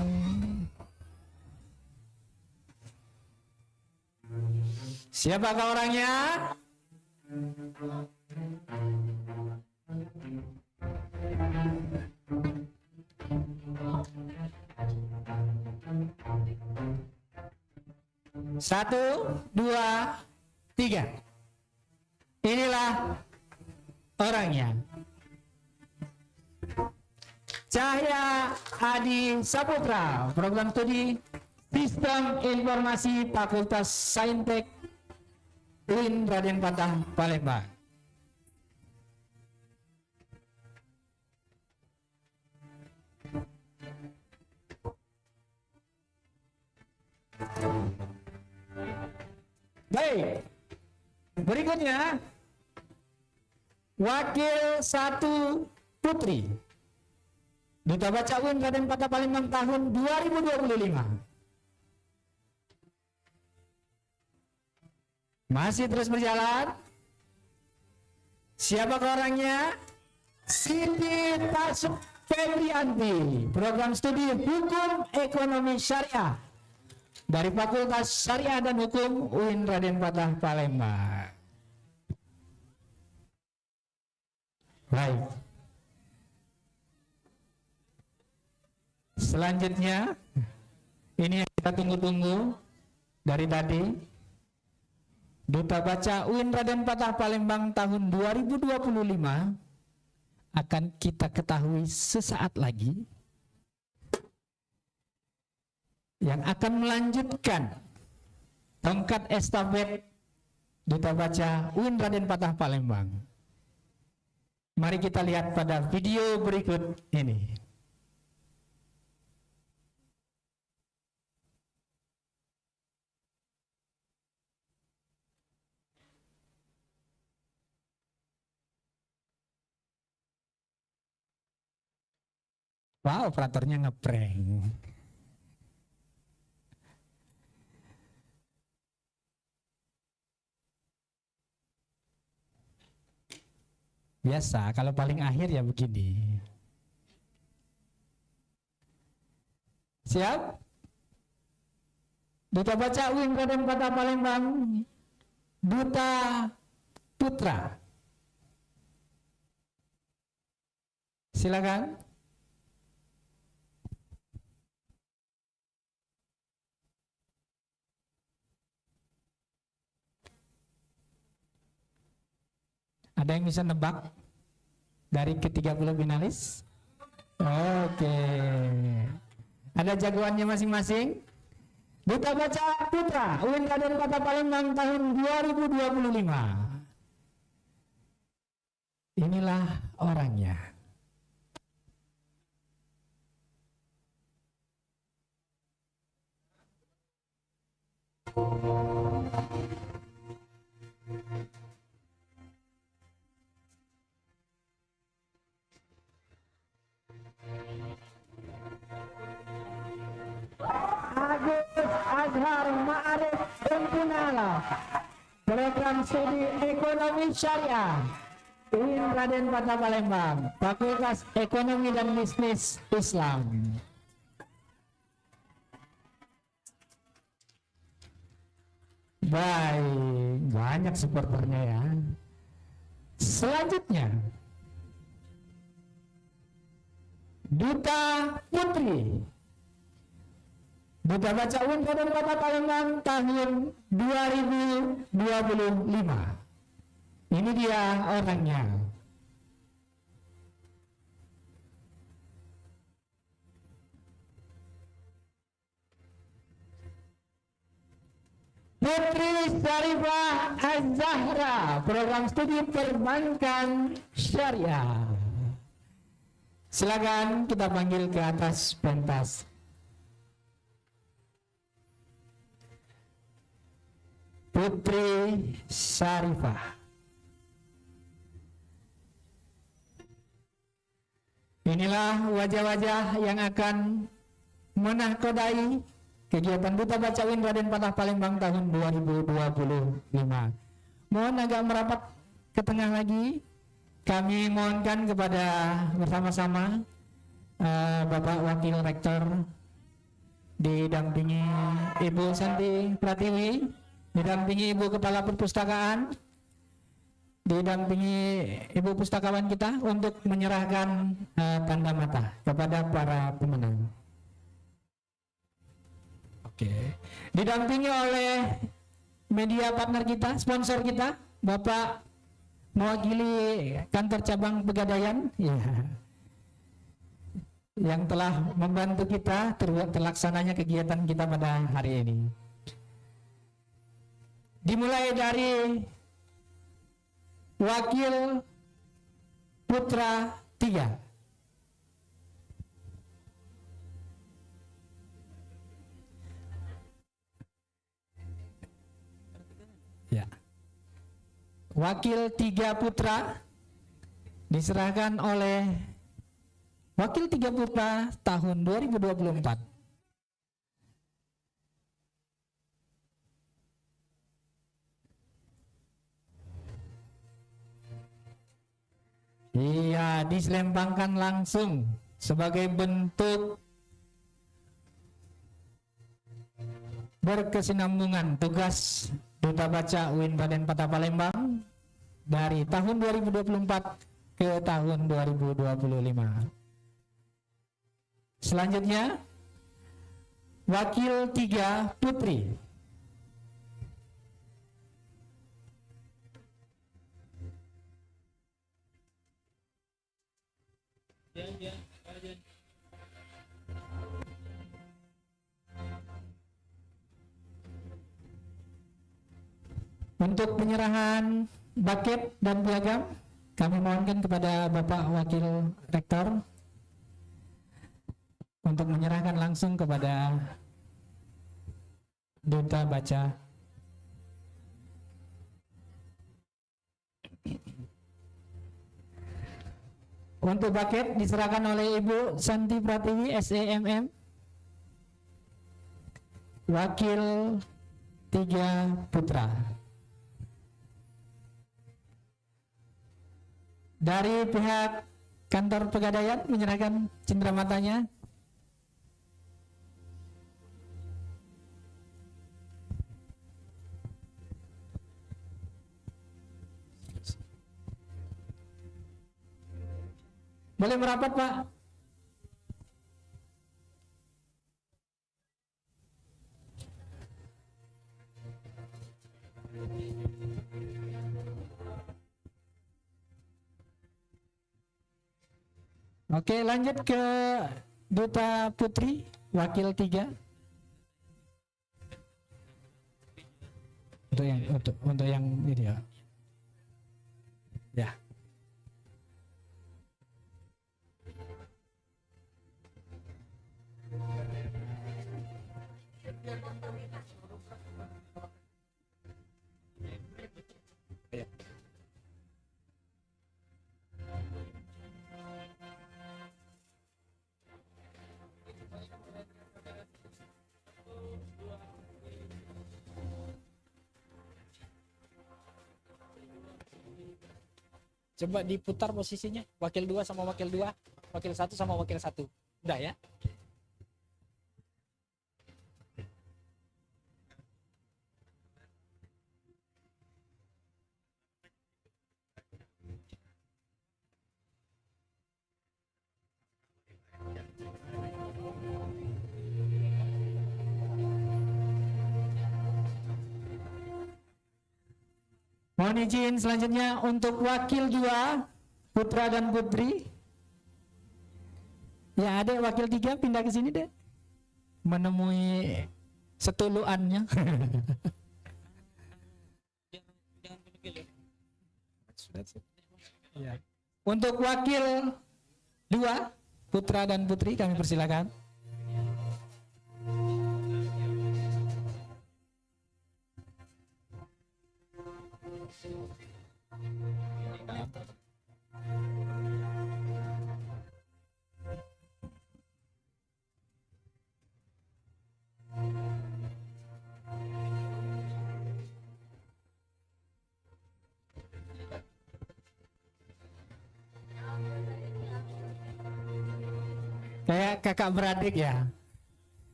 Siapakah orangnya? Satu, 2, 3. Inilah orangnya. Cahya Adi Saputra, program studi Sistem Informasi Fakultas Saintek UIN Raden Patah Palembang. Baik, berikutnya wakil 1 putri Duta Baca UIN Raden Patah Palembang tahun 2025. Masih terus berjalan. Siapakah orangnya? Siti Tasuk Febrianti, program studi Hukum Ekonomi Syariah dari Fakultas Syariah dan Hukum UIN Raden Patah Palembang. Baik. Selanjutnya, ini yang kita tunggu-tunggu dari tadi. Duta Baca UIN Raden Patah Palembang tahun 2025 akan kita ketahui sesaat lagi, yang akan melanjutkan tongkat estafet Duta Baca UIN Raden Patah Palembang. Mari kita lihat pada video berikut ini. Wow, operatornya ngeprank. Biasa, kalau paling akhir ya begini. Siap? Duta Baca UIN Raden Patah Palembang, Duta Putra. Silakan. Ada yang bisa nebak dari ke-30 finalis? Oke. Ada jagoannya masing-masing? Duta Baca Putra UIN Raden Patah Palembang tahun 2025. Inilah orangnya. Agus Azhar Ma'arif Untunala, Program Studi Ekonomi Syariah UIN Raden Patah Palembang, Fakultas Ekonomi dan Bisnis Islam. Baik, banyak supporternya ya. Selanjutnya, Duta Putri, Duta Baca UIN Raden Patah Palembang tahun 2025. Ini dia orangnya. Putri Syarifah Az-Zahra, Program Studi Perbankan Syariah. Silakan kita panggil ke atas pentas. Putri Syarifah. Inilah wajah-wajah yang akan menahkodai kegiatan Duta Baca UIN Raden Patah Palembang tahun 2025. Mohon agak merapat ke tengah lagi. Kami mohonkan kepada bersama-sama Bapak Wakil Rektor didampingi Ibu Santi Pratiwi, didampingi Ibu Kepala Perpustakaan, didampingi Ibu Pustakawan kita untuk menyerahkan tanda mata kepada para pemenang. Oke. Didampingi oleh media partner kita, sponsor kita, Bapak mewakili kantor cabang Pegadaian, ya, yang telah membantu kita terlaksananya kegiatan kita pada hari ini. Dimulai dari Wakil Putra 3. Ya. Wakil 3 Putra diserahkan oleh Wakil 3 Putra tahun 2024. Iya, diselempangkan langsung sebagai bentuk berkesinambungan tugas Duta Baca UIN Raden Patah Palembang dari tahun 2024 ke tahun 2025. Selanjutnya, Wakil 3 Putri. Untuk penyerahan buket dan piagam, kami mohonkan kepada Bapak Wakil Rektor untuk menyerahkan langsung kepada Duta Baca. Untuk buket diserahkan oleh Ibu Santi Pratiwi, SEMM, Wakil 3 Putra. Dari pihak kantor Pegadaian menyerahkan cenderamata-nya. Boleh merapat, Pak? Oke, lanjut ke Duta Putri, wakil 3. Untuk yang ini ya. Ya. Coba diputar posisinya, wakil 2 sama wakil 2, wakil 1 sama wakil 1. Udah ya? Mohon izin selanjutnya untuk wakil 2, putra dan putri. Ya, ada wakil 3 pindah ke sini deh. Menemui setuluannya. Ya. Untuk wakil 2, putra dan putri kami persilakan. Kayak kakak beradik ya.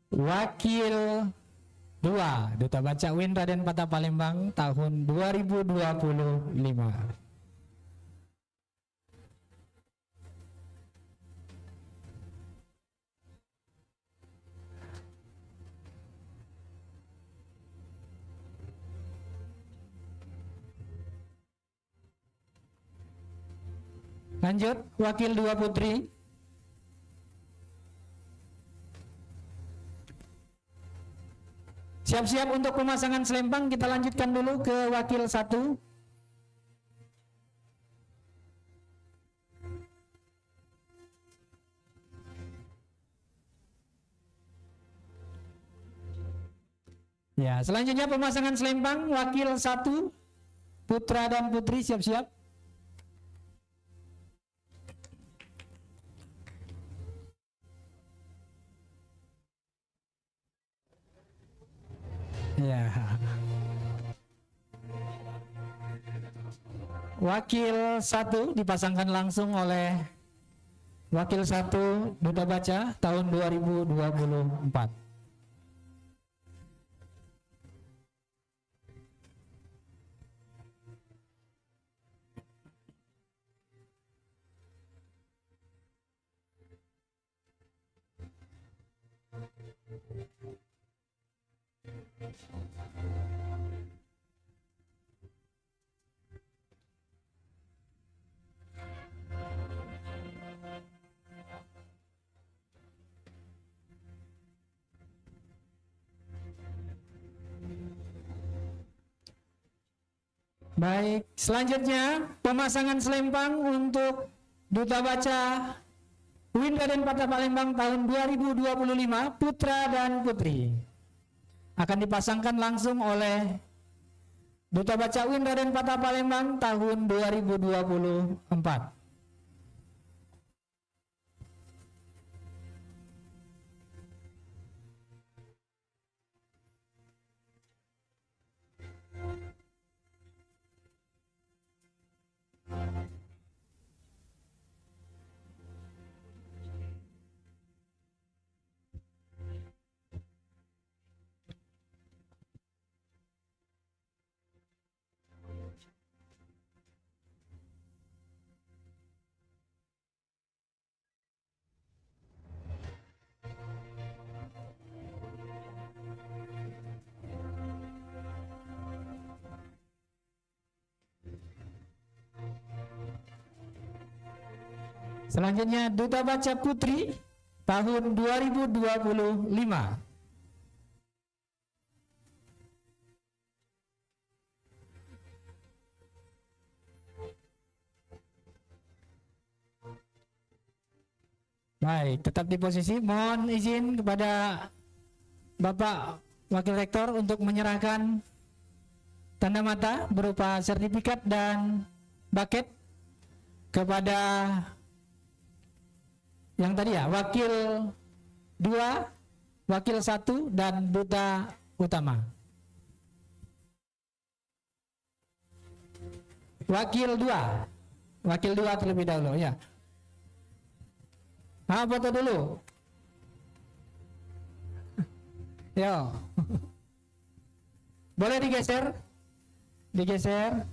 Wakil 2, Duta Baca UIN Raden Patah Palembang tahun 2025. Lanjut, wakil 2 putri. Siap-siap untuk pemasangan selempang, kita lanjutkan dulu ke wakil 1. Ya, selanjutnya pemasangan selempang wakil 1, putra dan putri siap-siap. Ya. Wakil 1 dipasangkan langsung oleh wakil 1 Duta Baca tahun 2024. Baik, selanjutnya pemasangan selempang untuk Duta Baca UIN Raden Patah Palembang tahun 2025, putra dan putri. Akan dipasangkan langsung oleh Duta Baca UIN Raden Patah Palembang tahun 2024. Selanjutnya Duta Baca Putri tahun 2025. Baik, tetap di posisi. Mohon izin kepada Bapak Wakil Rektor untuk menyerahkan tanda mata berupa sertifikat dan bucket kepada yang tadi ya, Wakil 2, Wakil 1, dan Duta Utama. Wakil 2 terlebih dahulu ya. Nah, foto dulu. Yo. Boleh digeser? Digeser.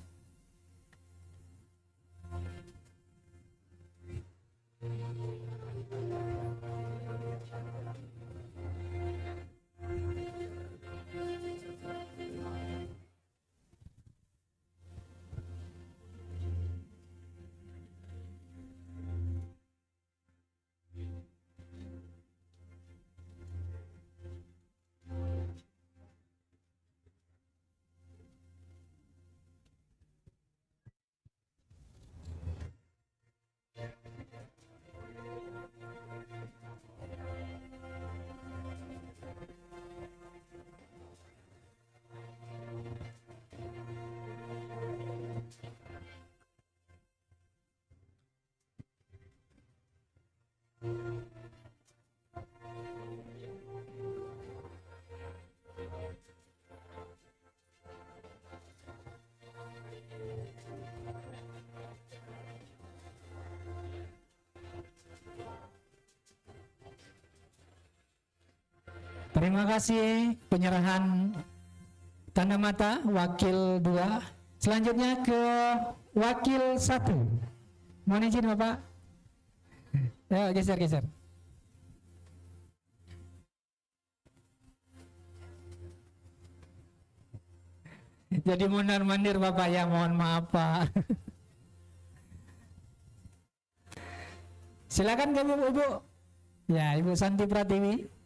Terima kasih penyerahan tanda mata Wakil 2. Selanjutnya ke Wakil 1. Mohon izin Bapak. Ayo geser. Jadi mondar-mandir Bapak ya, mohon maaf Pak. Silakan Ibu. Ya, Ibu Santi Pratiwi.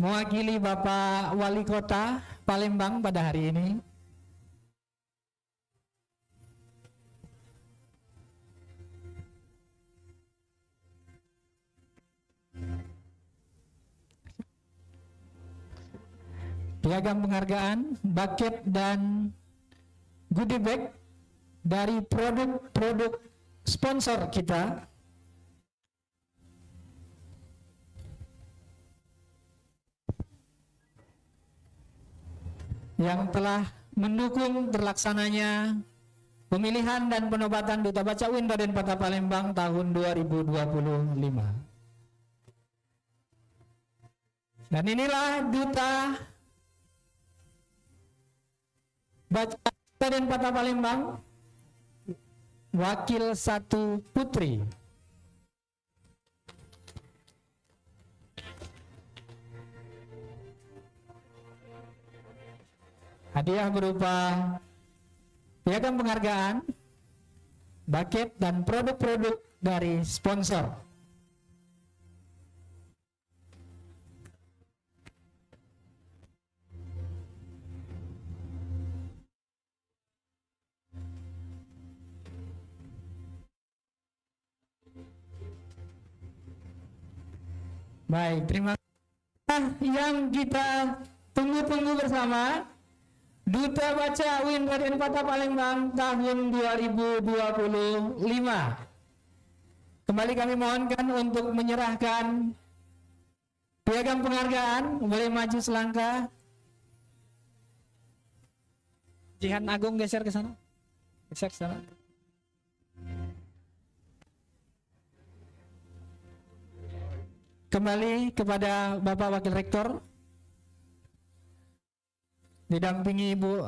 Mewakili Bapak Wali Kota Palembang pada hari ini. Piagam penghargaan, bucket dan goodie bag dari produk-produk sponsor kita. Yang telah mendukung terlaksananya pemilihan dan penobatan Duta Baca UIN Raden Patah Palembang tahun 2025. Dan inilah Duta Baca Raden Patah Palembang, Wakil 1 Putri. Hadiah berupa piagam penghargaan, bucket, dan produk-produk dari sponsor. Baik, terima kasih. Yang kita tunggu-tunggu bersama, Duta Baca UIN Raden Patah Palembang tahun 2025. Kembali kami mohonkan untuk menyerahkan piagam penghargaan. Boleh maju selangkah. Jihan Agung geser ke sana. Geser ke sana. Kembali kepada Bapak Wakil Rektor, didampingi Ibu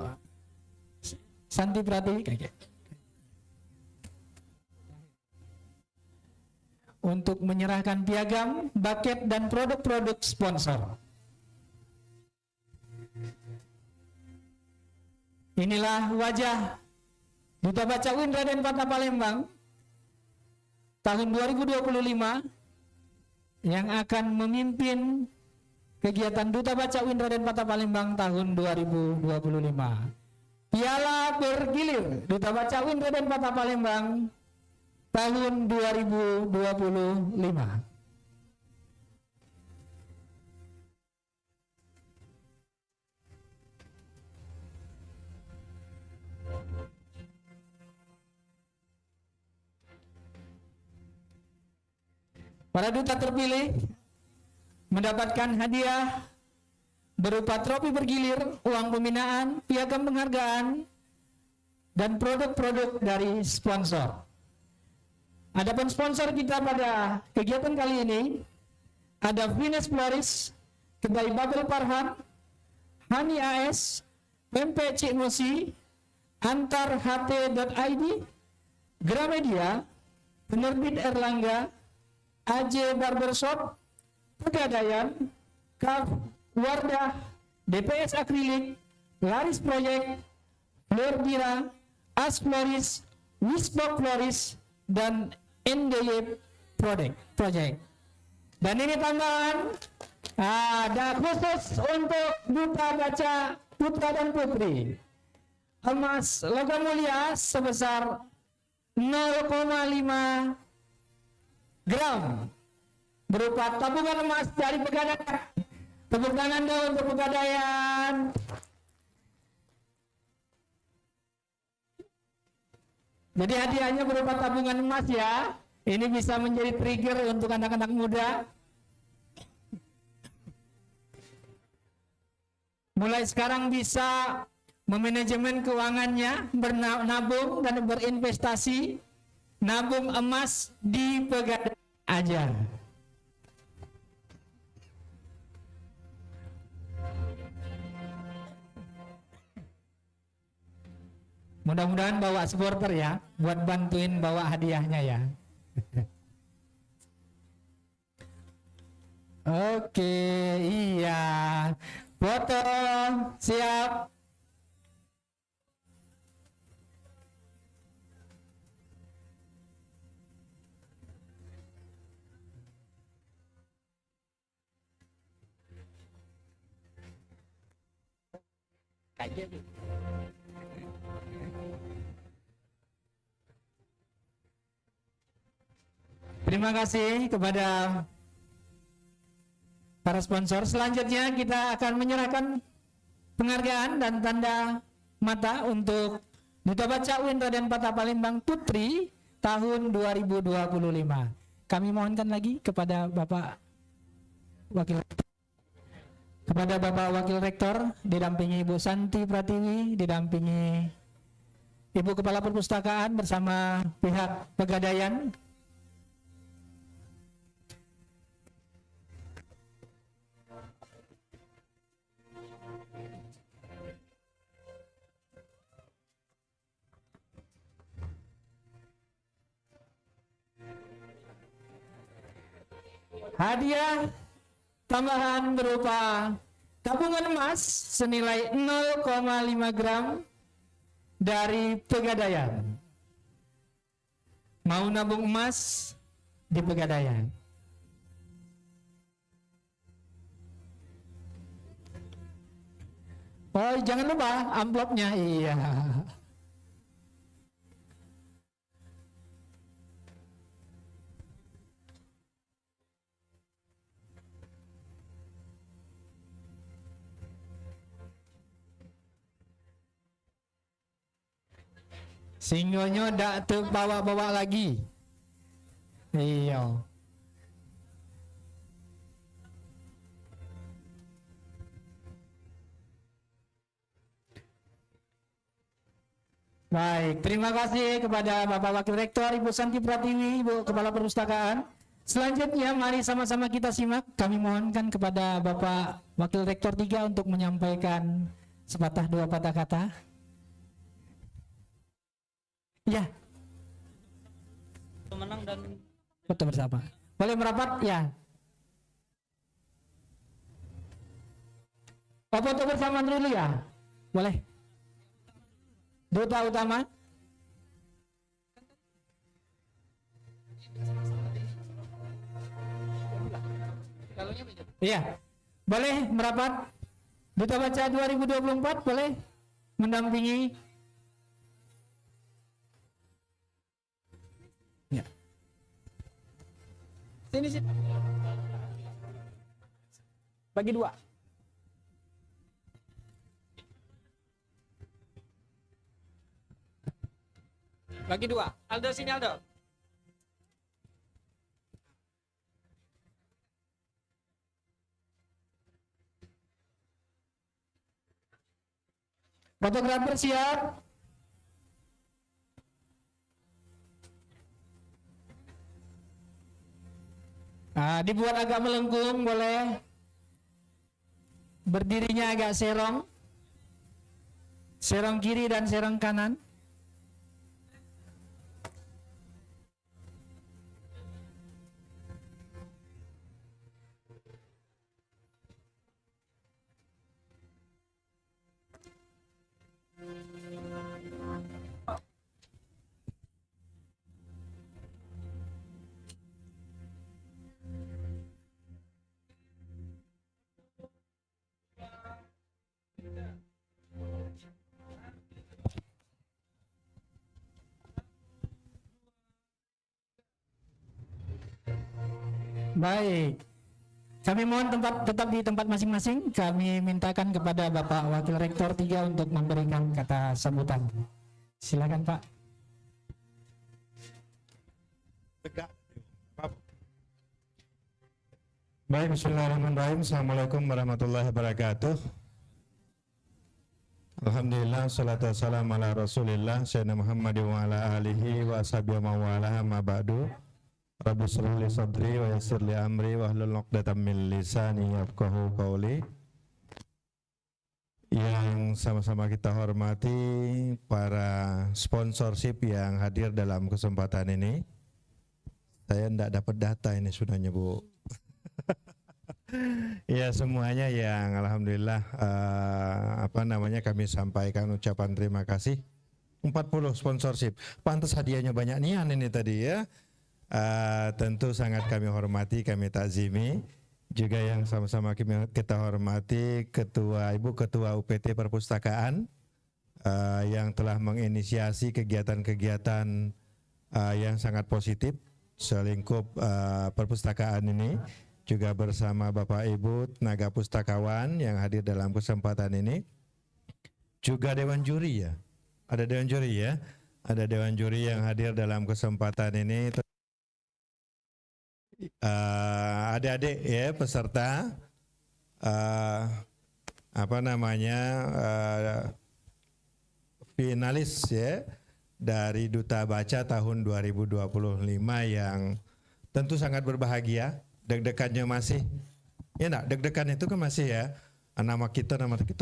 Santi Pratiwi untuk menyerahkan piagam, bucket, dan produk-produk sponsor. Inilah wajah Duta Baca UIN Raden Patah Palembang tahun 2025 yang akan memimpin kegiatan Duta Baca UIN Raden Patah Palembang tahun 2025. Piala bergilir Duta Baca UIN Raden Patah Palembang tahun 2025. Para duta terpilih mendapatkan hadiah berupa trofi bergilir, uang pembinaan, piagam penghargaan, dan produk-produk dari sponsor. Adapun sponsor kita pada kegiatan kali ini ada Venus Floris, Kedai Babel Parhan, Hani AS, Pempe Cik Mosi, Antar HT.id, Gramedia, Penerbit Erlangga, AJ Barbershop, Pegadaian, KAF, Wardah, DPS Akrilik, Laris Project, Florbira, As Floris, Wisbok Floris, dan NDY Project. Dan ini tambahan ada khusus untuk Duta Baca Putra dan Putri. Emas logam mulia sebesar 0,5 gram berupa tabungan emas dari Pegadaian. Tepuk tangan dong untuk Pegadaian. Jadi hadiahnya berupa tabungan emas ya. Ini bisa menjadi trigger untuk anak-anak muda. Mulai sekarang bisa memanajemen keuangannya, bernabung dan berinvestasi. Nabung emas di Pegadaian aja. Mudah-mudahan bawa supporter ya, buat bantuin bawa hadiahnya ya. Oke, iya. Foto, siap. Terima kasih kepada para sponsor. Selanjutnya kita akan menyerahkan penghargaan dan tanda mata untuk Duta Baca UIN Raden Patah Palembang Putri tahun 2025. Kami mohonkan lagi kepada Bapak Wakil Rektor didampingi Ibu Santi Pratiwi, didampingi Ibu Kepala Perpustakaan bersama pihak Pegadaian. Hadiah tambahan berupa tabungan emas senilai 0,5 gram dari Pegadaian. Mau nabung emas di Pegadaian. Oh, jangan lupa amplopnya. Iya. Singonya dak terbawa-bawa lagi. Iya. Baik, terima kasih kepada Bapak Wakil Rektor, Ibu Santi Pratiwi, Ibu Kepala Perpustakaan. Selanjutnya mari sama-sama kita simak. Kami mohonkan kepada Bapak Wakil Rektor 3 untuk menyampaikan sepatah dua patah kata. Ya. Pemenang dan foto bersama. Boleh merapat? Ya. Oh, foto bersama dulu ya? Boleh. Duta utama. Iya. Boleh merapat? Duta Baca 2024 boleh mendampingi? Ya. Sini. Bagi dua. Bagi dua. Aldo sini Aldo. Fotografer siap. Dibuat agak melengkung boleh. Berdirinya agak serong. Serong kiri dan serong kanan. Baik, kami mohon tetap di tempat masing-masing. Kami mintakan kepada Bapak Wakil Rektor 3 untuk memberikan kata sambutan. Silakan Pak. Baik, bismillahirrahmanirrahim. Assalamualaikum warahmatullahi wabarakatuh. Alhamdulillah, salatu wassalamu ala rasulillah Sayyidina Muhammad wa ala alihi wa ashabihi wa wala ma ba'du. Rabbi shrah li sadri wa yassir li amri wa hlul 'uqdatam min lisani yafqahu qawli. Yang sama-sama kita hormati para sponsorship yang hadir dalam kesempatan ini. Saya enggak dapat data ini sebenarnya, Bu. Ya, semuanya yang alhamdulillah kami sampaikan ucapan terima kasih. 40 sponsorship. Pantas hadiahnya banyak nian ini tadi ya. Tentu sangat kami hormati, kami takzimi. Juga yang sama-sama kita hormati Ibu Ketua UPT Perpustakaan yang telah menginisiasi kegiatan-kegiatan yang sangat positif selingkup perpustakaan ini. Juga bersama Bapak Ibu tenaga pustakawan yang hadir dalam kesempatan ini. Juga Dewan Juri ya. Ada Dewan Juri ya. Ada Dewan Juri yang hadir dalam kesempatan ini. Adik-adik ya peserta finalis ya dari Duta Baca tahun 2025 yang tentu sangat berbahagia. Deg-degannya masih ya enggak, deg-degan itu kan masih ya, nama kita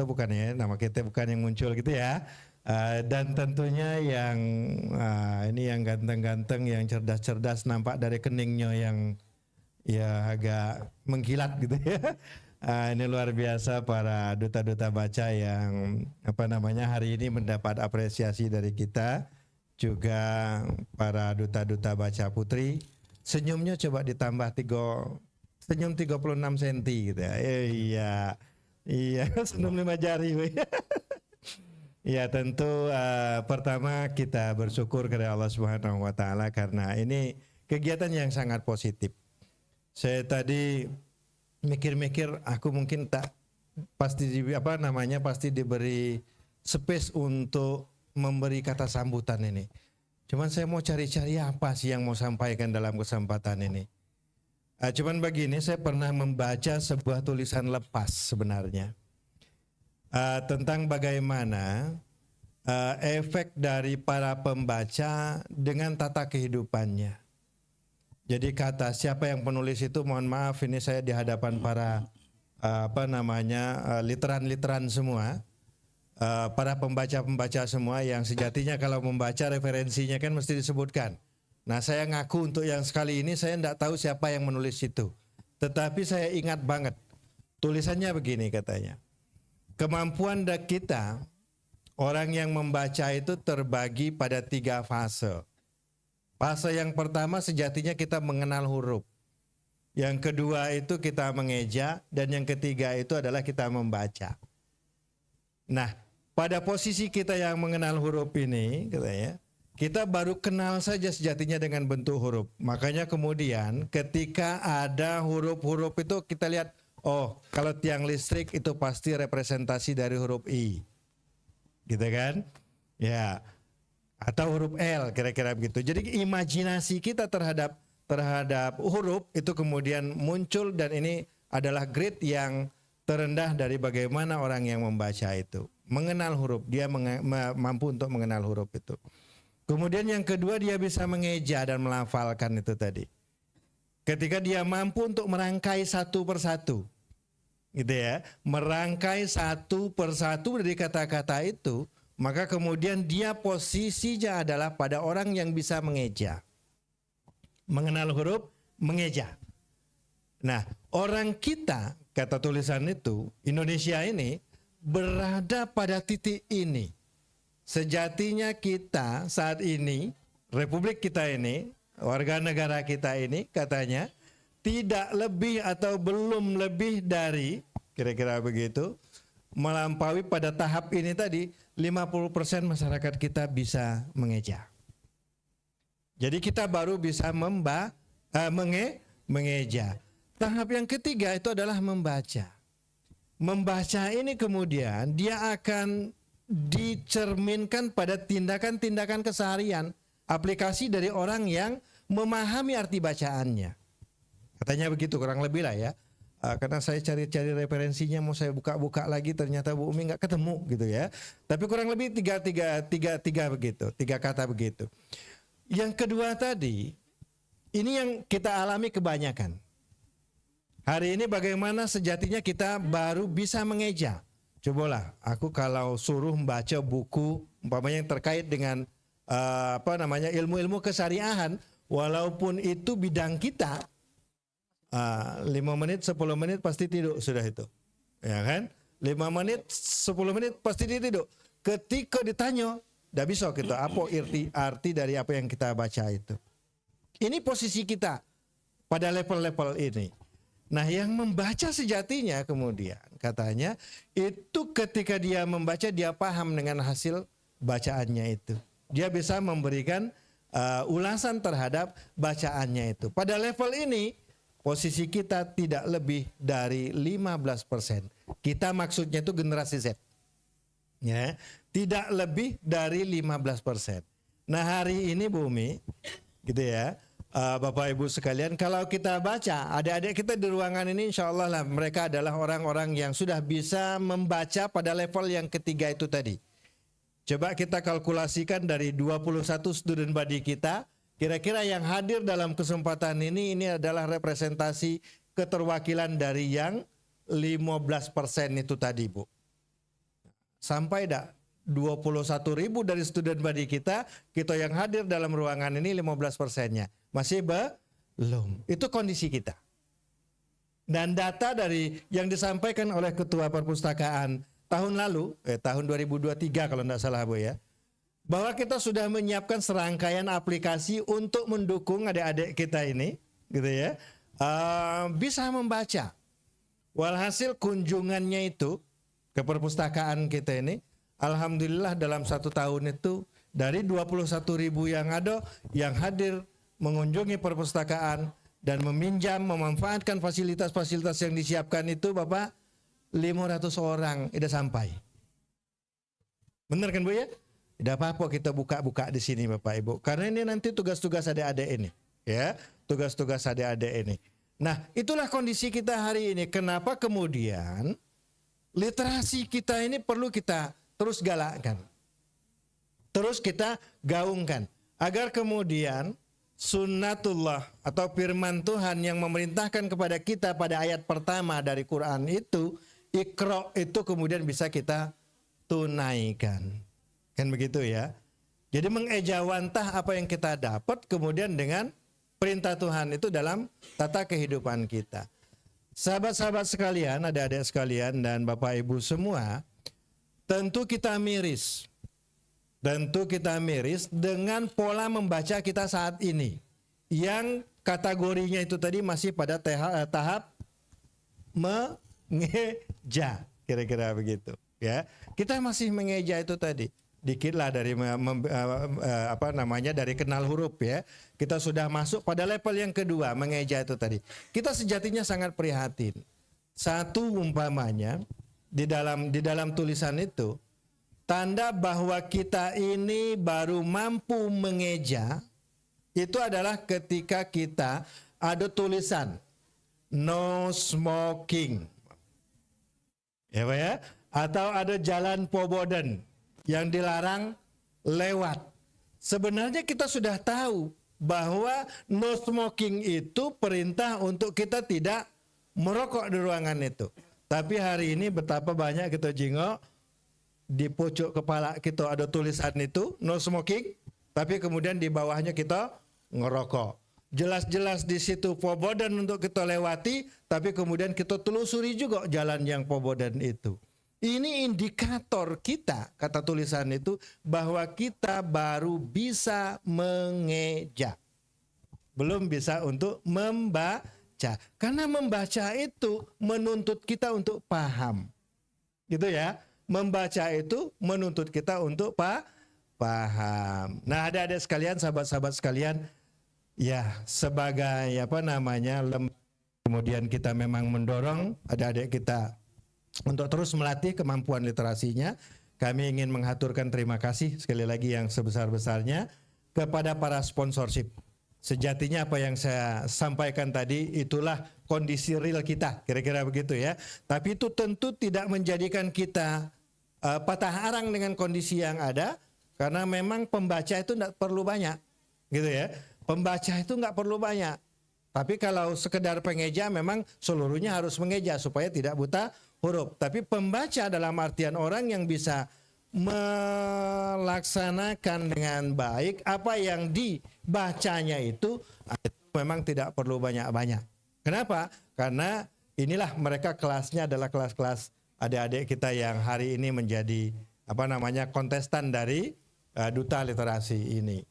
bukan ya, nama kita bukan yang muncul gitu ya. Dan tentunya yang ini yang ganteng-ganteng, yang cerdas-cerdas, nampak dari keningnya yang ya agak mengkilat gitu ya. Ini luar biasa para duta-duta baca yang hari ini mendapat apresiasi dari kita. Juga para duta-duta baca putri, senyumnya coba ditambah senyum 36 cm gitu ya. Iya, senyum 5 jari. Ya tentu pertama kita bersyukur kepada Allah Subhanahu wa taala karena ini kegiatan yang sangat positif. Saya tadi mikir-mikir aku mungkin pasti diberi space untuk memberi kata sambutan ini. Cuman saya mau cari-cari apa sih yang mau sampaikan dalam kesempatan ini. Cuman begini, saya pernah membaca sebuah tulisan lepas sebenarnya. Tentang bagaimana efek dari para pembaca dengan tata kehidupannya. Jadi kata siapa yang penulis itu, mohon maaf ini saya di hadapan para literan-literan semua, para pembaca-pembaca semua yang sejatinya kalau membaca referensinya kan mesti disebutkan. Nah saya ngaku untuk yang sekali ini saya tidak tahu siapa yang menulis itu, tetapi saya ingat banget tulisannya begini katanya. Kemampuan kita orang yang membaca itu terbagi pada 3 fase. Fase yang pertama sejatinya kita mengenal huruf. yang kedua itu kita mengeja, dan yang ketiga itu adalah kita membaca. Nah, pada posisi kita yang mengenal huruf ini, kita baru kenal saja sejatinya dengan bentuk huruf. Makanya kemudian ketika ada huruf-huruf itu kita lihat, oh kalau tiang listrik itu pasti representasi dari huruf I, gitu kan? Ya, atau huruf L, kira-kira begitu. Jadi imajinasi kita terhadap huruf itu kemudian muncul, dan ini adalah grade yang terendah dari bagaimana orang yang membaca itu mengenal huruf, dia mampu untuk mengenal huruf itu. Kemudian yang kedua, dia bisa mengeja dan melafalkan itu tadi. Ketika dia mampu untuk merangkai satu persatu, gitu ya, merangkai satu persatu dari kata-kata itu, maka kemudian dia posisinya adalah pada orang yang bisa mengeja. Mengenal huruf, mengeja. Nah, orang kita, kata tulisan itu, Indonesia ini berada pada titik ini. Sejatinya kita saat ini, Republik kita ini, warga negara kita ini katanya tidak lebih atau belum lebih dari, kira-kira begitu, melampaui pada tahap ini tadi, 50% masyarakat kita bisa mengeja. Jadi kita baru bisa mengeja. Tahap yang ketiga itu adalah membaca. Membaca ini kemudian dia akan dicerminkan pada tindakan-tindakan keseharian, aplikasi dari orang yang memahami arti bacaannya. Katanya begitu kurang lebih lah ya. Karena saya cari-cari referensinya, mau saya buka-buka lagi, ternyata Bu Umi nggak ketemu gitu ya. Tapi kurang lebih tiga begitu, 3 kata begitu. Yang kedua tadi, ini yang kita alami kebanyakan. Hari ini bagaimana sejatinya kita baru bisa mengeja. Cobalah, aku kalau suruh membaca buku umpamanya yang terkait dengan ilmu-ilmu kesariahan, walaupun itu bidang kita, 5 menit, 10 menit pasti tidur sudah itu. Ya kan? 5 menit, 10 menit pasti tidur. Ketika ditanya, tidak bisa kita apa arti dari apa yang kita baca itu. Ini posisi kita pada level-level ini. Nah, yang membaca sejatinya kemudian katanya itu ketika dia membaca dia paham dengan hasil bacaannya itu. Dia bisa memberikan ulasan terhadap bacaannya itu. Pada level ini posisi kita tidak lebih dari 15%. Kita maksudnya itu generasi Z. Ya, tidak lebih dari 15%. Nah, hari ini Bu Umi, gitu ya. Bapak Ibu sekalian, kalau kita baca, adik-adik kita di ruangan ini insya Allah lah mereka adalah orang-orang yang sudah bisa membaca pada level yang ketiga itu tadi. Coba kita kalkulasikan dari 21 student body kita, kira-kira yang hadir dalam kesempatan ini adalah representasi keterwakilan dari yang 15% itu tadi Bu. Sampai dah 21.000 dari student body kita yang hadir dalam ruangan ini 15%-nya. Masih belum. Itu kondisi kita. Dan data dari yang disampaikan oleh Ketua Perpustakaan tahun lalu, tahun 2023 kalau tidak salah Bu ya, bahwa kita sudah menyiapkan serangkaian aplikasi untuk mendukung adik-adik kita ini, gitu ya, bisa membaca. Walhasil kunjungannya itu ke perpustakaan kita ini, alhamdulillah dalam 1 tahun itu dari 21.000 yang ada, yang hadir mengunjungi perpustakaan dan meminjam, memanfaatkan fasilitas-fasilitas yang disiapkan itu Bapak, 500 orang sudah sampai. Benar kan Bu ya? Tidak apa-apa kita buka-buka di sini Bapak Ibu. Karena ini nanti tugas-tugas adik-adik ini, ya, tugas-tugas adik-adik ini. Nah, itulah kondisi kita hari ini. Kenapa kemudian literasi kita ini perlu kita terus galakkan, terus kita gaungkan, agar kemudian sunnatullah atau firman Tuhan yang memerintahkan kepada kita pada ayat pertama dari Quran itu, Iqra, itu kemudian bisa kita tunaikan. Kan begitu ya. Jadi mengejawantah apa yang kita dapat kemudian dengan perintah Tuhan itu dalam tata kehidupan kita. Sahabat-sahabat sekalian, adik-adik sekalian dan Bapak Ibu semua, tentu kita miris. Tentu kita miris dengan pola membaca kita saat ini. yang kategorinya itu tadi masih pada tahap mengeja, kira-kira begitu ya. Kita masih mengeja itu tadi. Dikit lah dari dari kenal huruf ya. Kita sudah masuk pada level yang kedua, mengeja itu tadi. Kita sejatinya sangat prihatin. Satu umpamanya di dalam tulisan itu, tanda bahwa kita ini baru mampu mengeja itu adalah ketika kita ada tulisan no smoking, ya Pak ya, atau ada jalan Pobodan yang dilarang lewat. Sebenarnya kita sudah tahu bahwa no smoking itu perintah untuk kita tidak merokok di ruangan itu. Tapi hari ini betapa banyak kita jengok di pucuk kepala kita ada tulisan itu no smoking, tapi kemudian di bawahnya kita ngerokok. Jelas-jelas di situ Pobodan untuk kita lewati, tapi kemudian kita telusuri juga jalan yang Pobodan itu. Ini indikator kita, kata tulisan itu, bahwa kita baru bisa mengeja. Belum bisa untuk membaca. Karena membaca itu menuntut kita untuk paham. Gitu ya. Membaca itu menuntut kita untuk paham. Nah, adik-adik sekalian, sahabat-sahabat sekalian, ya sebagai kemudian kita memang mendorong adik-adik kita untuk terus melatih kemampuan literasinya. Kami ingin menghaturkan terima kasih sekali lagi yang sebesar-besarnya kepada para sponsorship. Sejatinya apa yang saya sampaikan tadi itulah kondisi real kita, kira-kira begitu ya. Tapi itu tentu tidak menjadikan kita patah arang dengan kondisi yang ada, karena memang pembaca itu tidak perlu banyak, gitu ya. Pembaca itu nggak perlu banyak. Tapi kalau sekedar pengeja memang seluruhnya harus mengeja supaya tidak buta huruf. Tapi pembaca dalam artian orang yang bisa melaksanakan dengan baik apa yang dibacanya itu memang tidak perlu banyak-banyak. Kenapa? Karena inilah mereka kelasnya adalah kelas-kelas adik-adik kita yang hari ini menjadi kontestan dari Duta Literasi ini.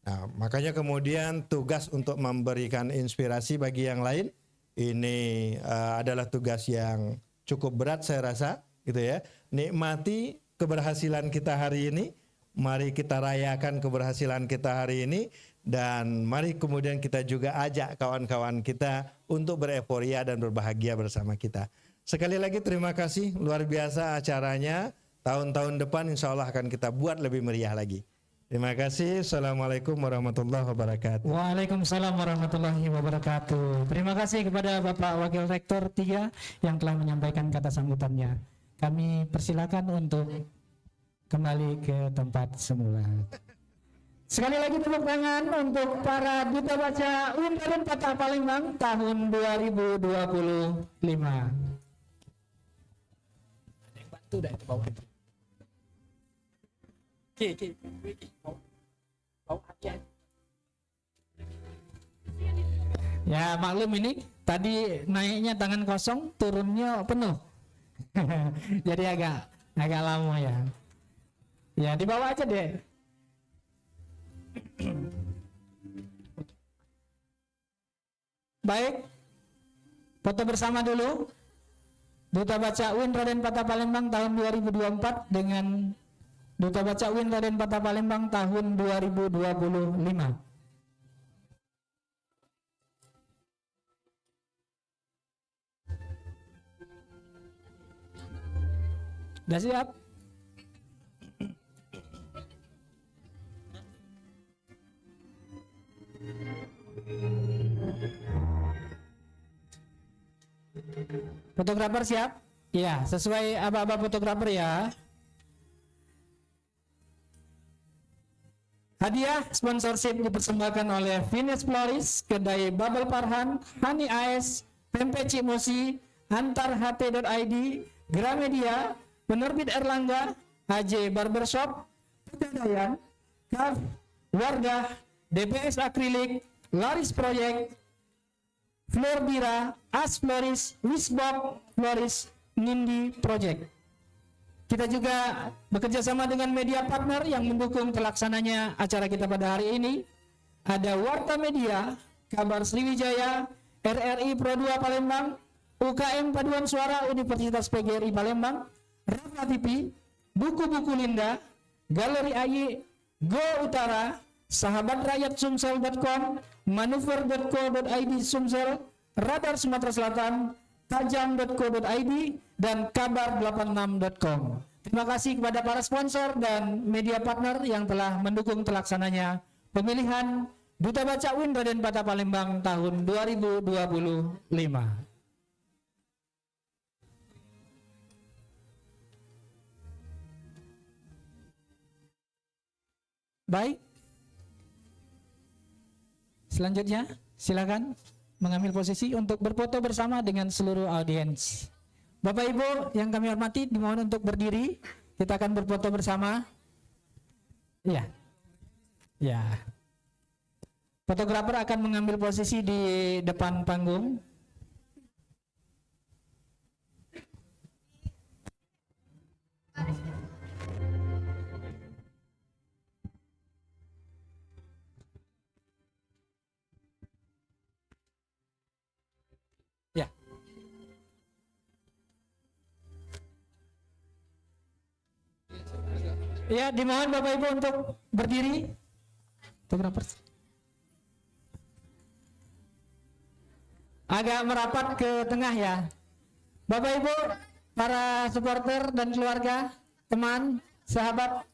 Nah, makanya kemudian tugas untuk memberikan inspirasi bagi yang lain ini adalah tugas yang cukup berat saya rasa, gitu ya. Nikmati keberhasilan kita hari ini, mari kita rayakan keberhasilan kita hari ini, dan mari kemudian kita juga ajak kawan-kawan kita untuk bereforia dan berbahagia bersama kita. Sekali lagi terima kasih, luar biasa acaranya. Tahun-tahun depan insya Allah akan kita buat lebih meriah lagi. Terima kasih. Assalamualaikum warahmatullahi wabarakatuh. Waalaikumsalam warahmatullahi wabarakatuh. Terima kasih kepada Bapak Wakil Rektor 3 yang telah menyampaikan kata sambutannya. Kami persilakan untuk kembali ke tempat semula. Sekali lagi tepuk tangan untuk para Duta Baca UIN Raden Patah Palembang tahun 2025. Ada yang bantu dah itu bawah itu. Oke. Bawa aja. Ya maklum ini tadi naiknya tangan kosong, turunnya penuh. Jadi agak lama ya. Ya dibawa aja deh. Baik, foto bersama dulu. Duta Baca UIN Raden Patah Palembang tahun 2024 dengan Duta Baca UIN Raden Patah Palembang tahun 2025. Sudah siap? Fotografer siap? Ya, sesuai aba-aba fotografer ya. Hadiah sponsorship dipersembahkan oleh Venus Floris, Kedai Babel Parhan, Hani AS, Pempek Cimosi, Antarht.id, Gramedia, Penerbit Erlangga, AJ Barbershop, Pegadaian, Kaf, Wardah, DPS Akrilik, Laris Project, Florbira, As Floris, Wisbok Floris, Nindi Project. Kita juga bekerja sama dengan media partner yang mendukung pelaksananya acara kita pada hari ini. ada Warta Media, Kabar Sriwijaya, RRI Pro 2 Palembang, UKM Paduan Suara Universitas PGRI Palembang, Rafa TV, Buku-Buku Linda, Galeri AY, Go Utara, Sahabat Rakyat Sumsel.com, Manuver.co.id Sumsel, Radar Sumatera Selatan, Tajam.co.id, dan Kabar86.com. Terima kasih kepada para sponsor dan media partner yang telah mendukung terlaksananya pemilihan Duta Baca UIN Raden Patah Palembang tahun 2025. Baik. Selanjutnya, silakan mengambil posisi untuk berfoto bersama dengan seluruh audiens. Bapak Ibu yang kami hormati, dimohon untuk berdiri. Kita akan berfoto bersama. Ya. Ya. Fotografer akan mengambil posisi di depan panggung. Ya. Ya, dimohon Bapak Ibu untuk berdiri. Fotografer agak merapat ke tengah ya. Bapak Ibu, para supporter dan keluarga, teman, sahabat.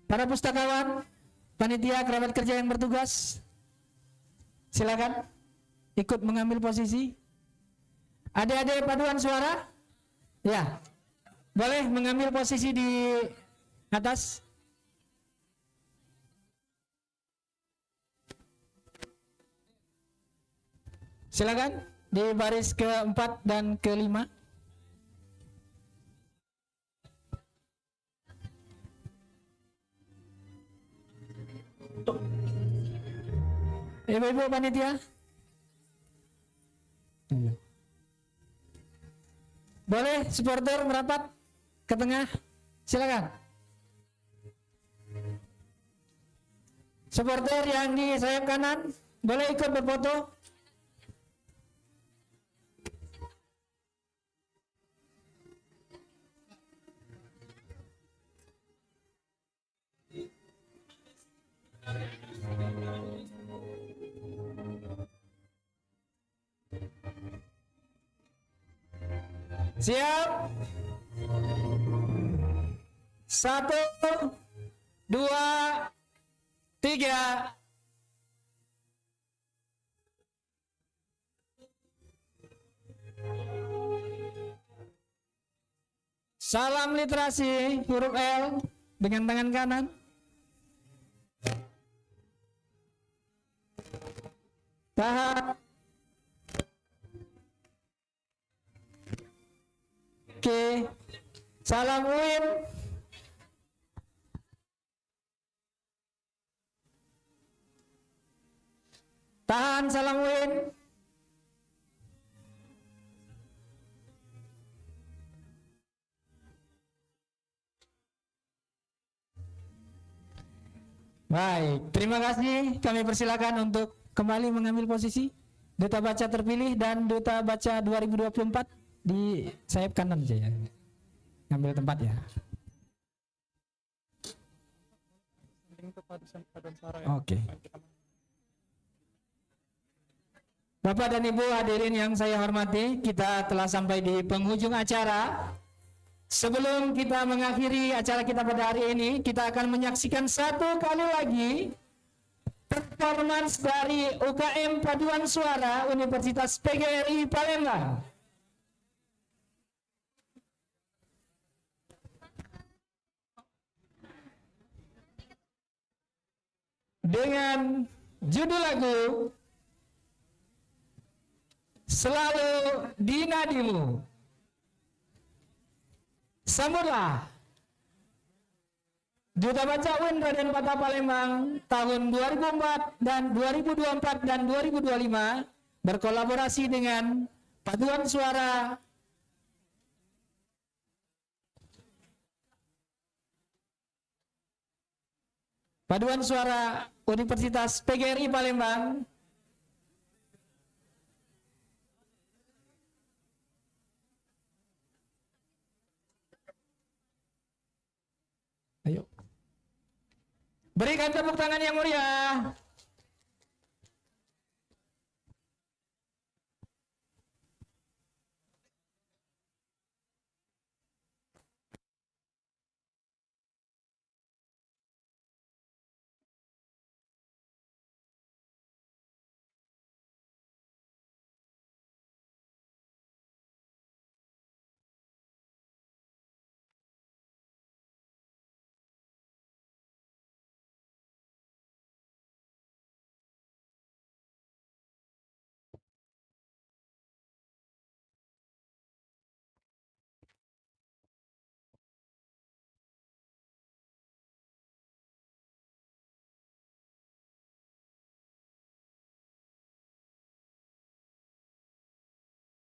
Para pustakawan, panitia, kerabat kerja yang bertugas, silakan ikut mengambil posisi. Adik-adik paduan suara, ya, boleh mengambil posisi di atas. Silakan di baris keempat dan kelima. Ibu-ibu panitia. Boleh supporter merapat ke tengah. Silakan. Supporter yang di sayap kanan boleh ikut berfoto. Siap. 1, 2, 3. Salam literasi huruf L dengan tangan kanan. Tahan. Oke. Salam UIN. Tahan, salam UIN. Baik, terima kasih. Kami persilakan untuk kembali mengambil posisi. Duta Baca terpilih dan Duta Baca 2024 di sayap kanan saja. Ngambil tempat ya. Oke. Bapak dan Ibu hadirin yang saya hormati, kita telah sampai di penghujung acara. Sebelum kita mengakhiri acara kita pada hari ini, kita akan menyaksikan satu kali lagi performance dari UKM Paduan Suara Universitas PGRI Palembang. Dengan judul lagu Selalu di Nadimu. Sambutlah Duta Baca UIN Raden Patah Palembang tahun 2004 dan 2024 dan 2025 berkolaborasi dengan Paduan Suara Paduan Suara Universitas PGRI Palembang. Ayo. Berikan tepuk tangan yang meriah.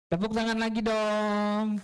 Tepuk tangan lagi dong.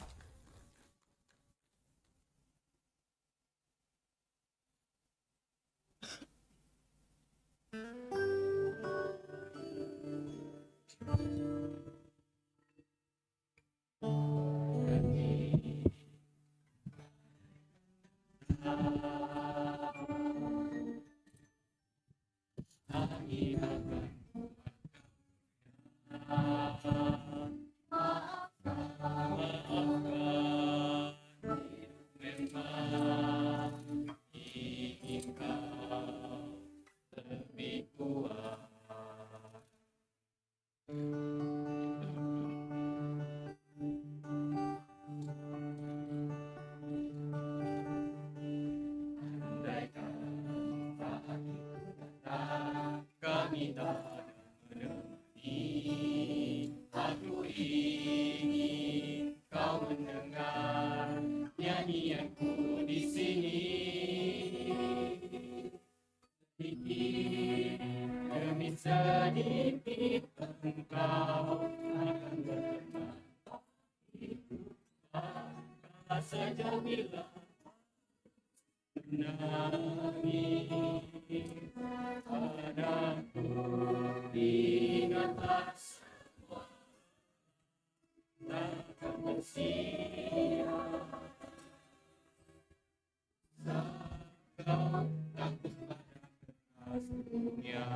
Kami tak menemani, aku ingin kau mendengar nyanyianku di sini. Sedikit demi sedikit engkau akan berkenan hidup saja bila menangis padaku, ingatlah semua takkan bersia. Kau takut pada keras dunia,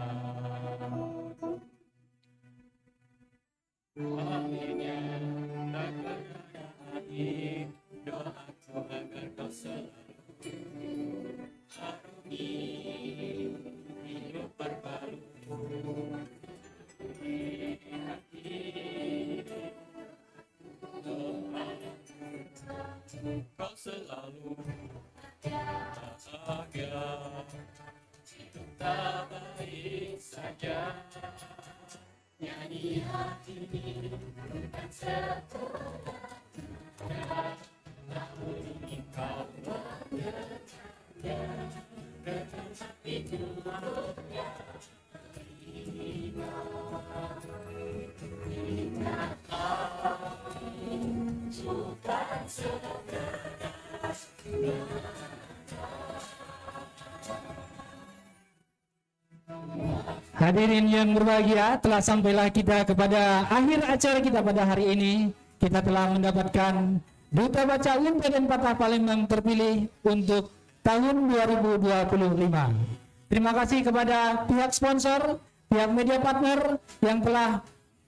akhirnya takkan ada akhir. Doaku agar kau selalu harungi hidup berbaru di hati. Doa kau selalu bahagia, hidup tak baik saja. Nyanyi hati bukan setelah namun ingin kau mengertinya, tetapi turutnya ingatlah bukan sekedar Hadirin yang berbahagia, telah sampailah kita kepada akhir acara kita pada hari ini. Kita telah mendapatkan Duta Baca Unpad dan Patah Palembang terpilih untuk tahun 2025. Terima kasih kepada pihak sponsor, pihak media partner yang telah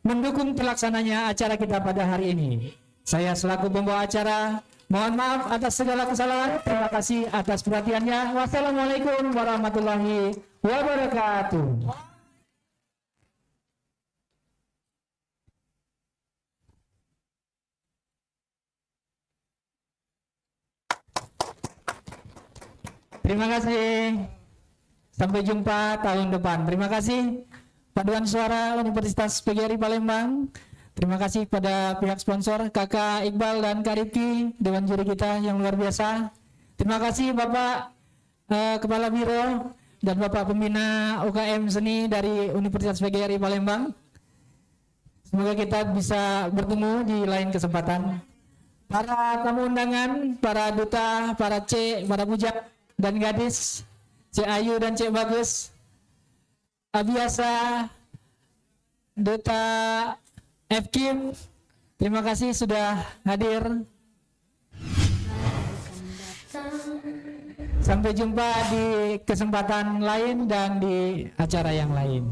mendukung terlaksananya acara kita pada hari ini. Saya selaku pembawa acara, mohon maaf atas segala kesalahan. Terima kasih atas perhatiannya. Wassalamualaikum warahmatullahi wabarakatuh. Terima kasih. Sampai jumpa tahun depan. Terima kasih Paduan Suara Universitas PGRI Palembang. Terima kasih pada pihak sponsor Kakak Iqbal dan Kak Rifki, Dewan Juri kita yang luar biasa. Terima kasih Bapak Kepala Biro dan Bapak Pembina UKM Seni dari Universitas PGRI Palembang. Semoga kita bisa bertemu di lain kesempatan. Para tamu undangan, para duta, para C, para bujang dan gadis Cik Ayu dan Cik Bagus. Abiasa, Duta FKIM, terima kasih sudah hadir. Sampai jumpa di kesempatan lain dan di acara yang lain.